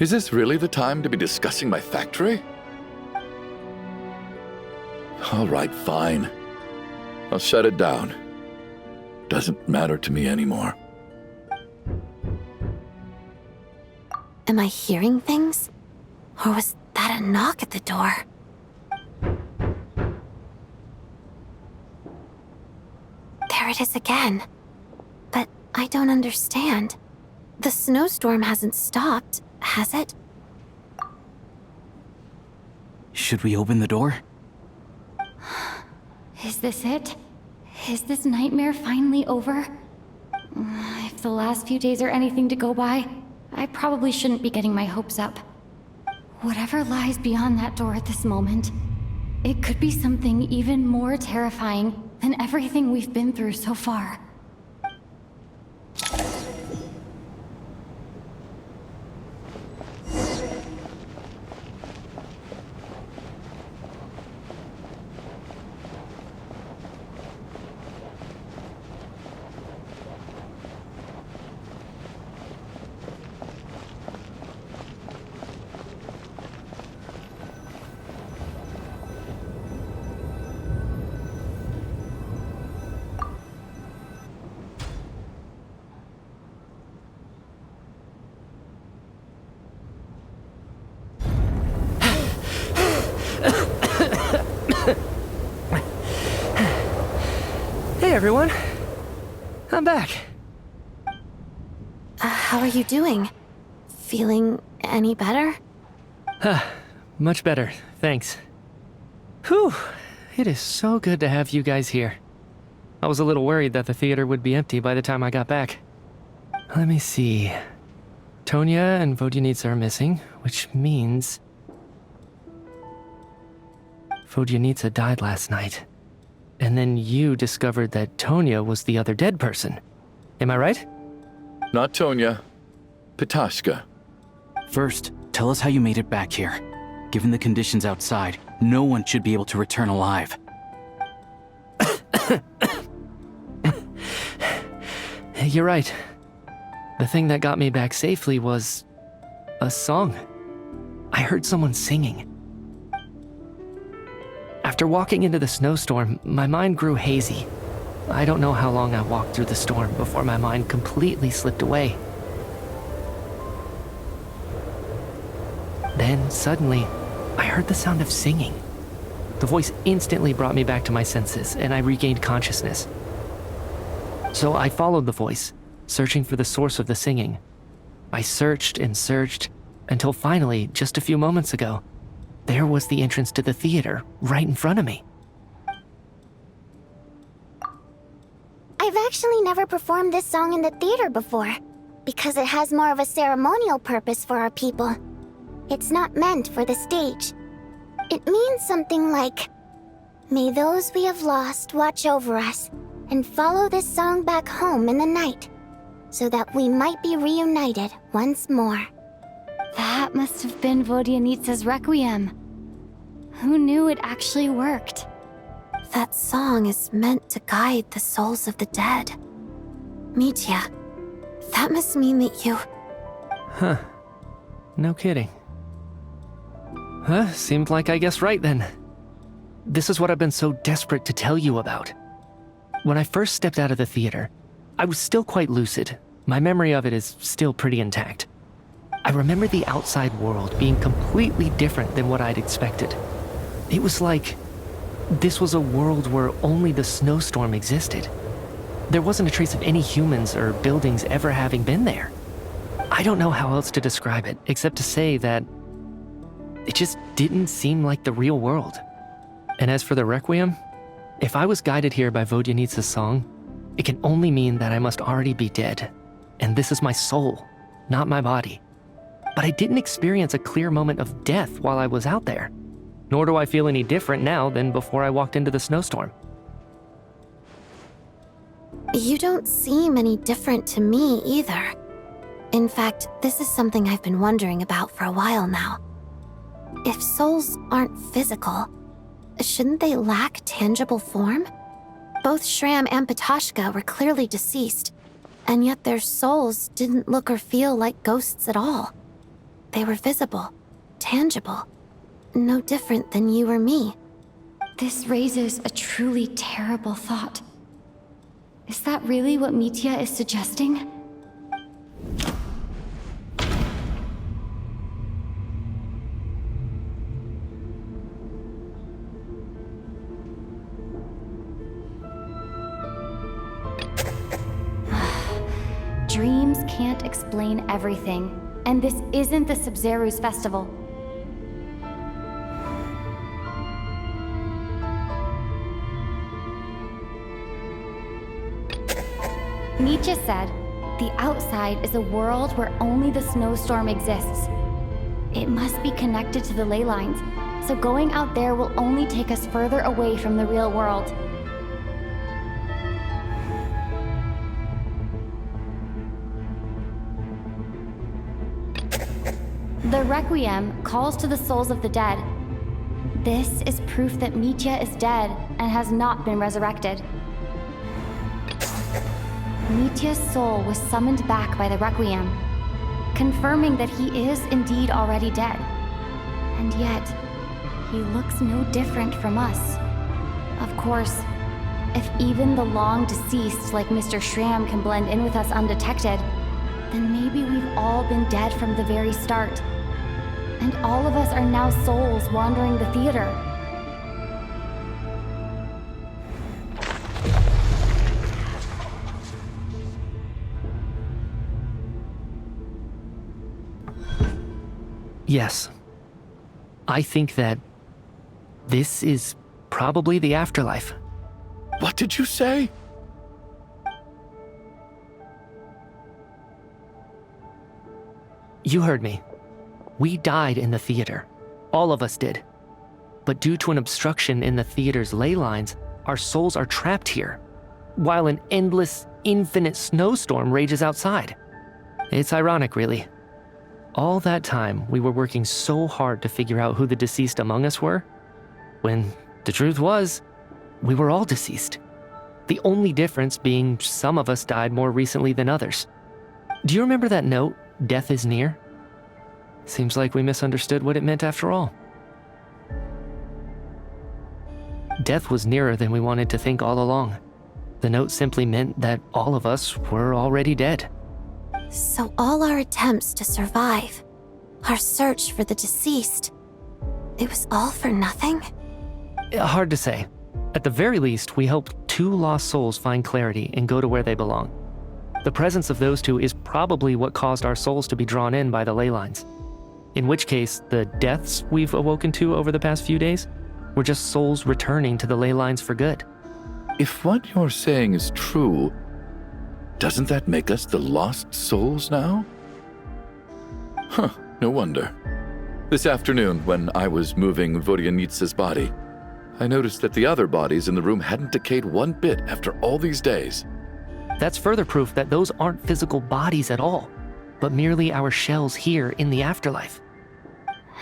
Is this really the time to be discussing my factory? All right, fine. I'll shut it down. Doesn't matter to me anymore. Am I hearing things? Or was that a knock at the door? There it is again. But I don't understand. The snowstorm hasn't stopped, has it? Should we open the door? Is this it? Is this nightmare finally over? If the last few days are anything to go by, I probably shouldn't be getting my hopes up. Whatever lies beyond that door at this moment, it could be something even more terrifying than everything we've been through so far. Hey everyone, I'm back. How are you doing? Feeling any better? Much better, thanks. Whew, it is so good to have you guys here. I was a little worried that the theater would be empty by the time I got back. Let me see. Tonya and Vodyanitsa are missing, which means... Vodyanitsa died last night. And then you discovered that Tonya was the other dead person. Am I right? Not Tonya. Pitashka. First, tell us how you made it back here. Given the conditions outside, no one should be able to return alive. You're right. The thing that got me back safely was... a song. I heard someone singing. After walking into the snowstorm, my mind grew hazy. I don't know how long I walked through the storm before my mind completely slipped away. Then, suddenly, I heard the sound of singing. The voice instantly brought me back to my senses, and I regained consciousness. So I followed the voice, searching for the source of the singing. I searched and searched, until finally, just a few moments ago, there was the entrance to the theater, right in front of me. I've actually never performed this song in the theater before, because it has more of a ceremonial purpose for our people. It's not meant for the stage. It means something like, "May those we have lost watch over us, and follow this song back home in the night, so that we might be reunited once more." That must have been Vodyanitsa's Requiem. Who knew it actually worked? That song is meant to guide the souls of the dead. Mitya, that must mean that you... Huh. No kidding. Huh, seemed like I guessed right then. This is what I've been so desperate to tell you about. When I first stepped out of the theater, I was still quite lucid. My memory of it is still pretty intact. I remember the outside world being completely different than what I'd expected. It was like this was a world where only the snowstorm existed. There wasn't a trace of any humans or buildings ever having been there. I don't know how else to describe it, except to say that it just didn't seem like the real world. And as for the Requiem, if I was guided here by Vodyanitsa's song, it can only mean that I must already be dead. And this is my soul, not my body. But I didn't experience a clear moment of death while I was out there. Nor do I feel any different now than before I walked into the snowstorm. You don't seem any different to me either. In fact, this is something I've been wondering about for a while now. If souls aren't physical, shouldn't they lack tangible form? Both Shram and Pitashka were clearly deceased, and yet their souls didn't look or feel like ghosts at all. They were visible, tangible, no different than you or me. This raises a truly terrible thought. Is that really what Mitya is suggesting? Dreams can't explain everything, and this isn't the Sub-Zeru's festival. Nietzsche said, the outside is a world where only the snowstorm exists. It must be connected to the ley lines, so going out there will only take us further away from the real world. The Requiem calls to the souls of the dead. This is proof that Mitya is dead and has not been resurrected. Mitya's soul was summoned back by the Requiem, confirming that he is indeed already dead. And yet, he looks no different from us. Of course, if even the long deceased like Mr. Schramm can blend in with us undetected, then maybe we've all been dead from the very start. And all of us are now souls wandering the theater. Yes. I think that this is probably the afterlife. What did you say? You heard me. We died in the theater. All of us did. But due to an obstruction in the theater's ley lines, our souls are trapped here, while an endless, infinite snowstorm rages outside. It's ironic, really. All that time, we were working so hard to figure out who the deceased among us were, when the truth was, we were all deceased. The only difference being some of us died more recently than others. Do you remember that note, "Death is near"? Seems like we misunderstood what it meant after all. Death was nearer than we wanted to think all along. The note simply meant that all of us were already dead. So all our attempts to survive, our search for the deceased, it was all for nothing? Hard to say. At the very least, we helped 2 lost souls find clarity and go to where they belong. The presence of those 2 is probably what caused our souls to be drawn in by the ley lines. In which case, the deaths we've awoken to over the past few days were just souls returning to the ley lines for good. If what you're saying is true, doesn't that make us the lost souls now? Huh, no wonder. This afternoon, when I was moving Vodyanitsa's body, I noticed that the other bodies in the room hadn't decayed one bit after all these days. That's further proof that those aren't physical bodies at all, but merely our shells here in the afterlife.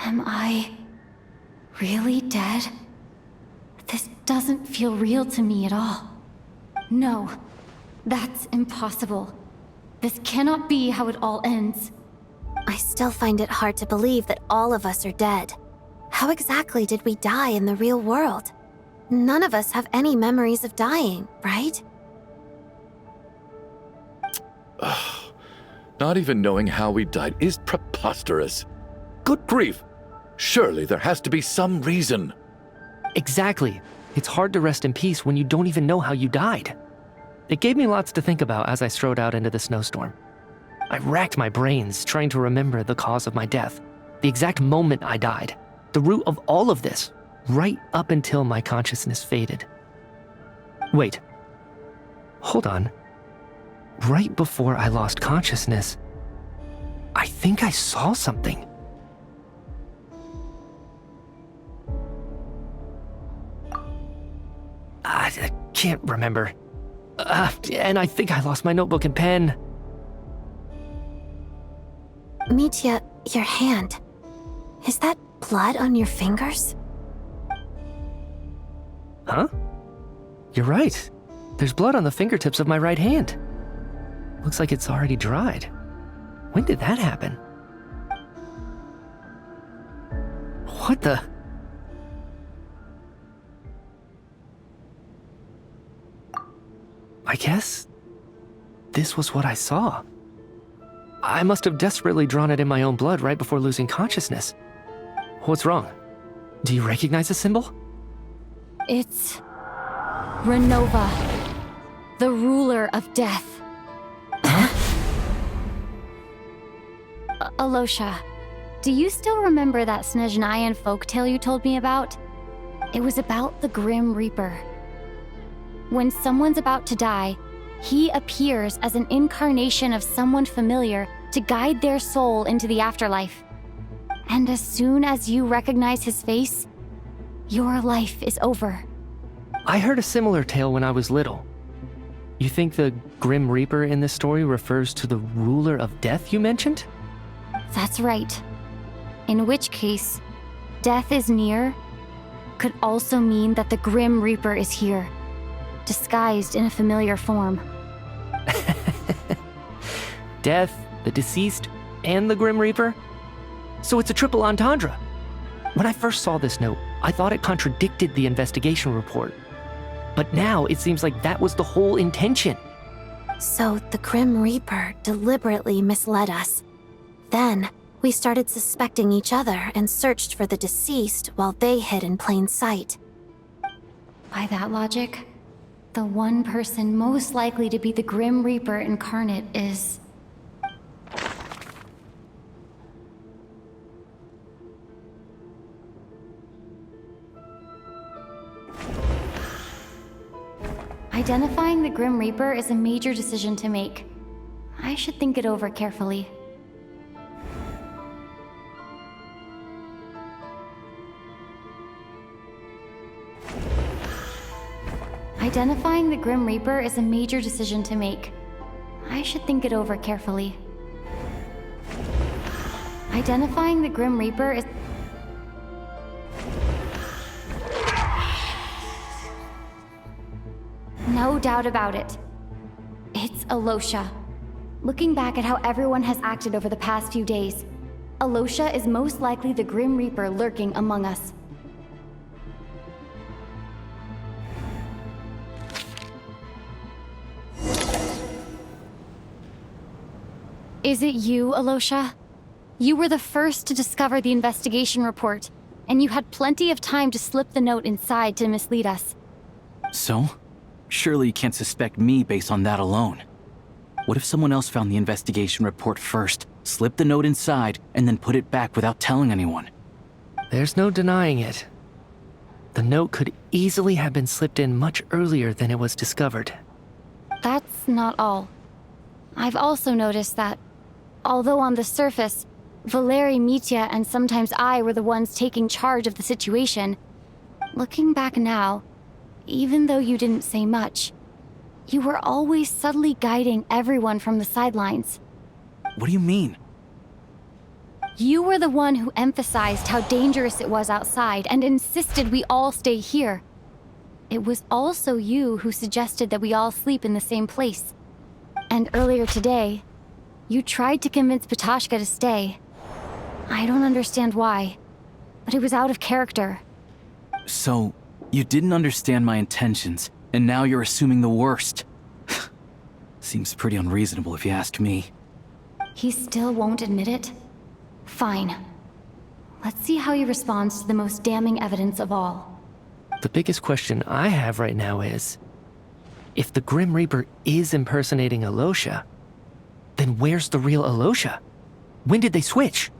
Am I really dead? This doesn't feel real to me at all. No, that's impossible. This cannot be how it all ends. I still find it hard to believe that all of us are dead. How exactly did we die in the real world? None of us have any memories of dying, right? Not even knowing how we died is preposterous. Good grief! Surely there has to be some reason. Exactly. It's hard to rest in peace when you don't even know how you died. It gave me lots to think about as I strode out into the snowstorm. I racked my brains trying to remember the cause of my death, the exact moment I died, the root of all of this, right up until my consciousness faded. Wait. Hold on. Right before I lost consciousness, I think I saw something. I can't remember. And I think I lost my notebook and pen. Mitya, your hand. Is that blood on your fingers? Huh? You're right. There's blood on the fingertips of my right hand. Looks like it's already dried. When did that happen? What the? I guess this was what I saw. I must have desperately drawn it in my own blood right before losing consciousness. What's wrong? Do you recognize the symbol? It's Renova, the ruler of death. Alosha, do you still remember that Snezhnayan folktale you told me about? It was about the Grim Reaper. When someone's about to die, he appears as an incarnation of someone familiar to guide their soul into the afterlife. And as soon as you recognize his face, your life is over. I heard a similar tale when I was little. You think the Grim Reaper in this story refers to the ruler of death you mentioned? That's right. In which case, death is near could also mean that the Grim Reaper is here, disguised in a familiar form. Death, the deceased, and the Grim Reaper? So it's a triple entendre. When I first saw this note, I thought it contradicted the investigation report. But now it seems like that was the whole intention. So the Grim Reaper deliberately misled us. Then, we started suspecting each other and searched for the deceased while they hid in plain sight. By that logic, the one person most likely to be the Grim Reaper incarnate is... Identifying the Grim Reaper is a major decision to make. I should think it over carefully. Identifying the Grim Reaper is a major decision to make. I should think it over carefully. Identifying the Grim Reaper is... No doubt about it. It's Alosha. Looking back at how everyone has acted over the past few days, Alosha is most likely the Grim Reaper lurking among us. Is it you, Alosha? You were the first to discover the investigation report, and you had plenty of time to slip the note inside to mislead us. So? Surely you can't suspect me based on that alone. What if someone else found the investigation report first, slipped the note inside, and then put it back without telling anyone? There's no denying it. The note could easily have been slipped in much earlier than it was discovered. That's not all. I've also noticed that, although on the surface, Valeri, Mitya, and sometimes I were the ones taking charge of the situation, looking back now, even though you didn't say much, you were always subtly guiding everyone from the sidelines. What do you mean? You were the one who emphasized how dangerous it was outside and insisted we all stay here. It was also you who suggested that we all sleep in the same place. And earlier today, you tried to convince Patashka to stay. I don't understand why, but it was out of character. So, you didn't understand my intentions, and now you're assuming the worst. Seems pretty unreasonable if you ask me. He still won't admit it? Fine. Let's see how he responds to the most damning evidence of all. The biggest question I have right now is, if the Grim Reaper is impersonating Alosha, then where's the real Alosha? When did they switch?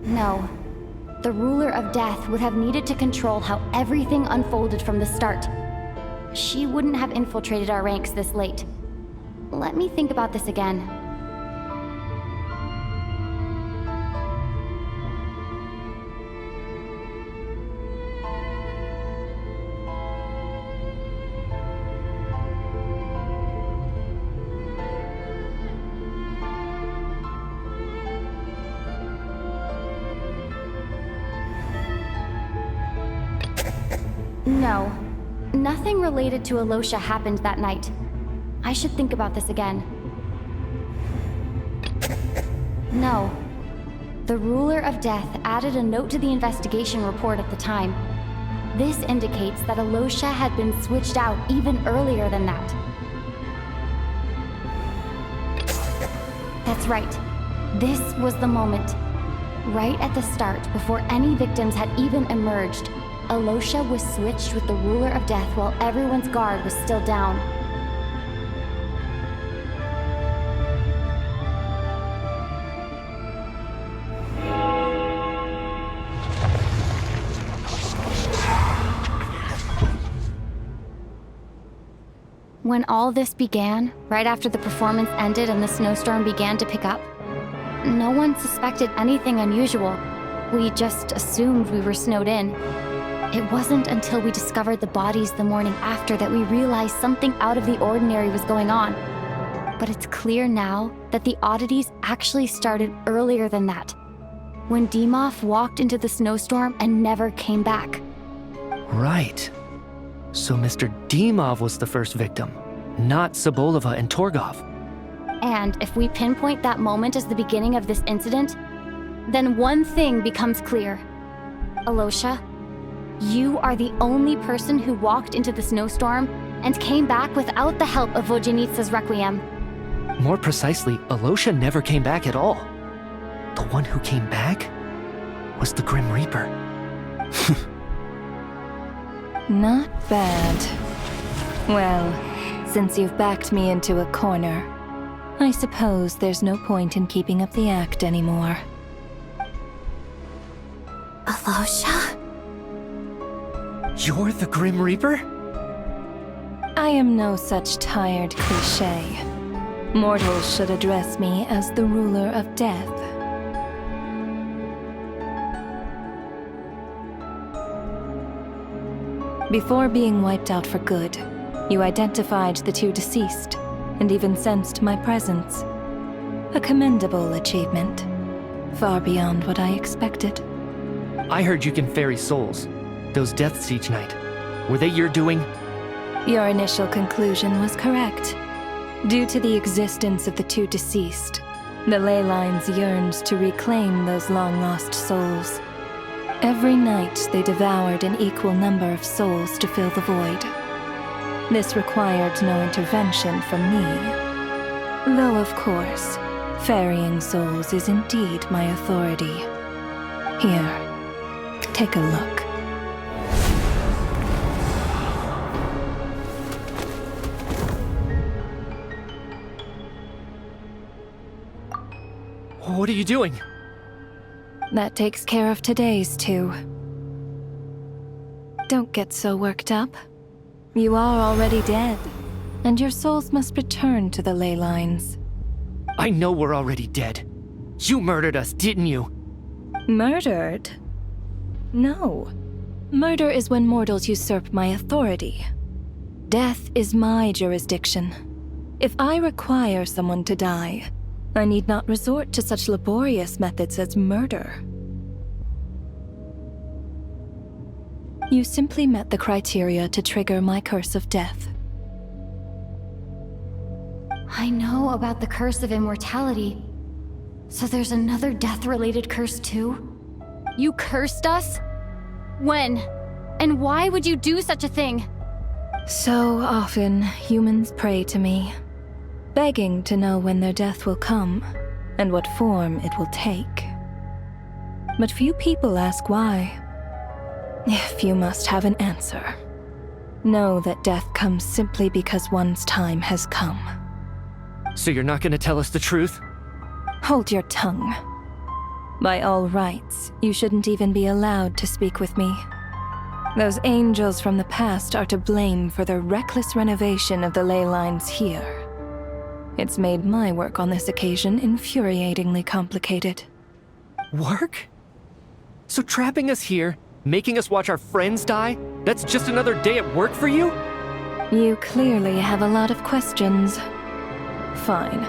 No. The ruler of death would have needed to control how everything unfolded from the start. She wouldn't have infiltrated our ranks this late. Let me think about this again. No. Nothing related to Alosha happened that night. I should think about this again. No. the ruler of death added a note to the investigation report at the time. This indicates that Alosha had been switched out even earlier than that. That's right. This was the moment. Right at the start, before any victims had even emerged, Alosha was switched with the ruler of death while everyone's guard was still down. When all this began, right after the performance ended and the snowstorm began to pick up, no one suspected anything unusual. We just assumed we were snowed in. It wasn't until we discovered the bodies the morning after that we realized something out of the ordinary was going on. But it's clear now that the oddities actually started earlier than that, when Dimov walked into the snowstorm and never came back. Right. So Mr. Dimov was the first victim, not Sobolova and Torgov. And if we pinpoint that moment as the beginning of this incident, then one thing becomes clear. Alosha, you are the only person who walked into the snowstorm and came back without the help of Vojanitsa's Requiem. More precisely, Alosha never came back at all. The one who came back was the Grim Reaper. Not bad. Well, since you've backed me into a corner, I suppose there's no point in keeping up the act anymore. Alosha? You're the Grim Reaper? I am no such tired cliché. Mortals should address me as the ruler of death. Before being wiped out for good, you identified the two deceased, and even sensed my presence. A commendable achievement. Far beyond what I expected. I heard you can ferry souls. Those deaths each night. Were they your doing? Your initial conclusion was correct. Due to the existence of the two deceased, the ley lines yearned to reclaim those long-lost souls. Every night they devoured an equal number of souls to fill the void. This required no intervention from me. Though, of course, ferrying souls is indeed my authority. Here, take a look. What are you doing? That takes care of today's too. Don't get so worked up. You are already dead, and your souls must return to the ley lines. I know we're already dead. You murdered us, didn't you? Murdered? No. Murder is when mortals usurp my authority. Death is my jurisdiction. If I require someone to die, I need not resort to such laborious methods as murder. You simply met the criteria to trigger my curse of death. I know about the curse of immortality. So there's another death-related curse too? You cursed us? When? And why would you do such a thing? So often, humans pray to me, begging to know when their death will come, and what form it will take. But few people ask why. If you must have an answer, know that death comes simply because one's time has come. So you're not gonna tell us the truth? Hold your tongue. By all rights, you shouldn't even be allowed to speak with me. Those angels from the past are to blame for the reckless renovation of the ley lines here. It's made my work on this occasion infuriatingly complicated. Work? So trapping us here, making us watch our friends die, that's just another day at work for you? You clearly have a lot of questions. Fine.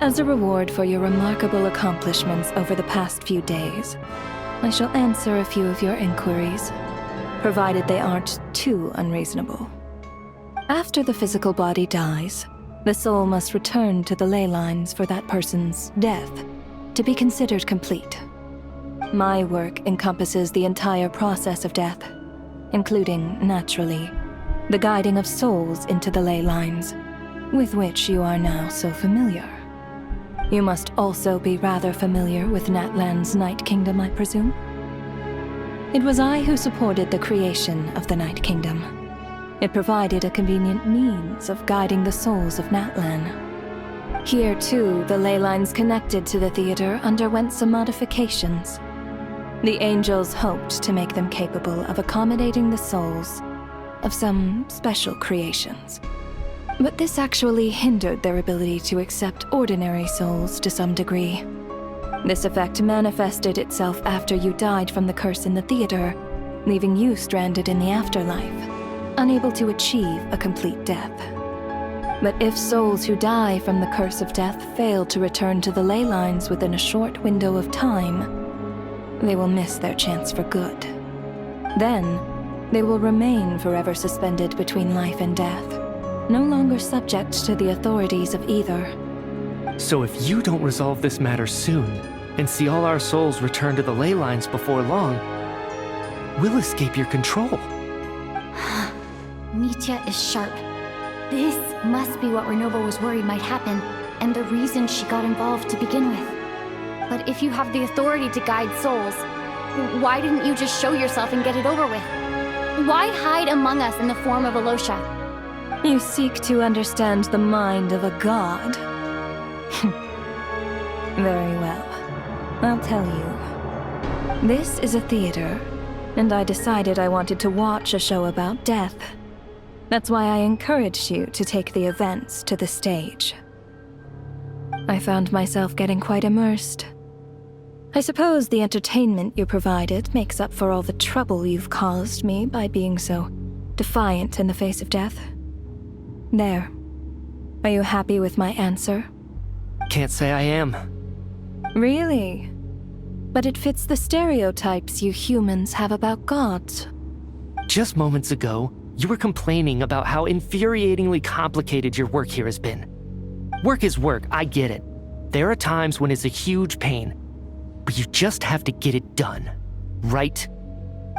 As a reward for your remarkable accomplishments over the past few days, I shall answer a few of your inquiries, provided they aren't too unreasonable. After the physical body dies, the soul must return to the ley lines for that person's death, to be considered complete. My work encompasses the entire process of death, including, naturally, the guiding of souls into the ley lines, with which you are now so familiar. You must also be rather familiar with Natlan's Night Kingdom, I presume? It was I who supported the creation of the Night Kingdom. It provided a convenient means of guiding the souls of Natlan. Here, too, the ley lines connected to the theater underwent some modifications. The angels hoped to make them capable of accommodating the souls of some special creations. But this actually hindered their ability to accept ordinary souls to some degree. This effect manifested itself after you died from the curse in the theater, leaving you stranded in the afterlife, unable to achieve a complete death. But if souls who die from the curse of death fail to return to the ley lines within a short window of time, they will miss their chance for good. Then, they will remain forever suspended between life and death, no longer subject to the authorities of either. So if you don't resolve this matter soon, and see all our souls return to the ley lines before long, we'll escape your control. Nitya is sharp. This must be what Renova was worried might happen, and the reason she got involved to begin with. But if you have the authority to guide souls, why didn't you just show yourself and get it over with? Why hide among us in the form of Alosha? You seek to understand the mind of a god. Very well. I'll tell you. This is a theater, and I decided I wanted to watch a show about death. That's why I encouraged you to take the events to the stage. I found myself getting quite immersed. I suppose the entertainment you provided makes up for all the trouble you've caused me by being so defiant in the face of death. There. Are you happy with my answer? Can't say I am. Really? But it fits the stereotypes you humans have about gods. Just moments ago, you were complaining about how infuriatingly complicated your work here has been. Work is work, I get it. There are times when it's a huge pain, but you just have to get it done, right?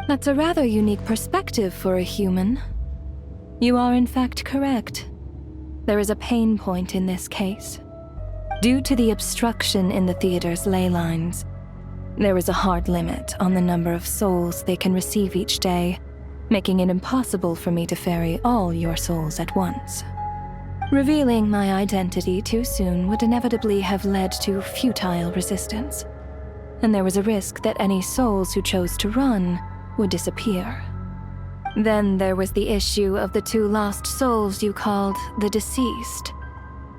That's a rather unique perspective for a human. You are in fact correct. There is a pain point in this case. Due to the obstruction in the theater's ley lines, there is a hard limit on the number of souls they can receive each day, making it impossible for me to ferry all your souls at once. Revealing my identity too soon would inevitably have led to futile resistance, and there was a risk that any souls who chose to run would disappear. Then there was the issue of the 2 lost souls you called the deceased.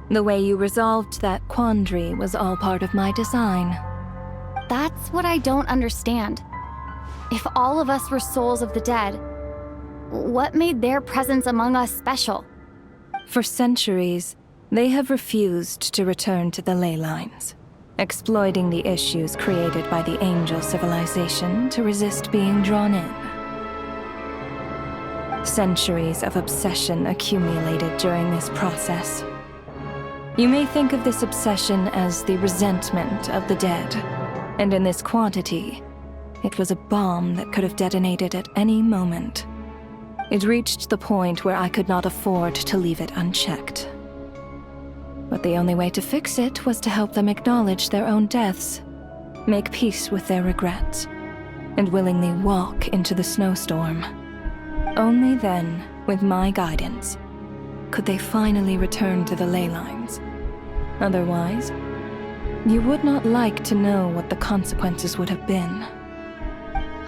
The way you resolved that quandary was all part of my design. That's what I don't understand. If all of us were souls of the dead, what made their presence among us special? For centuries, they have refused to return to the ley lines, exploiting the issues created by the angel civilization to resist being drawn in. Centuries of obsession accumulated during this process. You may think of this obsession as the resentment of the dead, and in this quantity, it was a bomb that could have detonated at any moment. It reached the point where I could not afford to leave it unchecked. But the only way to fix it was to help them acknowledge their own deaths, make peace with their regrets, and willingly walk into the snowstorm. Only then, with my guidance, could they finally return to the ley lines. Otherwise, you would not like to know what the consequences would have been.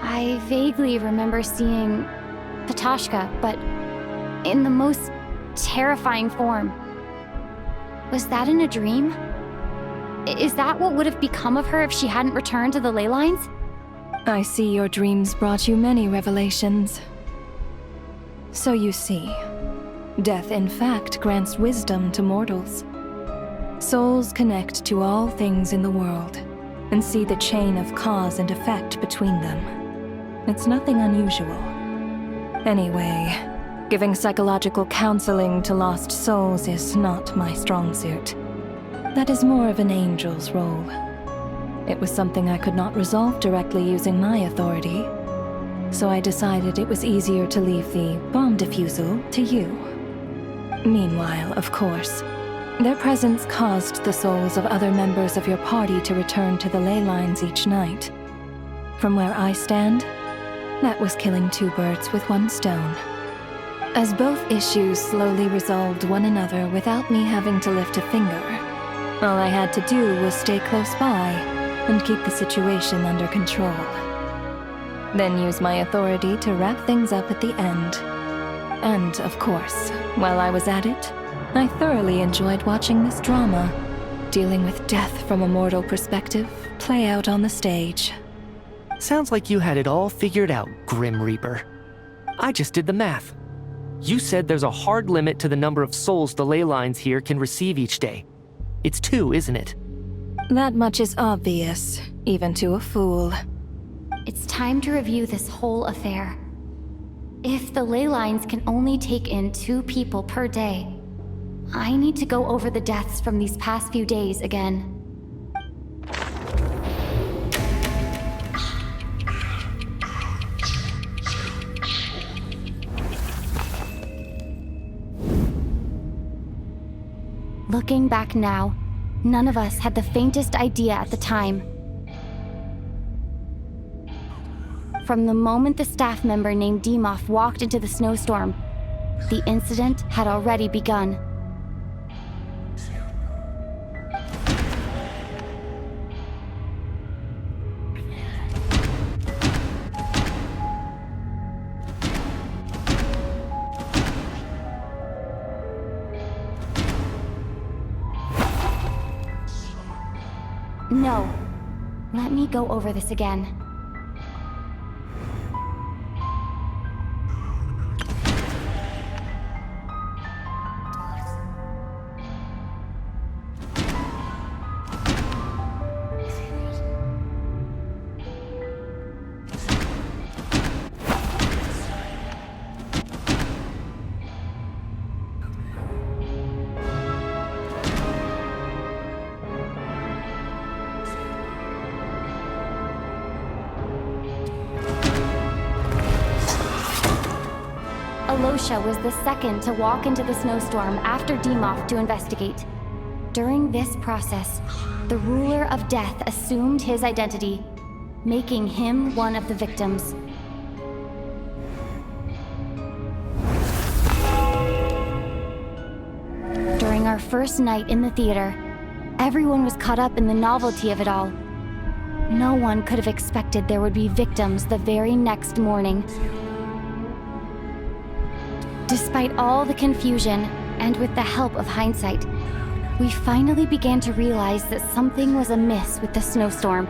I vaguely remember seeing Patashka, but in the most terrifying form. Was that in a dream? Is that what would have become of her if she hadn't returned to the ley lines? I see your dreams brought you many revelations. So you see, death in fact grants wisdom to mortals. Souls connect to all things in the world and see the chain of cause and effect between them. It's nothing unusual. Anyway, giving psychological counseling to lost souls is not my strong suit. That is more of an angel's role. It was something I could not resolve directly using my authority, so I decided it was easier to leave the bomb defusal to you. Meanwhile, of course, their presence caused the souls of other members of your party to return to the ley lines each night. From where I stand, that was killing two birds with one stone. As both issues slowly resolved one another without me having to lift a finger, all I had to do was stay close by and keep the situation under control. Then use my authority to wrap things up at the end. And, of course, while I was at it, I thoroughly enjoyed watching this drama, dealing with death from a mortal perspective, play out on the stage. Sounds like you had it all figured out, Grim Reaper. I just did the math. You said there's a hard limit to the number of souls the ley lines here can receive each day. It's 2, isn't it? That much is obvious, even to a fool. It's time to review this whole affair. If the ley lines can only take in 2 people per day, I need to go over the deaths from these past few days again. Looking back now, none of us had the faintest idea at the time. From the moment the staff member named Demoff walked into the snowstorm, the incident had already begun. No. Let me go over this again. Alosha was the second to walk into the snowstorm after Demoff to investigate. During this process, the ruler of death assumed his identity, making him one of the victims. During our first night in the theater, everyone was caught up in the novelty of it all. No one could have expected there would be victims the very next morning. Despite all the confusion, and with the help of hindsight, we finally began to realize that something was amiss with the snowstorm.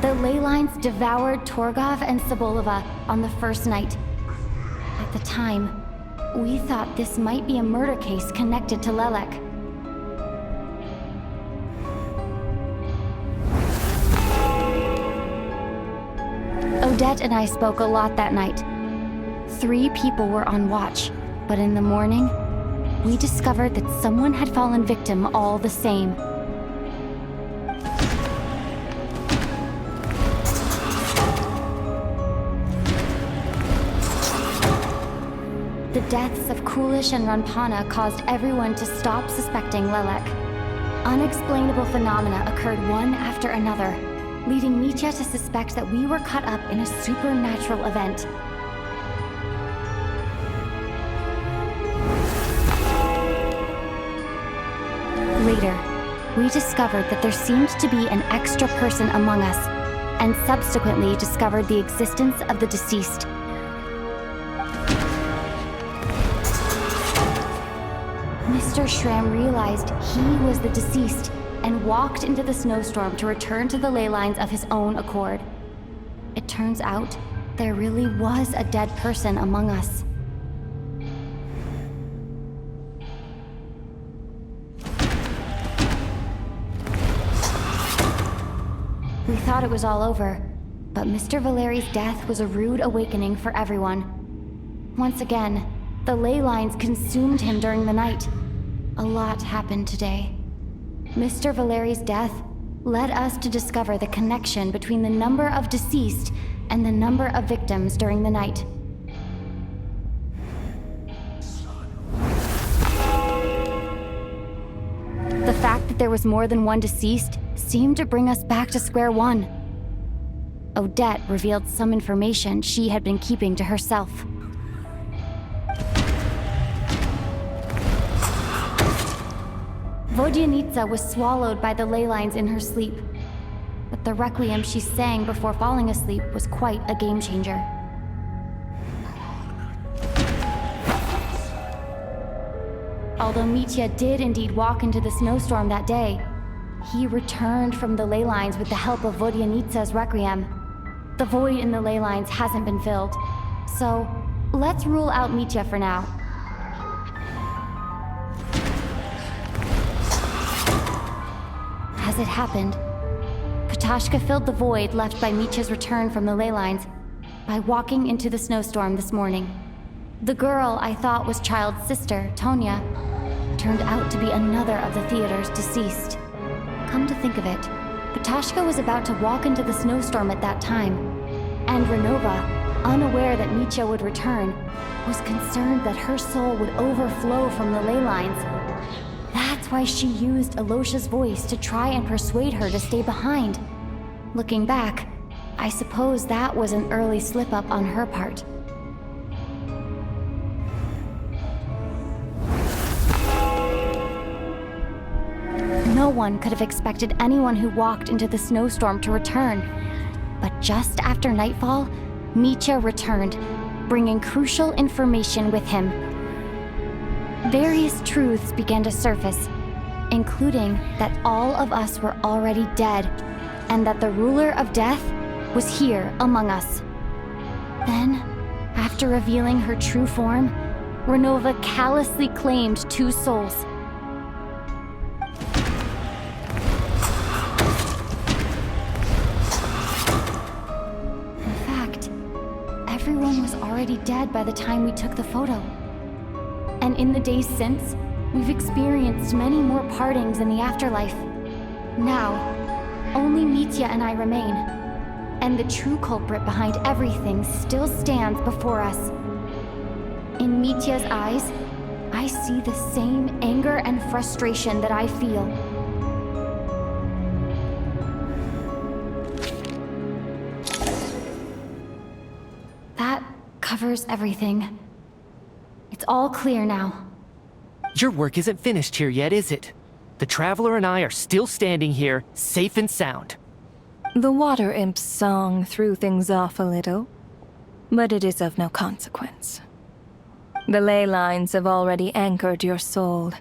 The ley lines devoured Torgov and Sobolova on the first night. At the time, we thought this might be a murder case connected to Lelek. Odette and I spoke a lot that night. 3 people were on watch, but in the morning, we discovered that someone had fallen victim all the same. The deaths of Kulish and Ranpana caused everyone to stop suspecting Lelek. Unexplainable phenomena occurred one after another, leading Mitya to suspect that we were caught up in a supernatural event. Later, we discovered that there seemed to be an extra person among us, and subsequently discovered the existence of the deceased. Mr. Schramm realized he was the deceased and walked into the snowstorm to return to the ley lines of his own accord. It turns out there really was a dead person among us. We thought it was all over, but Mr. Valeri's death was a rude awakening for everyone. Once again, the ley lines consumed him during the night. A lot happened today. Mr. Valeri's death led us to discover the connection between the number of deceased and the number of victims during the night. The fact that there was more than one deceased seemed to bring us back to square one. Odette revealed some information she had been keeping to herself. Vodyanitsa was swallowed by the ley lines in her sleep, but the requiem she sang before falling asleep was quite a game changer. Although Mitya did indeed walk into the snowstorm that day, he returned from the ley lines with the help of Vodyanitsa's requiem. The void in the ley lines hasn't been filled, so let's rule out Mitya for now. As it happened, Katashka filled the void left by Mitya's return from the ley lines by walking into the snowstorm this morning. The girl I thought was Child's sister, Tonya, turned out to be another of the theater's deceased. Come to think of it, Katashka was about to walk into the snowstorm at that time, and Renova, unaware that Mitya would return, was concerned that her soul would overflow from the ley lines. That's why she used Alosha's voice to try and persuade her to stay behind. Looking back, I suppose that was an early slip-up on her part. No one could have expected anyone who walked into the snowstorm to return. But just after nightfall, Mitya returned, bringing crucial information with him. Various truths began to surface, including that all of us were already dead, and that the ruler of death was here among us. Then, after revealing her true form, Renova callously claimed 2 souls. Everyone was already dead by the time we took the photo. And in the days since, we've experienced many more partings in the afterlife. Now, only Mitya and I remain. And the true culprit behind everything still stands before us. In Mitya's eyes, I see the same anger and frustration that I feel. That covers everything. It's all clear now. Your work isn't finished here yet, is it? The Traveler and I are still standing here, safe and sound. The Water Imp's song threw things off a little, but it is of no consequence. The ley lines have already anchored your soul,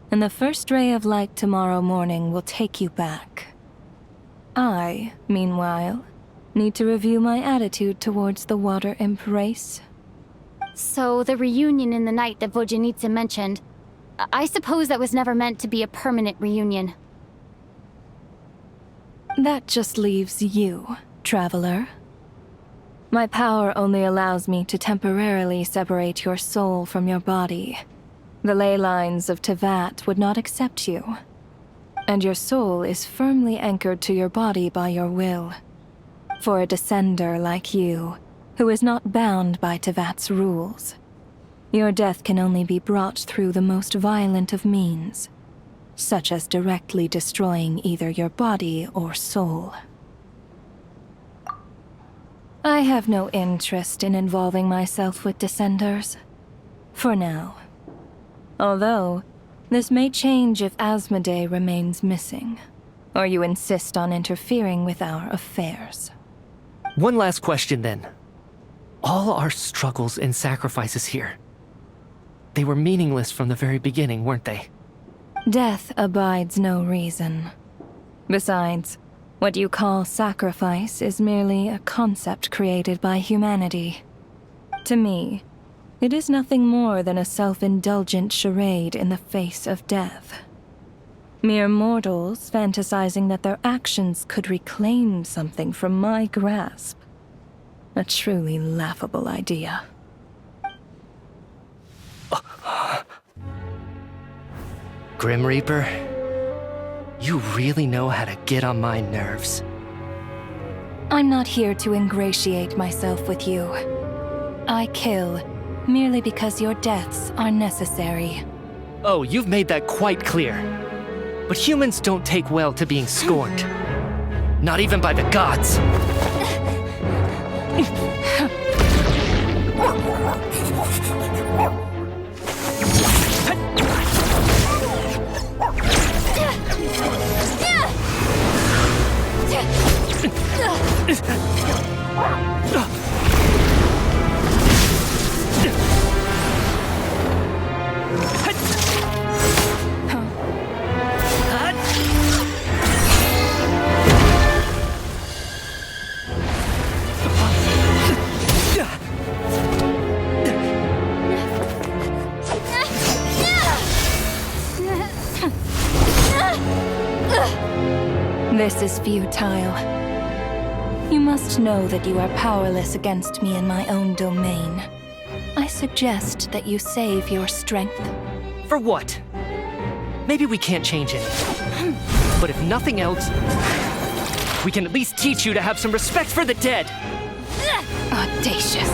and the first ray of light tomorrow morning will take you back. I, meanwhile, need to review my attitude towards the Water Imp race. So the reunion in the night that Vodyanitsa mentioned, I suppose that was never meant to be a permanent reunion. That just leaves you, Traveler. My power only allows me to temporarily separate your soul from your body. The ley lines of Tevat would not accept you, and your soul is firmly anchored to your body by your will. For a descender like you, who is not bound by Tevat's rules, your death can only be brought through the most violent of means, such as directly destroying either your body or soul. I have no interest in involving myself with Descenders, for now. Although, this may change if Asmodee remains missing, or you insist on interfering with our affairs. One last question then. All our struggles and sacrifices here, they were meaningless from the very beginning, weren't they? Death abides no reason. Besides, what you call sacrifice is merely a concept created by humanity. To me, it is nothing more than a self-indulgent charade in the face of death. Mere mortals fantasizing that their actions could reclaim something from my grasp. A truly laughable idea. Grim Reaper, you really know how to get on my nerves. I'm not here to ingratiate myself with you. I kill merely because your deaths are necessary. Oh, you've made that quite clear. But humans don't take well to being scorned. Not even by the gods. This is futile. You must know that you are powerless against me in my own domain. I suggest that you save your strength. For what? Maybe we can't change it. But if nothing else, we can at least teach you to have some respect for the dead. Audacious.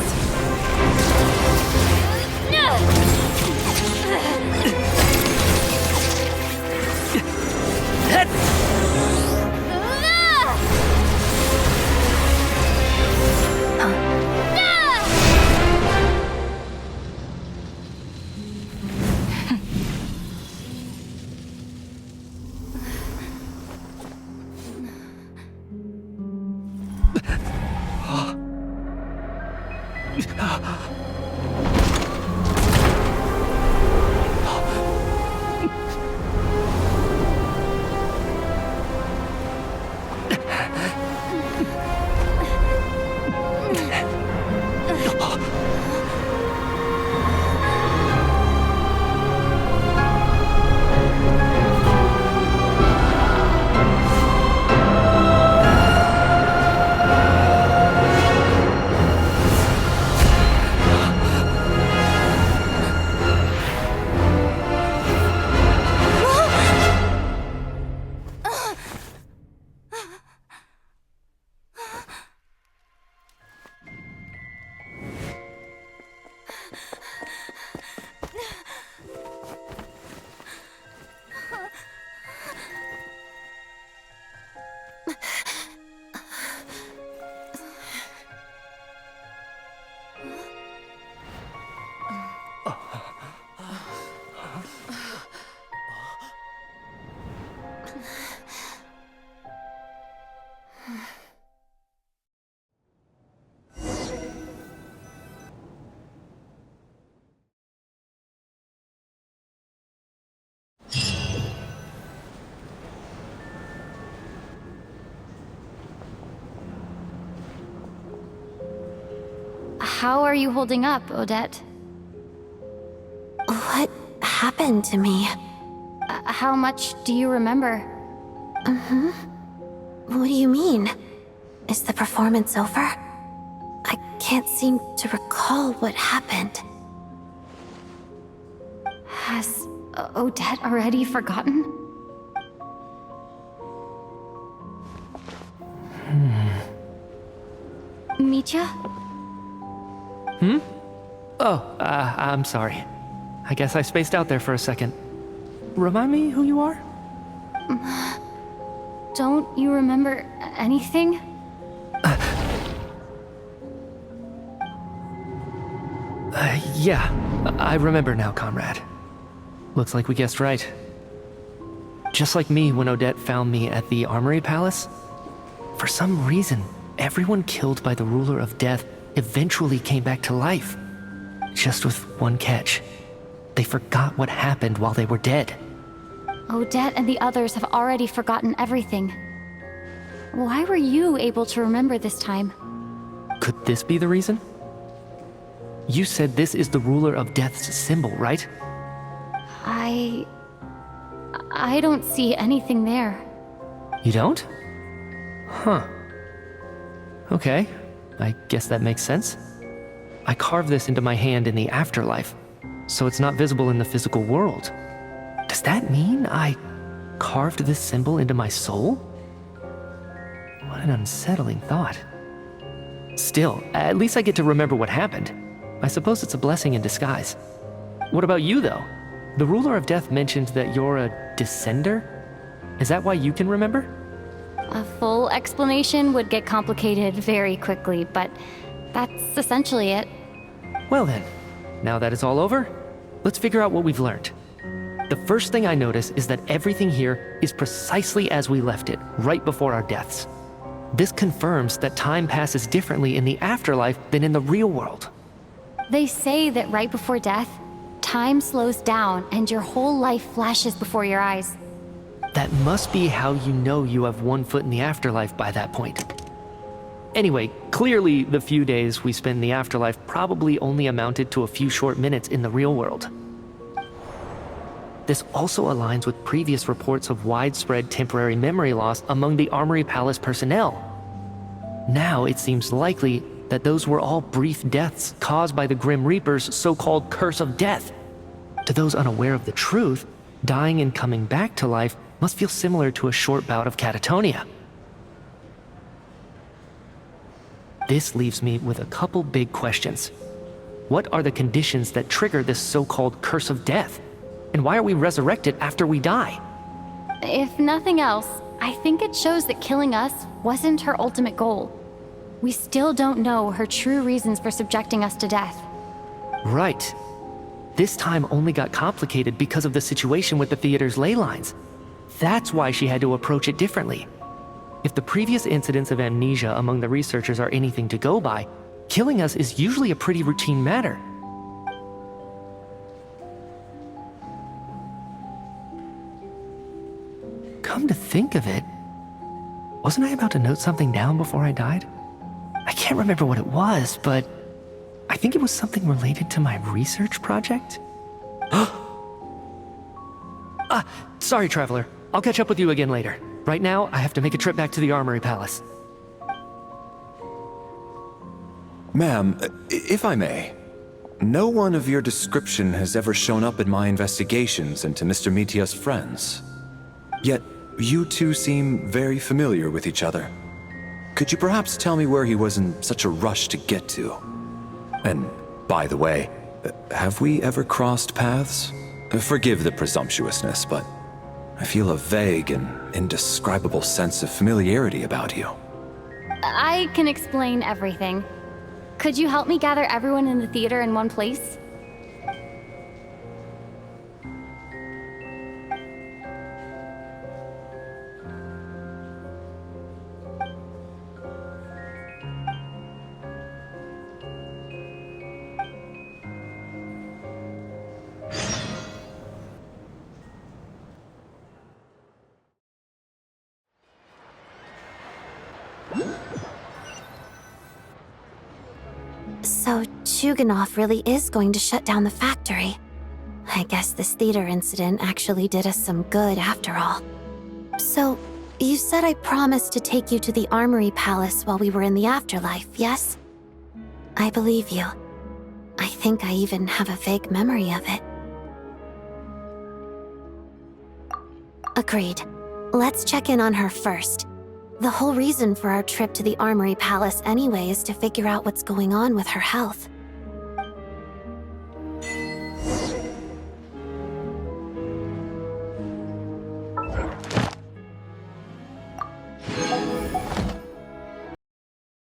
How are you holding up, Odette? What happened to me? How much do you remember? What do you mean? Is the performance over? I can't seem to recall what happened. Has Odette already forgotten? Mitya? Oh, I'm sorry. I guess I spaced out there for a second. Remind me who you are? Don't you remember anything? Yeah, I remember now, comrade. Looks like we guessed right. Just like me when Odette found me at the Armory Palace, for some reason, everyone killed by the Ruler of Death eventually came back to life. Just with one catch. They forgot what happened while they were dead. Odette and the others have already forgotten everything. Why were you able to remember this time? Could this be the reason? You said this is the Ruler of Death's symbol, right? I don't see anything there. You don't? Huh. Okay, I guess that makes sense. I carved this into my hand in the afterlife. so it's not visible in the physical world. Does that mean I carved this symbol into my soul? What an unsettling thought. Still, at least I get to remember what happened. I suppose it's a blessing in disguise. What about you, though? The ruler of death mentioned that you're a descender? Is that why you can remember? A full explanation would get complicated very quickly, but that's essentially it. Well then, now that it's all over, let's figure out what we've learned. The first thing I notice is that everything here is precisely as we left it, right before our deaths. This confirms that time passes differently in the afterlife than in the real world. They say that right before death, time slows down and your whole life flashes before your eyes. That must be how you know you have one foot in the afterlife by that point. Anyway, clearly the few days we spend in the afterlife probably only amounted to a few short minutes in the real world. This also aligns with previous reports of widespread temporary memory loss among the Armory Palace personnel. Now it seems likely that those were all brief deaths caused by the Grim Reaper's so-called curse of death. To those unaware of the truth, dying and coming back to life must feel similar to a short bout of catatonia. This leaves me with a couple big questions. What are the conditions that trigger this so-called curse of death? And why are we resurrected after we die? If nothing else, I think it shows that killing us wasn't her ultimate goal. We still don't know her true reasons for subjecting us to death. Right. This time only got complicated because of the situation with the theater's ley lines. That's why she had to approach it differently. If the previous incidents of amnesia among the researchers are anything to go by, killing us is usually a pretty routine matter. Come to think of it, wasn't I about to note something down before I died? I can't remember what it was, but I think it was something related to my research project. Sorry, Traveler. I'll catch up with you again later. Right now, I have to make a trip back to the Armory Palace. Ma'am, if I may, no one of your description has ever shown up in my investigations into Mr. Mitia's friends. Yet, you two seem very familiar with each other. Could you perhaps tell me where he was in such a rush to get to? And, by the way, have we ever crossed paths? Forgive the presumptuousness, but I feel a vague and indescribable sense of familiarity about you. I can explain everything. Could you help me gather everyone in the theater in one place? So, Chuganov really is going to shut down the factory. I guess this theater incident actually did us some good after all. So, you said I promised to take you to the Armory Palace while we were in the afterlife, yes? I believe you. I think I even have a vague memory of it. Agreed. Let's check in on her first. The whole reason for our trip to the Armory Palace anyway is to figure out what's going on with her health.